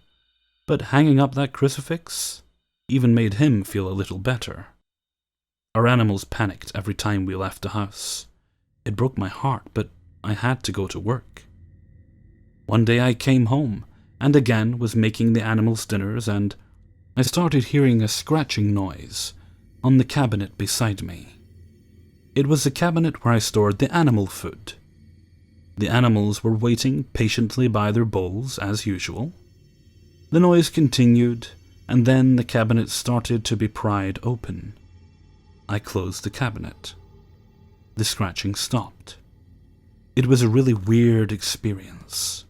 Speaker 1: but hanging up that crucifix even made him feel a little better. Our animals panicked every time we left the house. It broke my heart, but I had to go to work. One day I came home and again was making the animals' dinners, and I started hearing a scratching noise on the cabinet beside me. It was the cabinet where I stored the animal food. The animals were waiting patiently by their bowls as usual. The noise continued, and then the cabinet started to be pried open. I closed the cabinet. The scratching stopped. It was a really weird experience.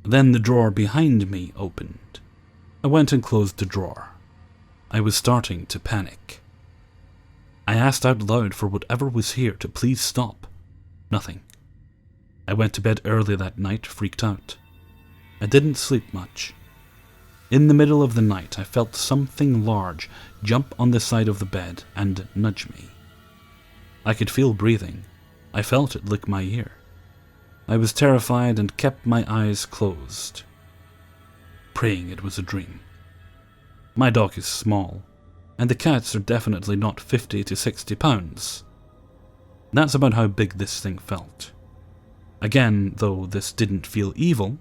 Speaker 1: Then the drawer behind me opened. I went and closed the drawer. I was starting to panic. I asked out loud for whatever was here to please stop. Nothing. I went to bed early that night, freaked out. I didn't sleep much. In the middle of the night, I felt something large jump on the side of the bed and nudge me. I could feel breathing. I felt it lick my ear. I was terrified and kept my eyes closed, praying it was a dream. My dog is small, and the cats are definitely not 50 to 60 pounds. That's about how big this thing felt. Again, though this didn't feel evil,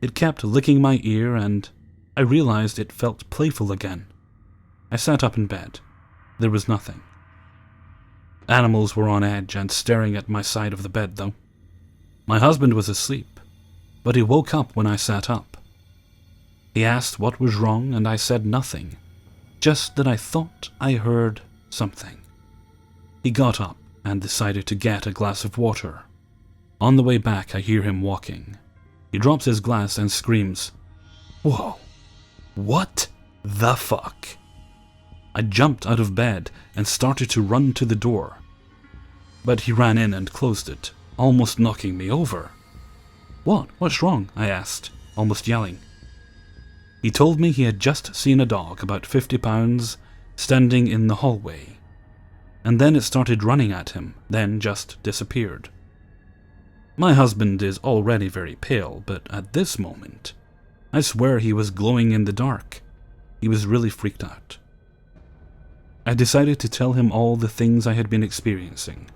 Speaker 1: it kept licking my ear and I realized it felt playful again. I sat up in bed. There was nothing. Animals were on edge and staring at my side of the bed, though. My husband was asleep, but he woke up when I sat up. He asked what was wrong, and I said nothing, just that I thought I heard something. He got up and decided to get a glass of water. On the way back, I hear him walking. He drops his glass and screams, "Whoa, what the fuck?" I jumped out of bed and started to run to the door, but he ran in and closed it, almost knocking me over. What's wrong?" I asked, almost yelling. He told me he had just seen a dog about 50 pounds standing in the hallway, and then it started running at him, then just disappeared. My husband is already very pale, but at this moment, I swear he was glowing in the dark. He was really freaked out. I decided to tell him all the things I had been experiencing,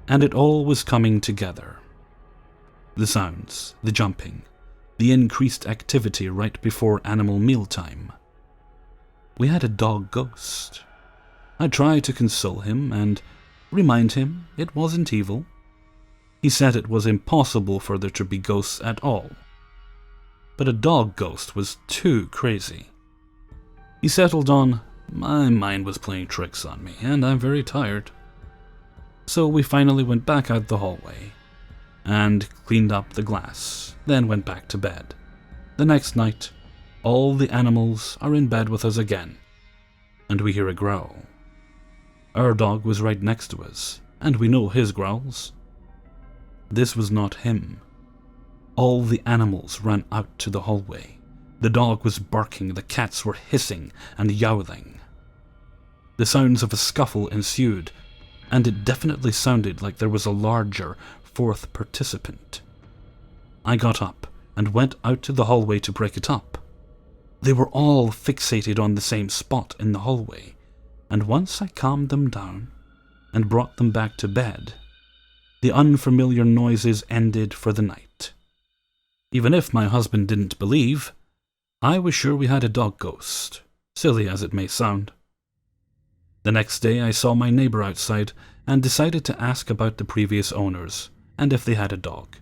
Speaker 1: and it all was coming together. The sounds, the jumping, the increased activity right before animal mealtime. We had a dog ghost. I tried to console him and remind him it wasn't evil. He said it was impossible for there to be ghosts at all. But a dog ghost was too crazy. He settled on, "My mind was playing tricks on me, and I'm very tired." So we finally went back out the hallway and cleaned up the glass, then went back to bed. The next night, all the animals are in bed with us again, and we hear a growl. Our dog was right next to us, and we know his growls. This was not him. All the animals ran out to the hallway. The dog was barking, the cats were hissing and yowling. The sounds of a scuffle ensued, and it definitely sounded like there was a larger fourth participant. I got up and went out to the hallway to break it up. They were all fixated on the same spot in the hallway, and once I calmed them down and brought them back to bed, the unfamiliar noises ended for the night. Even if my husband didn't believe, I was sure we had a dog ghost, silly as it may sound. The next day I saw my neighbor outside and decided to ask about the previous owners and if they had a dog.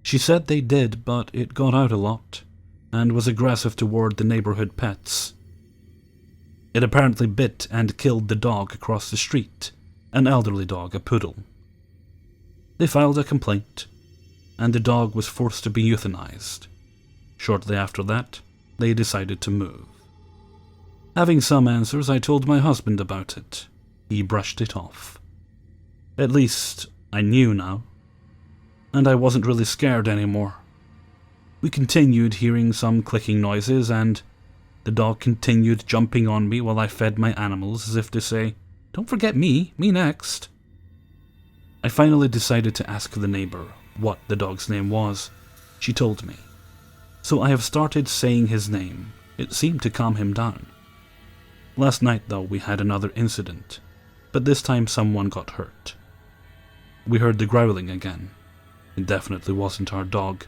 Speaker 1: She said they did, but it got out a lot and was aggressive toward the neighborhood pets. It apparently bit and killed the dog across the street, an elderly dog, a poodle. They filed a complaint, and the dog was forced to be euthanized. Shortly after that, they decided to move. Having some answers, I told my husband about it. He brushed it off. At least, I knew now, and I wasn't really scared anymore. We continued hearing some clicking noises, and the dog continued jumping on me while I fed my animals as if to say, "Don't forget me next." I finally decided to ask the neighbor what the dog's name was. She told me. So I have started saying his name. It seemed to calm him down. Last night, though, we had another incident, but this time someone got hurt. We heard the growling again. It definitely wasn't our dog,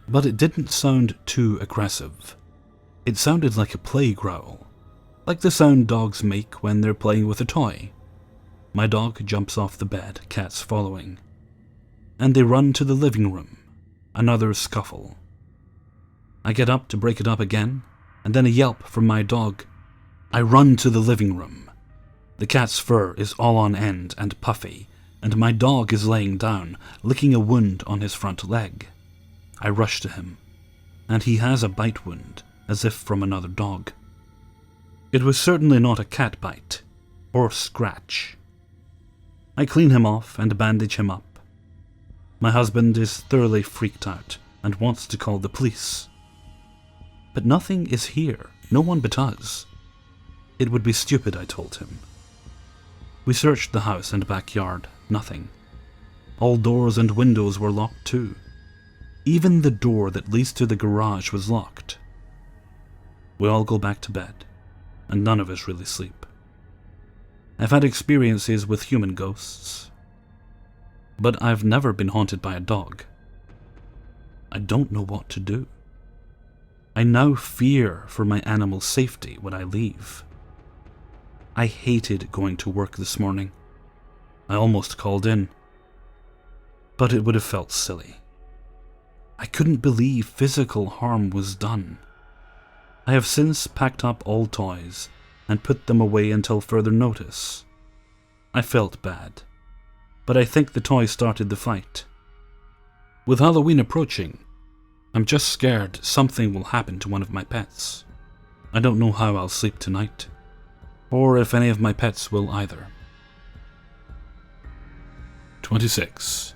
Speaker 1: but it didn't sound too aggressive. It sounded like a play growl, like the sound dogs make when they're playing with a toy. My dog jumps off the bed, cats following, and they run to the living room. Another scuffle. I get up to break it up again, and then a yelp from my dog. I run to the living room. The cat's fur is all on end and puffy, and my dog is laying down, licking a wound on his front leg. I rush to him, and he has a bite wound, as if from another dog. It was certainly not a cat bite, or scratch. I clean him off and bandage him up. My husband is thoroughly freaked out and wants to call the police. But nothing is here, no one but us. It would be stupid, I told him. We searched the house and backyard, nothing. All doors and windows were locked too. Even the door that leads to the garage was locked. We all go back to bed, and none of us really sleep. I've had experiences with human ghosts, but I've never been haunted by a dog. I don't know what to do. I now fear for my animal's safety when I leave. I hated going to work this morning. I almost called in, but it would have felt silly. I couldn't believe physical harm was done. I have since packed up all toys and put them away until further notice. I felt bad, but I think the toys started the fight. With Halloween approaching, I'm just scared something will happen to one of my pets. I don't know how I'll sleep tonight, or if any of my pets will either. 26.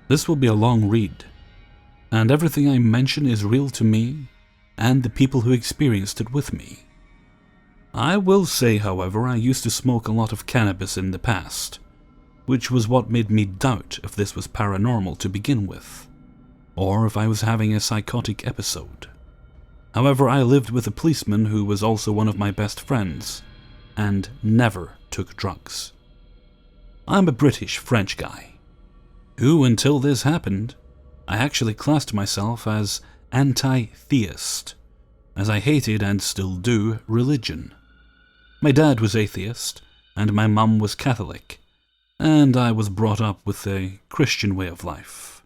Speaker 1: This will be a long read, and everything I mention is real to me and the people who experienced it with me. I will say, however, I used to smoke a lot of cannabis in the past, which was what made me doubt if this was paranormal to begin with, or if I was having a psychotic episode. However, I lived with a policeman who was also one of my best friends, and never took drugs. I'm a British French guy, who, until this happened, I actually classed myself as anti-theist, as I hated and still do religion. My dad was atheist, and my mum was Catholic, and I was brought up with a Christian way of life.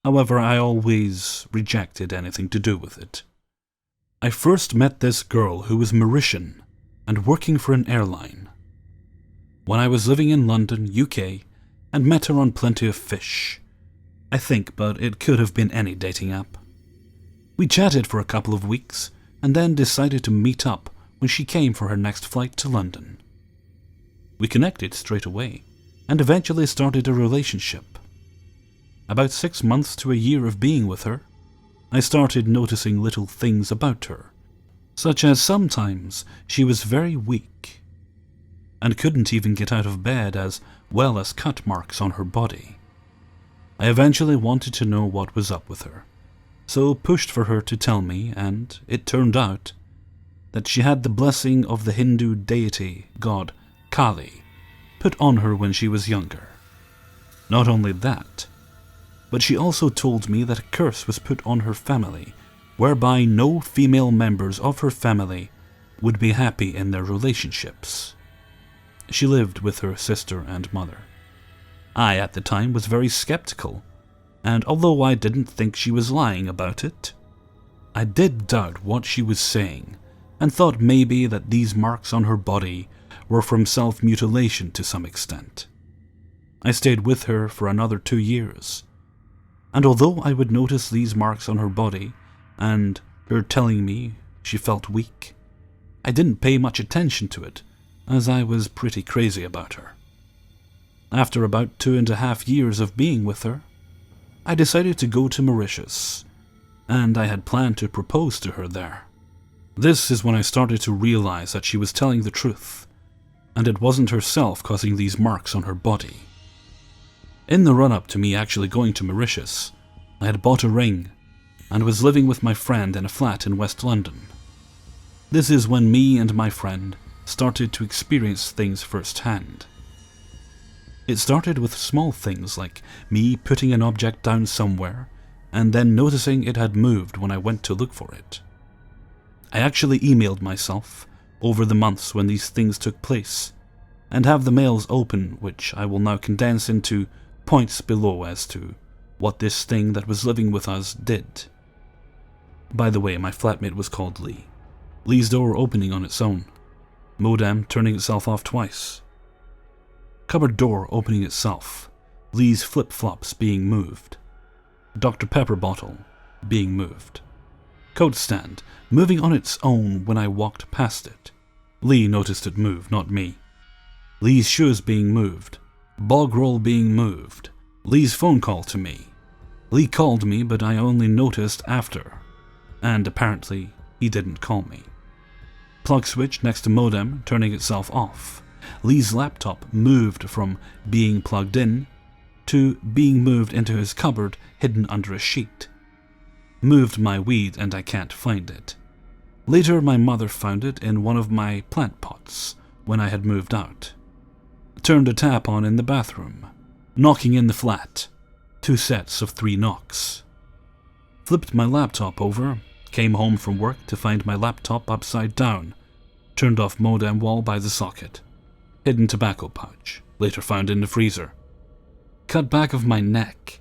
Speaker 1: However, I always rejected anything to do with it. I first met this girl who was Mauritian and working for an airline when I was living in London, UK, and met her on Plenty of Fish, I think, but it could have been any dating app. We chatted for a couple of weeks and then decided to meet up when she came for her next flight to London. We connected straight away and eventually started a relationship. About 6 months to a year of being with her, I started noticing little things about her, such as sometimes she was very weak and couldn't even get out of bed, as well as cut marks on her body. I eventually wanted to know what was up with her, so pushed for her to tell me, and it turned out that she had the blessing of the Hindu deity god Kali put on her when she was younger. Not only that, but she also told me that a curse was put on her family, whereby no female members of her family would be happy in their relationships. She lived with her sister and mother. I, at the time, was very skeptical, and although I didn't think she was lying about it, I did doubt what she was saying, and thought maybe that these marks on her body were from self-mutilation to some extent. I stayed with her for another 2 years, and although I would notice these marks on her body, and her telling me she felt weak, I didn't pay much attention to it, as I was pretty crazy about her. After about 2.5 years of being with her, I decided to go to Mauritius, and I had planned to propose to her there. This is when I started to realize that she was telling the truth, and it wasn't herself causing these marks on her body. In the run-up to me actually going to Mauritius, I had bought a ring, and was living with my friend in a flat in West London. This is when me and my friend started to experience things firsthand. It started with small things like me putting an object down somewhere and then noticing it had moved when I went to look for it. I actually emailed myself over the months when these things took place and have the mails open, which I will now condense into points below as to what this thing that was living with us did. By the way, my flatmate was called Lee. Lee's door opening on its own. Modem turning itself off twice. Cupboard door opening itself. Lee's flip-flops being moved. Dr. Pepper bottle being moved. Coat stand moving on its own when I walked past it. Lee noticed it move, not me. Lee's shoes being moved, bog roll being moved, Lee's phone call to me. Lee called me, but I only noticed after, and apparently he didn't call me. Plug switch next to modem turning itself off. Lee's laptop moved from being plugged in to being moved into his cupboard hidden under a sheet. Moved my weed and I can't find it. Later my mother found it in one of my plant pots when I had moved out. Turned a tap on in the bathroom. Knocking in the flat. 2 sets of 3 knocks. Flipped my laptop over. Came home from work to find my laptop upside down. Turned off modem wall by the socket. Hidden tobacco pouch. Later found in the freezer. Cut back of my neck.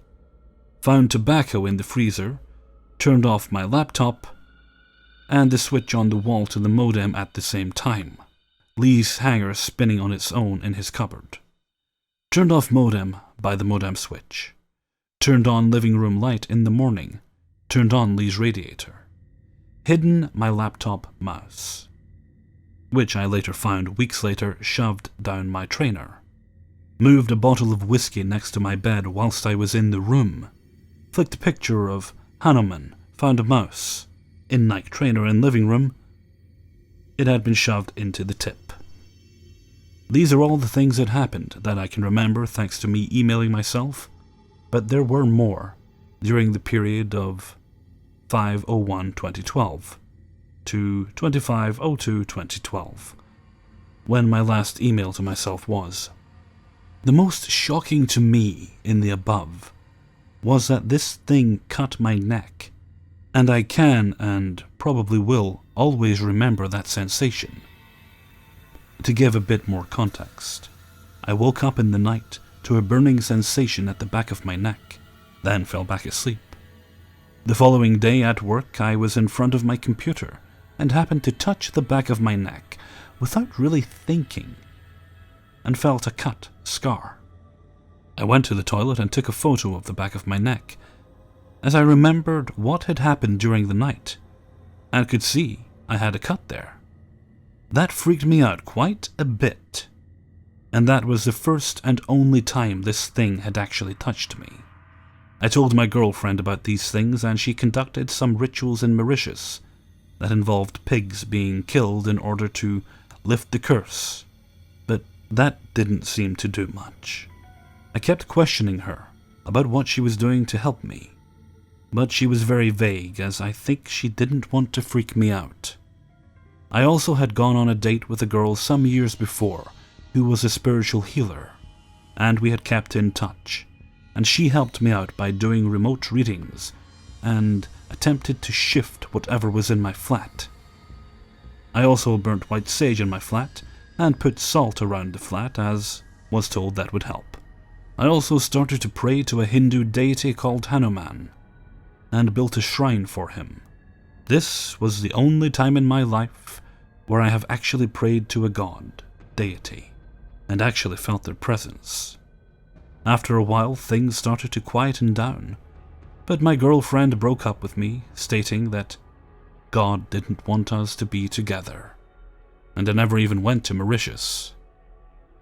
Speaker 1: Found tobacco in the freezer. Turned off my laptop. And the switch on the wall to the modem at the same time. Lee's hanger spinning on its own in his cupboard. Turned off modem by the modem switch. Turned on living room light in the morning. Turned on Lee's radiator. Hidden my laptop mouse, which I later found weeks later shoved down my trainer. Moved a bottle of whiskey next to my bed whilst I was in the room. Flicked a picture of Hanuman, found a mouse. In Nike trainer in living room. It had been shoved into the tip. These are all the things that happened that I can remember thanks to me emailing myself, but there were more during the period of 5/01/2012 to 25/02/2012, when my last email to myself was. The most shocking to me in the above was that this thing cut my neck, and I can and probably will always remember that sensation. To give a bit more context, I woke up in the night to a burning sensation at the back of my neck, then fell back asleep. The following day at work, I was in front of my computer and happened to touch the back of my neck without really thinking, and felt a cut, scar. I went to the toilet and took a photo of the back of my neck, as I remembered what had happened during the night, and could see I had a cut there. That freaked me out quite a bit, and that was the first and only time this thing had actually touched me. I told my girlfriend about these things, and she conducted some rituals in Mauritius that involved pigs being killed in order to lift the curse, but that didn't seem to do much. I kept questioning her about what she was doing to help me, but she was very vague, as I think she didn't want to freak me out. I also had gone on a date with a girl some years before who was a spiritual healer, and we had kept in touch, and she helped me out by doing remote readings and attempted to shift whatever was in my flat. I also burnt white sage in my flat and put salt around the flat, as was told that would help. I also started to pray to a Hindu deity called Hanuman and built a shrine for him. This was the only time in my life where I have actually prayed to a god, deity, and actually felt their presence. After a while, things started to quieten down, but my girlfriend broke up with me, stating that God didn't want us to be together, and I never even went to Mauritius.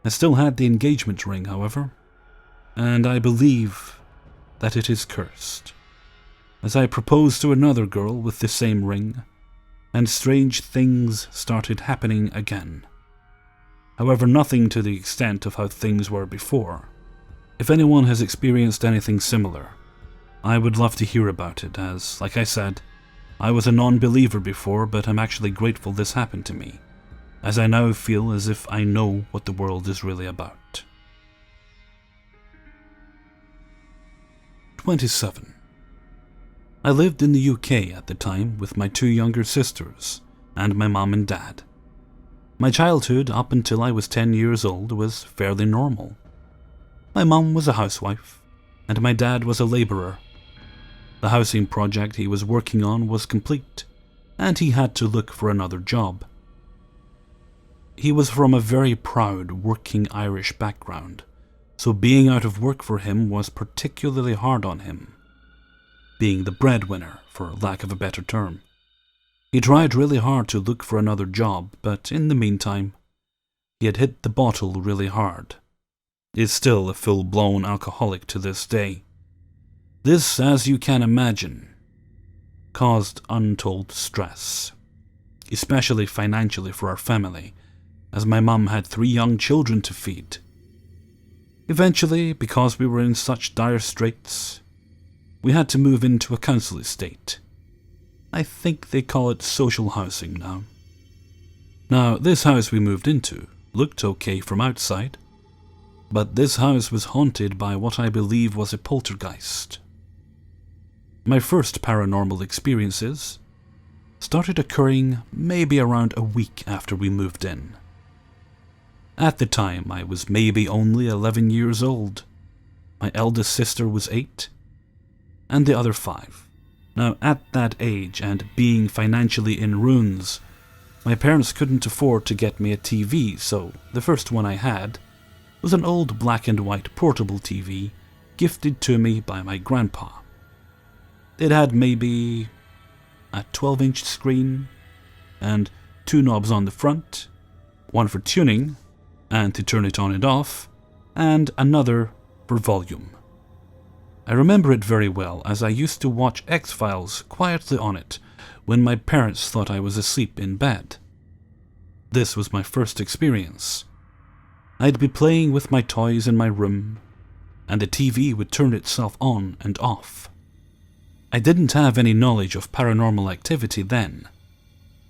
Speaker 1: I still had the engagement ring, however, and I believe that it is cursed, as I proposed to another girl with the same ring, and strange things started happening again. However, nothing to the extent of how things were before. If anyone has experienced anything similar, I would love to hear about it, as, like I said, I was a non-believer before, but I'm actually grateful this happened to me, as I now feel as if I know what the world is really about. 27. I lived in the UK at the time with my 2 younger sisters and my mom and dad. My childhood up until I was 10 years old was fairly normal. My mom was a housewife and my dad was a labourer. The housing project he was working on was complete and he had to look for another job. He was from a very proud working Irish background, so being out of work for him was particularly hard on him, being the breadwinner, for lack of a better term. He tried really hard to look for another job, but in the meantime, he had hit the bottle really hard. He is still a full-blown alcoholic to this day. This, as you can imagine, caused untold stress, especially financially for our family, as my mum had 3 young children to feed. Eventually, because we were in such dire straits, we had to move into a council estate. I think they call it social housing now. Now, this house we moved into looked okay from outside, but this house was haunted by what I believe was a poltergeist. My first paranormal experiences started occurring maybe around a week after we moved in. At the time, I was maybe only 11 years old. My eldest sister was 8, and the other 5. Now, at that age, and being financially in ruins, my parents couldn't afford to get me a TV, so the first one I had was an old black and white portable TV gifted to me by my grandpa. It had maybe a 12-inch screen and 2 knobs on the front, one for tuning and to turn it on and off, and another for volume. I remember it very well, as I used to watch X-Files quietly on it when my parents thought I was asleep in bed. This was my first experience. I'd be playing with my toys in my room, and the TV would turn itself on and off. I didn't have any knowledge of paranormal activity then,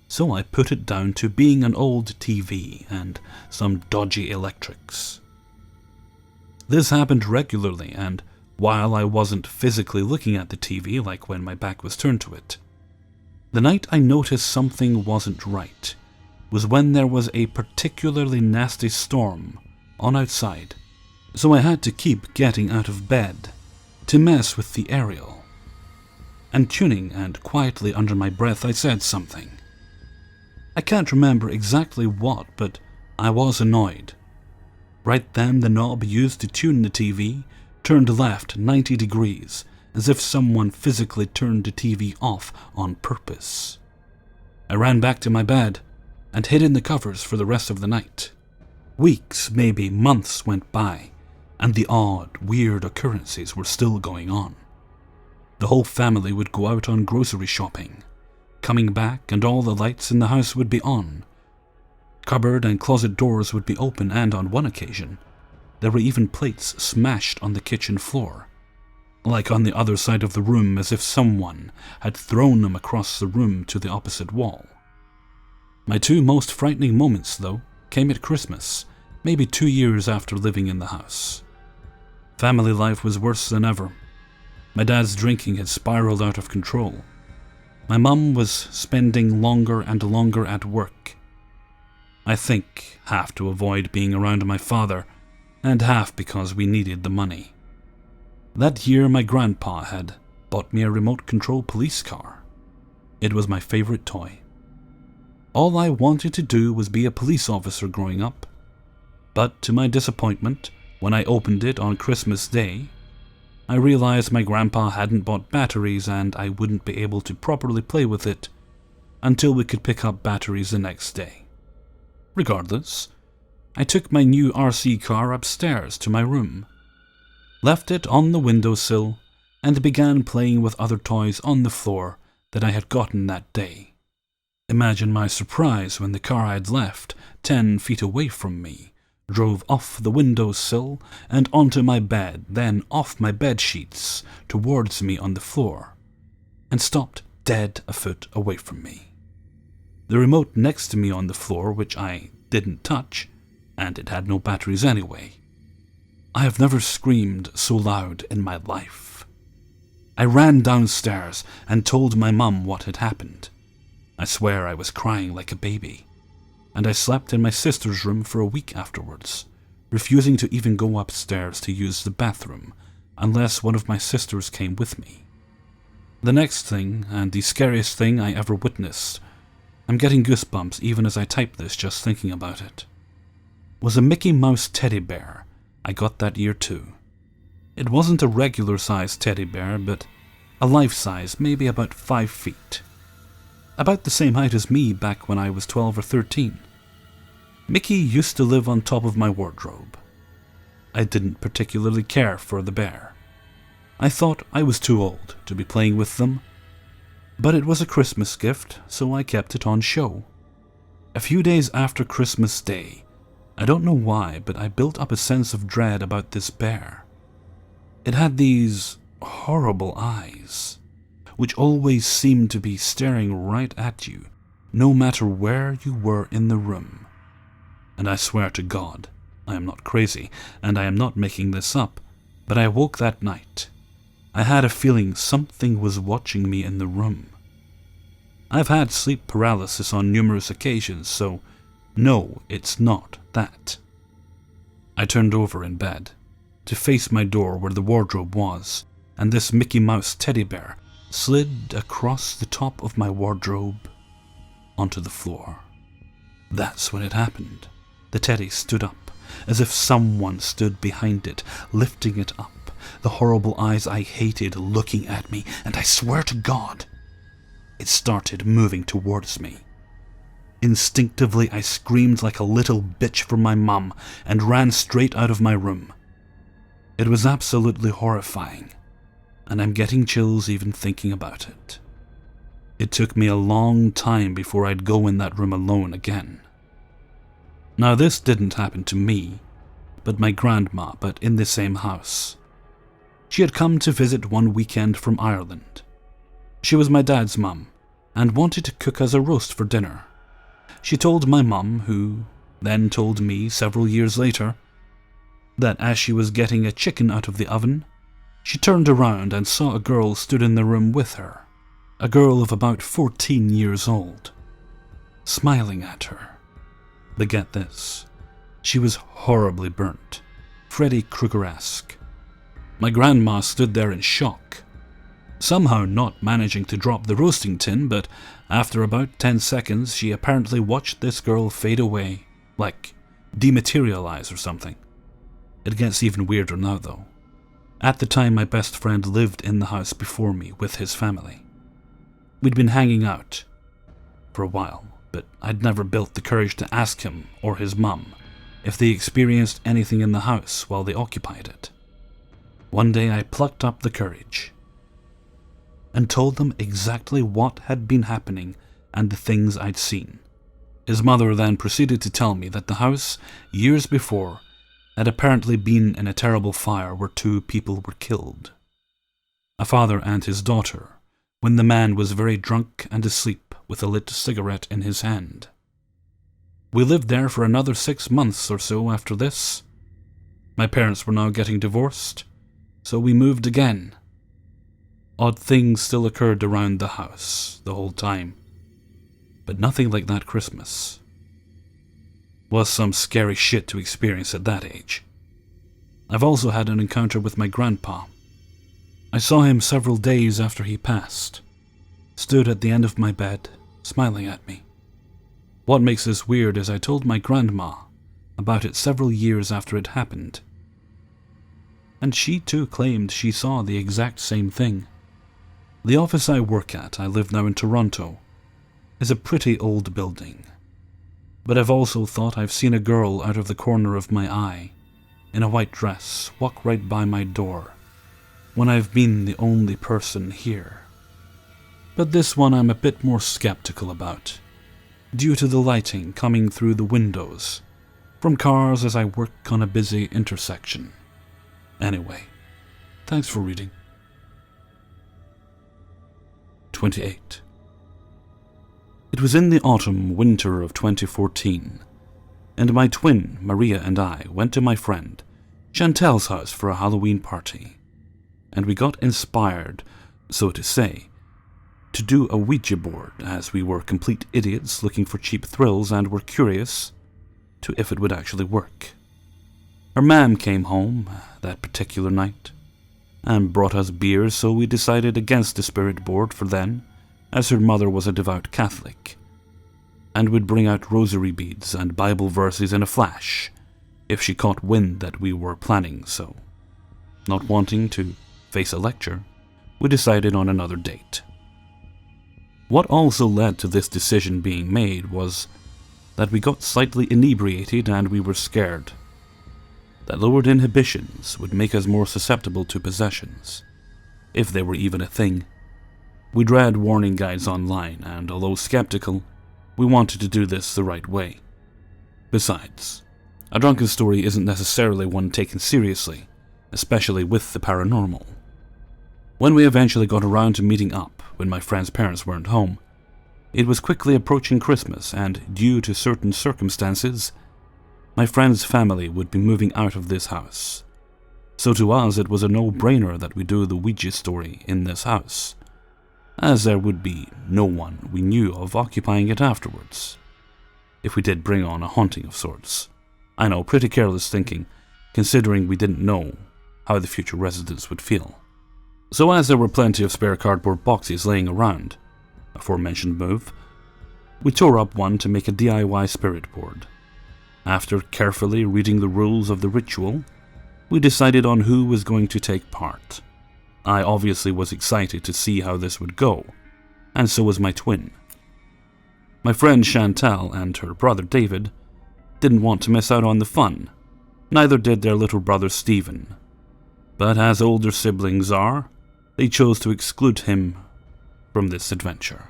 Speaker 1: so I put it down to being an old TV and some dodgy electrics. This happened regularly, and while I wasn't physically looking at the TV like when my back was turned to it, the night I noticed something wasn't right was when there was a particularly nasty storm on outside, so I had to keep getting out of bed to mess with the aerial. And tuning and quietly under my breath I said something. I can't remember exactly what, but I was annoyed. Right then the knob used to tune the TV turned left 90 degrees, as if someone physically turned the TV off on purpose. I ran back to my bed and hid in the covers for the rest of the night. Weeks, maybe months went by, and the odd, weird occurrences were still going on. The whole family would go out on grocery shopping. Coming back, and all the lights in the house would be on. Cupboard and closet doors would be open, and on one occasion, there were even plates smashed on the kitchen floor, like on the other side of the room, as if someone had thrown them across the room to the opposite wall. My 2 most frightening moments, though, came at Christmas, maybe 2 years after living in the house. Family life was worse than ever. My dad's drinking had spiraled out of control. My mum was spending longer and longer at work. I think half to avoid being around my father, and half because we needed the money. That year my grandpa had bought me a remote-control police car. It was my favorite toy. All I wanted to do was be a police officer growing up, but to my disappointment, when I opened it on Christmas Day, I realized my grandpa hadn't bought batteries and I wouldn't be able to properly play with it until we could pick up batteries the next day. Regardless, I took my new RC car upstairs to my room, left it on the windowsill, and began playing with other toys on the floor that I had gotten that day. Imagine my surprise when the car I'd left 10 feet away from me drove off the windowsill and onto my bed, then off my bed sheets towards me on the floor, and stopped dead a foot away from me. The remote next to me on the floor, which I didn't touch, and it had no batteries anyway. I have never screamed so loud in my life. I ran downstairs and told my mum what had happened. I swear I was crying like a baby, and I slept in my sister's room for a week afterwards, refusing to even go upstairs to use the bathroom unless one of my sisters came with me. The next thing, and the scariest thing I ever witnessed, I'm getting goosebumps even as I type this just thinking about it, was a Mickey Mouse teddy bear I got that year too. It wasn't a regular-sized teddy bear, but a life-size, maybe about 5 feet. about the same height as me back when I was 12 or 13. Mickey used to live on top of my wardrobe. I didn't particularly care for the bear. I thought I was too old to be playing with them, but it was a Christmas gift, so I kept it on show. A few days after Christmas Day, I don't know why, but I built up a sense of dread about this bear. It had these horrible eyes, which always seemed to be staring right at you, no matter where you were in the room. And I swear to God, I am not crazy, and I am not making this up, but I woke that night. I had a feeling something was watching me in the room. I've had sleep paralysis on numerous occasions, so no, it's not that. I turned over in bed to face my door where the wardrobe was, and this Mickey Mouse teddy bear slid across the top of my wardrobe onto the floor. That's when it happened. The teddy stood up, as if someone stood behind it, lifting it up. The horrible eyes I hated looking at me, and I swear to God, it started moving towards me. Instinctively, I screamed like a little bitch for my mum and ran straight out of my room. It was absolutely horrifying, and I'm getting chills even thinking about it. It took me a long time before I'd go in that room alone again. Now, this didn't happen to me, but my grandma, but in the same house. She had come to visit one weekend from Ireland. She was my dad's mum, and wanted to cook us a roast for dinner. She told my mum, who then told me several years later, that as she was getting a chicken out of the oven, she turned around and saw a girl stood in the room with her, a girl of about 14 years old, smiling at her. But get this, she was horribly burnt, Freddy Krueger-esque. My grandma stood there in shock, somehow not managing to drop the roasting tin, but after about 10 seconds she apparently watched this girl fade away, like dematerialize or something. It gets even weirder now though. At the time, my best friend lived in the house before me with his family. We'd been hanging out for a while, but I'd never built the courage to ask him or his mum if they experienced anything in the house while they occupied it. One day I plucked up the courage and told them exactly what had been happening and the things I'd seen. His mother then proceeded to tell me that the house, years before, had apparently been in a terrible fire where 2 people were killed. A father and his daughter, when the man was very drunk and asleep with a lit cigarette in his hand. We lived there for another 6 months or so after this. My parents were now getting divorced, so we moved again. Odd things still occurred around the house the whole time, but nothing like that Christmas. Was some scary shit to experience at that age. I've also had an encounter with my grandpa. I saw him several days after he passed, stood at the end of my bed, smiling at me. What makes this weird is I told my grandma about it several years after it happened, and she too claimed she saw the exact same thing. The office I work at, I live now in Toronto, is a pretty old building, but I've also thought I've seen a girl out of the corner of my eye, in a white dress, walk right by my door, when I've been the only person here. But this one I'm a bit more skeptical about, due to the lighting coming through the windows from cars as I work on a busy intersection. Anyway, thanks for reading. 28. It was in the autumn-winter of 2014, and my twin, Maria, and I went to my friend Chantel's house for a Halloween party, and we got inspired, so to say, to do a Ouija board, as we were complete idiots looking for cheap thrills and were curious to if it would actually work. Her ma'am came home that particular night and brought us beers, so we decided against the spirit board for then, as her mother was a devout Catholic, and would bring out rosary beads and Bible verses in a flash if she caught wind that we were planning so. Not wanting to face a lecture, we decided on another date. What also led to this decision being made was that we got slightly inebriated and we were scared. That lowered inhibitions would make us more susceptible to possessions, if they were even a thing. We'd read warning guides online, and although skeptical, we wanted to do this the right way. Besides, a drunken story isn't necessarily one taken seriously, especially with the paranormal. When we eventually got around to meeting up when my friend's parents weren't home, it was quickly approaching Christmas, and due to certain circumstances, my friend's family would be moving out of this house. So to us it was a no-brainer that we do the Ouija story in this house, as there would be no one we knew of occupying it afterwards. If we did bring on a haunting of sorts. I know, pretty careless thinking, considering we didn't know how the future residents would feel. So as there were plenty of spare cardboard boxes laying around, aforementioned move, we tore up one to make a DIY spirit board. After carefully reading the rules of the ritual, we decided on who was going to take part. I obviously was excited to see how this would go, and so was my twin. My friend Chantal and her brother David didn't want to miss out on the fun, neither did their little brother Stephen. But as older siblings are, they chose to exclude him from this adventure.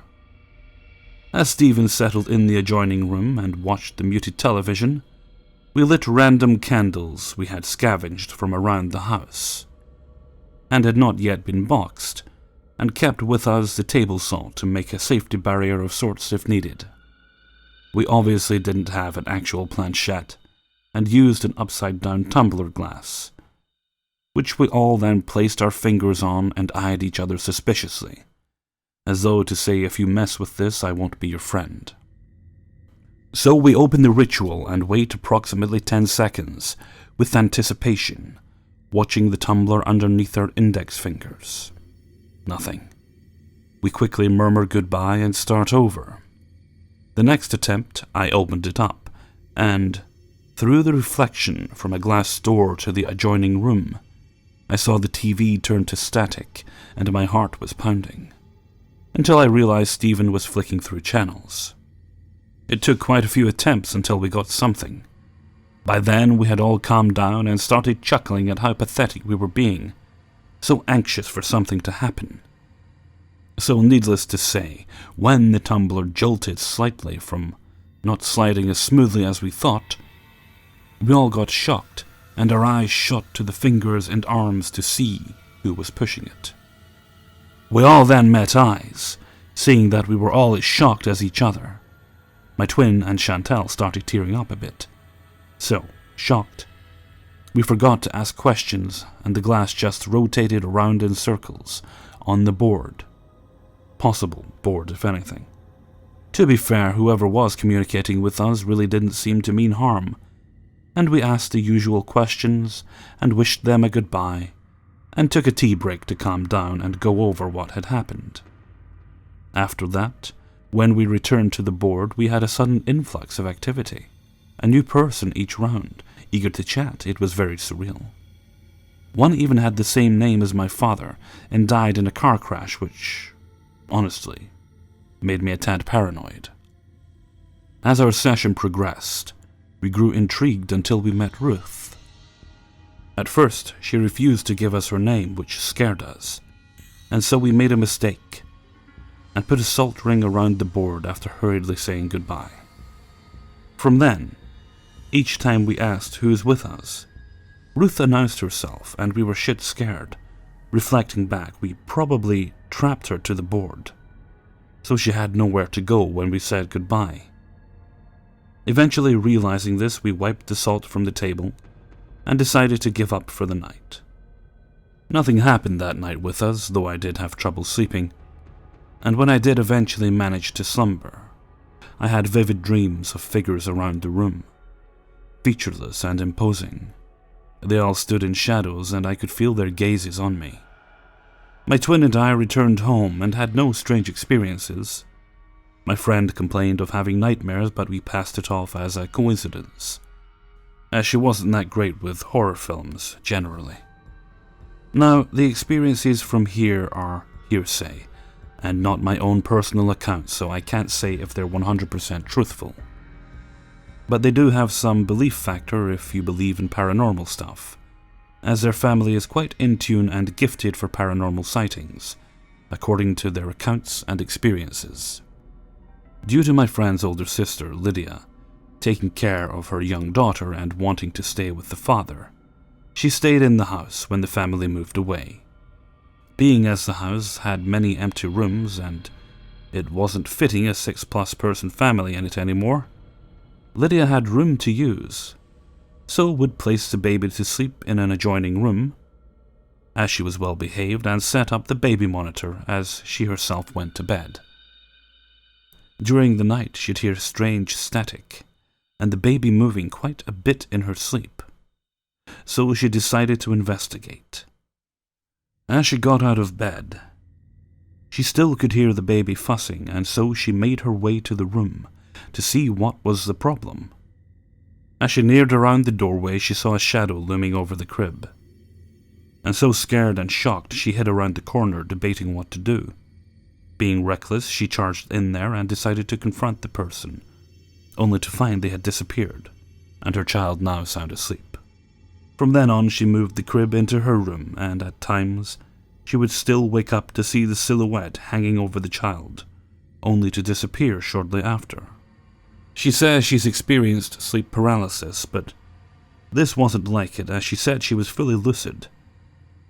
Speaker 1: As Stephen settled in the adjoining room and watched the muted television, we lit random candles we had scavenged from around the house, and had not yet been boxed, and kept with us the table saw to make a safety barrier of sorts if needed. We obviously didn't have an actual planchette, and used an upside-down tumbler glass, which we all then placed our fingers on and eyed each other suspiciously, as though to say, if you mess with this, I won't be your friend. So we open the ritual and wait approximately 10 seconds, with anticipation, watching the tumbler underneath our index fingers. Nothing. We quickly murmur goodbye and start over. The next attempt, I opened it up, and, through the reflection from a glass door to the adjoining room, I saw the TV turn to static, and my heart was pounding, until I realized Stephen was flicking through channels. It took quite a few attempts until we got something. By then we had all calmed down and started chuckling at how pathetic we were being, so anxious for something to happen. So needless to say, when the tumbler jolted slightly from not sliding as smoothly as we thought, we all got shocked, and our eyes shot to the fingers and arms to see who was pushing it. We all then met eyes, seeing that we were all as shocked as each other. My twin and Chantal started tearing up a bit. So, shocked, we forgot to ask questions, and the glass just rotated around in circles on the board. Possible board, if anything. To be fair, whoever was communicating with us really didn't seem to mean harm, and we asked the usual questions and wished them a goodbye, and took a tea break to calm down and go over what had happened. After that, when we returned to the board, we had a sudden influx of activity. A new person each round, eager to chat. It was very surreal. One even had the same name as my father and died in a car crash, which, honestly, made me a tad paranoid. As our session progressed, we grew intrigued until we met Ruth. At first, she refused to give us her name, which scared us, and so we made a mistake and put a salt ring around the board after hurriedly saying goodbye. From then, each time we asked who's with us, Ruth announced herself, and we were shit scared. Reflecting back, we probably trapped her to the board, so she had nowhere to go when we said goodbye. Eventually realizing this, we wiped the salt from the table and decided to give up for the night. Nothing happened that night with us, though I did have trouble sleeping, and when I did eventually manage to slumber, I had vivid dreams of figures around the room, featureless and imposing. They all stood in shadows, and I could feel their gazes on me. My twin and I returned home and had no strange experiences. My friend complained of having nightmares, but we passed it off as a coincidence, as she wasn't that great with horror films generally. Now, the experiences from here are hearsay, and not my own personal accounts, so I can't say if they're 100% truthful. But they do have some belief factor if you believe in paranormal stuff, as their family is quite in tune and gifted for paranormal sightings, according to their accounts and experiences. Due to my friend's older sister, Lydia, taking care of her young daughter and wanting to stay with the father, she stayed in the house when the family moved away. Being as the house had many empty rooms and it wasn't fitting a 6+ person family in it anymore, Lydia had room to use, so would place the baby to sleep in an adjoining room, as she was well behaved, and set up the baby monitor as she herself went to bed. During the night she'd hear strange static, and the baby moving quite a bit in her sleep, so she decided to investigate. As she got out of bed, she still could hear the baby fussing, and so she made her way to the room to see what was the problem. As she neared around the doorway, she saw a shadow looming over the crib, and so scared and shocked she hid around the corner, debating what to do. Being reckless, she charged in there and decided to confront the person, only to find they had disappeared, and her child now sound asleep. From then on, she moved the crib into her room, and at times she would still wake up to see the silhouette hanging over the child, only to disappear shortly after. She says she's experienced sleep paralysis, but this wasn't like it, as she said she was fully lucid,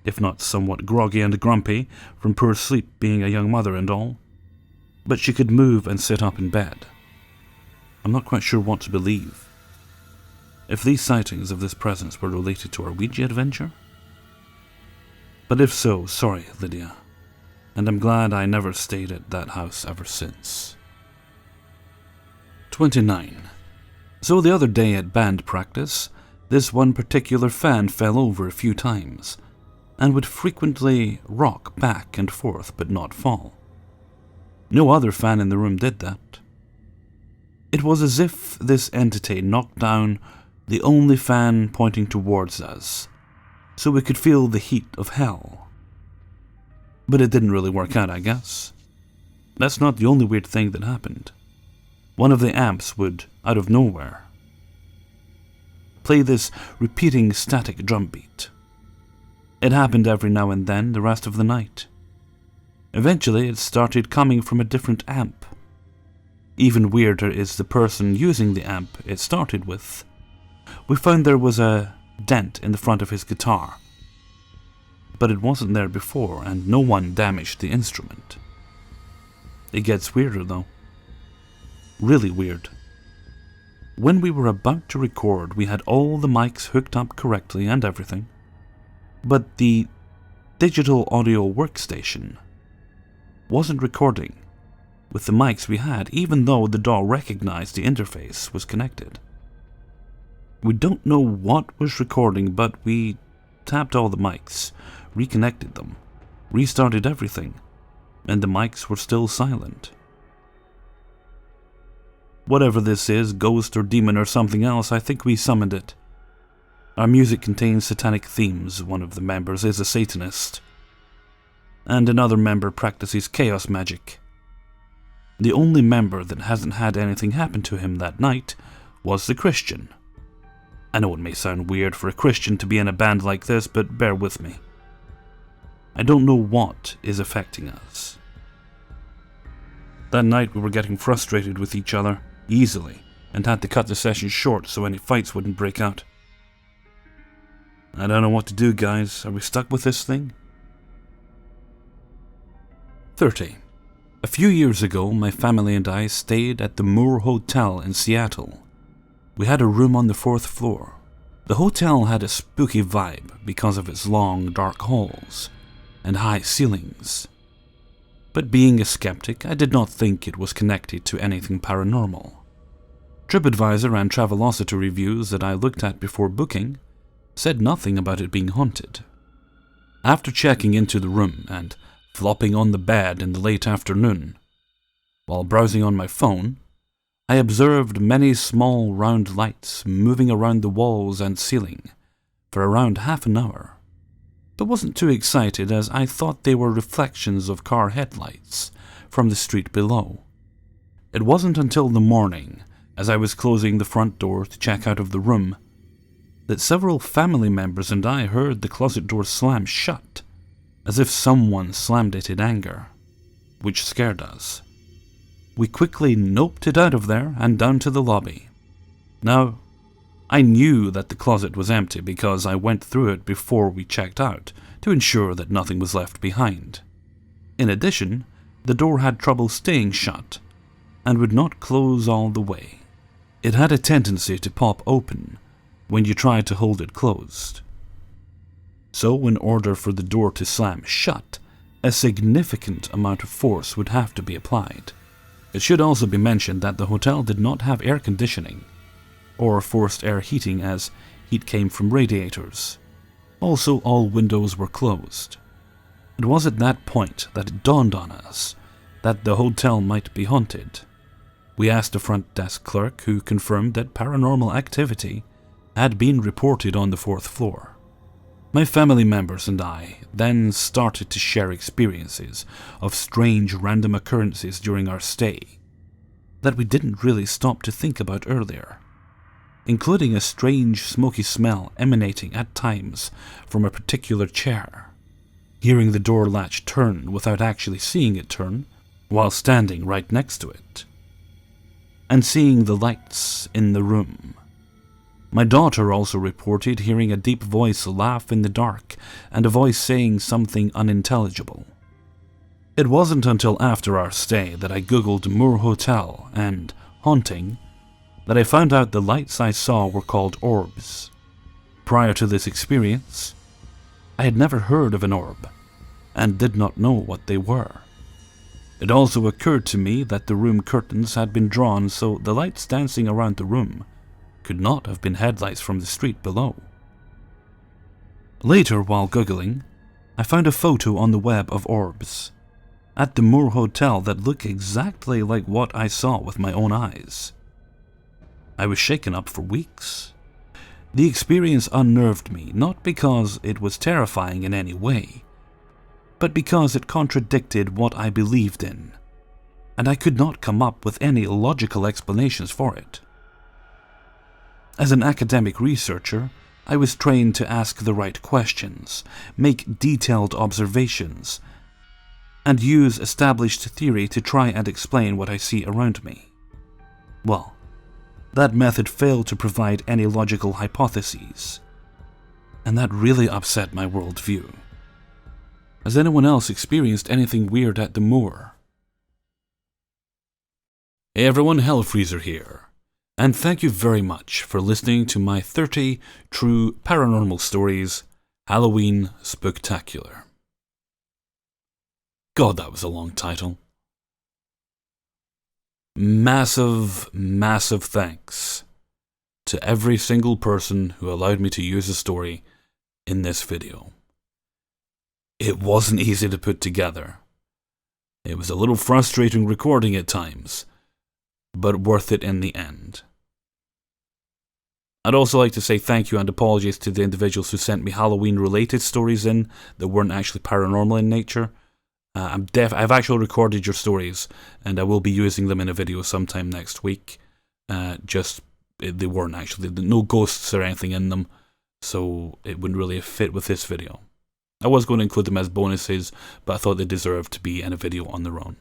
Speaker 1: if not somewhat groggy and grumpy from poor sleep, being a young mother and all, but she could move and sit up in bed. I'm not quite sure what to believe. If these sightings of this presence were related to our Ouija adventure? But if so, sorry, Lydia, and I'm glad I never stayed at that house ever since. 29. So the other day at band practice, this one particular fan fell over a few times, and would frequently rock back and forth but not fall. No other fan in the room did that. It was as if this entity knocked down the only fan pointing towards us, so we could feel the heat of hell. But it didn't really work out, I guess. That's not the only weird thing that happened. One of the amps would, out of nowhere, play this repeating static drum beat. It happened every now and then the rest of the night. Eventually it started coming from a different amp. Even weirder is the person using the amp it started with. We found there was a dent in the front of his guitar, but it wasn't there before, and no one damaged the instrument. It gets weirder though. Really weird. When we were about to record, we had all the mics hooked up correctly and everything, but the digital audio workstation wasn't recording with the mics we had, even though the DAW recognized the interface was connected. We don't know what was recording, but we tapped all the mics, reconnected them, restarted everything, and the mics were still silent. Whatever this is, ghost or demon or something else, I think we summoned it. Our music contains satanic themes. One of the members is a Satanist, and another member practices chaos magic. The only member that hasn't had anything happen to him that night was the Christian. I know it may sound weird for a Christian to be in a band like this, but bear with me. I don't know what is affecting us. That night we were getting frustrated with each other, easily, and had to cut the session short so any fights wouldn't break out. I don't know what to do, guys. Are we stuck with this thing? 30. A few years ago, my family and I stayed at the Moore Hotel in Seattle. We had a room on the 4th floor. The hotel had a spooky vibe because of its long, dark halls and high ceilings. But being a skeptic, I did not think it was connected to anything paranormal. TripAdvisor and Travelocity reviews that I looked at before booking said nothing about it being haunted. After checking into the room and flopping on the bed in the late afternoon, while browsing on my phone, I observed many small round lights moving around the walls and ceiling for around half an hour, but wasn't too excited as I thought they were reflections of car headlights from the street below. It wasn't until the morning, as I was closing the front door to check out of the room, that several family members and I heard the closet door slam shut, as if someone slammed it in anger, which scared us. We quickly noped it out of there and down to the lobby. Now, I knew that the closet was empty because I went through it before we checked out to ensure that nothing was left behind. In addition, the door had trouble staying shut and would not close all the way. It had a tendency to pop open when you tried to hold it closed. So, in order for the door to slam shut, a significant amount of force would have to be applied. It should also be mentioned that the hotel did not have air conditioning or forced air heating, as heat came from radiators. Also, all windows were closed. It was at that point that it dawned on us that the hotel might be haunted. We asked the front desk clerk, who confirmed that paranormal activity had been reported on the 4th floor. My family members and I then started to share experiences of strange random occurrences during our stay that we didn't really stop to think about earlier, including a strange smoky smell emanating at times from a particular chair, hearing the door latch turn without actually seeing it turn while standing right next to it, and seeing the lights in the room. My daughter also reported hearing a deep voice laugh in the dark and a voice saying something unintelligible. It wasn't until after our stay that I googled Moor Hotel and haunting that I found out the lights I saw were called orbs. Prior to this experience, I had never heard of an orb and did not know what they were. It also occurred to me that the room curtains had been drawn, so the lights dancing around the room could not have been headlights from the street below. Later, while googling, I found a photo on the web of orbs at the Moor Hotel that looked exactly like what I saw with my own eyes. I was shaken up for weeks. The experience unnerved me, not because it was terrifying in any way, but because it contradicted what I believed in, and I could not come up with any logical explanations for it. As an academic researcher, I was trained to ask the right questions, make detailed observations, and use established theory to try and explain what I see around me. Well, that method failed to provide any logical hypotheses, and that really upset my worldview. Has anyone else experienced anything weird at the moor? Hey everyone, Hellfreezer here, and thank you very much for listening to my 30 True Paranormal Stories Halloween Spooktacular. God, that was a long title. Massive, massive thanks to every single person who allowed me to use a story in this video. It wasn't easy to put together. It was a little frustrating recording at times, but worth it in the end. I'd also like to say thank you and apologies to the individuals who sent me Halloween-related stories in that weren't actually paranormal in nature. I've actually recorded your stories, and I will be using them in a video sometime next week. They weren't actually, no ghosts or anything in them, so it wouldn't really fit with this video. I was going to include them as bonuses, but I thought they deserved to be in a video on their own.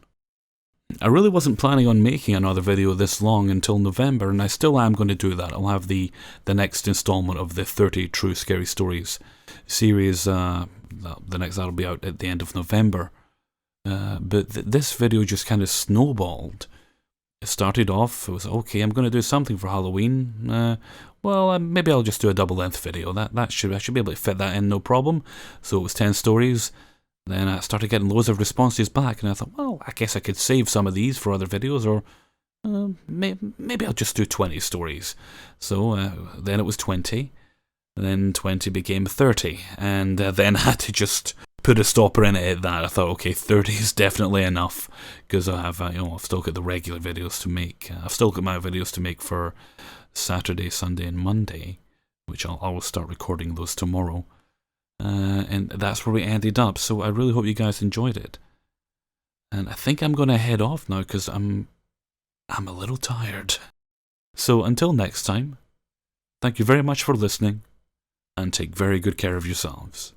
Speaker 1: I really wasn't planning on making another video this long until November, and I still am going to do that. I'll have the next installment of the 30 True Scary Stories series. That'll be out at the end of November. But this video just kind of snowballed. It started off, it was okay, I'm going to do something for Halloween. Maybe I'll just do a double-length video. I should be able to fit that in, no problem. So it was 10 stories. Then I started getting loads of responses back, and I thought, well, I guess I could save some of these for other videos, or maybe I'll just do 20 stories. So then it was 20, then 20 became 30, and then I had to just put a stopper in it at that. I thought, okay, 30 is definitely enough, because I have, I've still got the regular videos to make. I've still got my videos to make for Saturday, Sunday, and Monday, which I'll start recording those tomorrow. And that's where we ended up, so I really hope you guys enjoyed it. And I think I'm going to head off now because I'm a little tired. So until next time, thank you very much for listening, and take very good care of yourselves.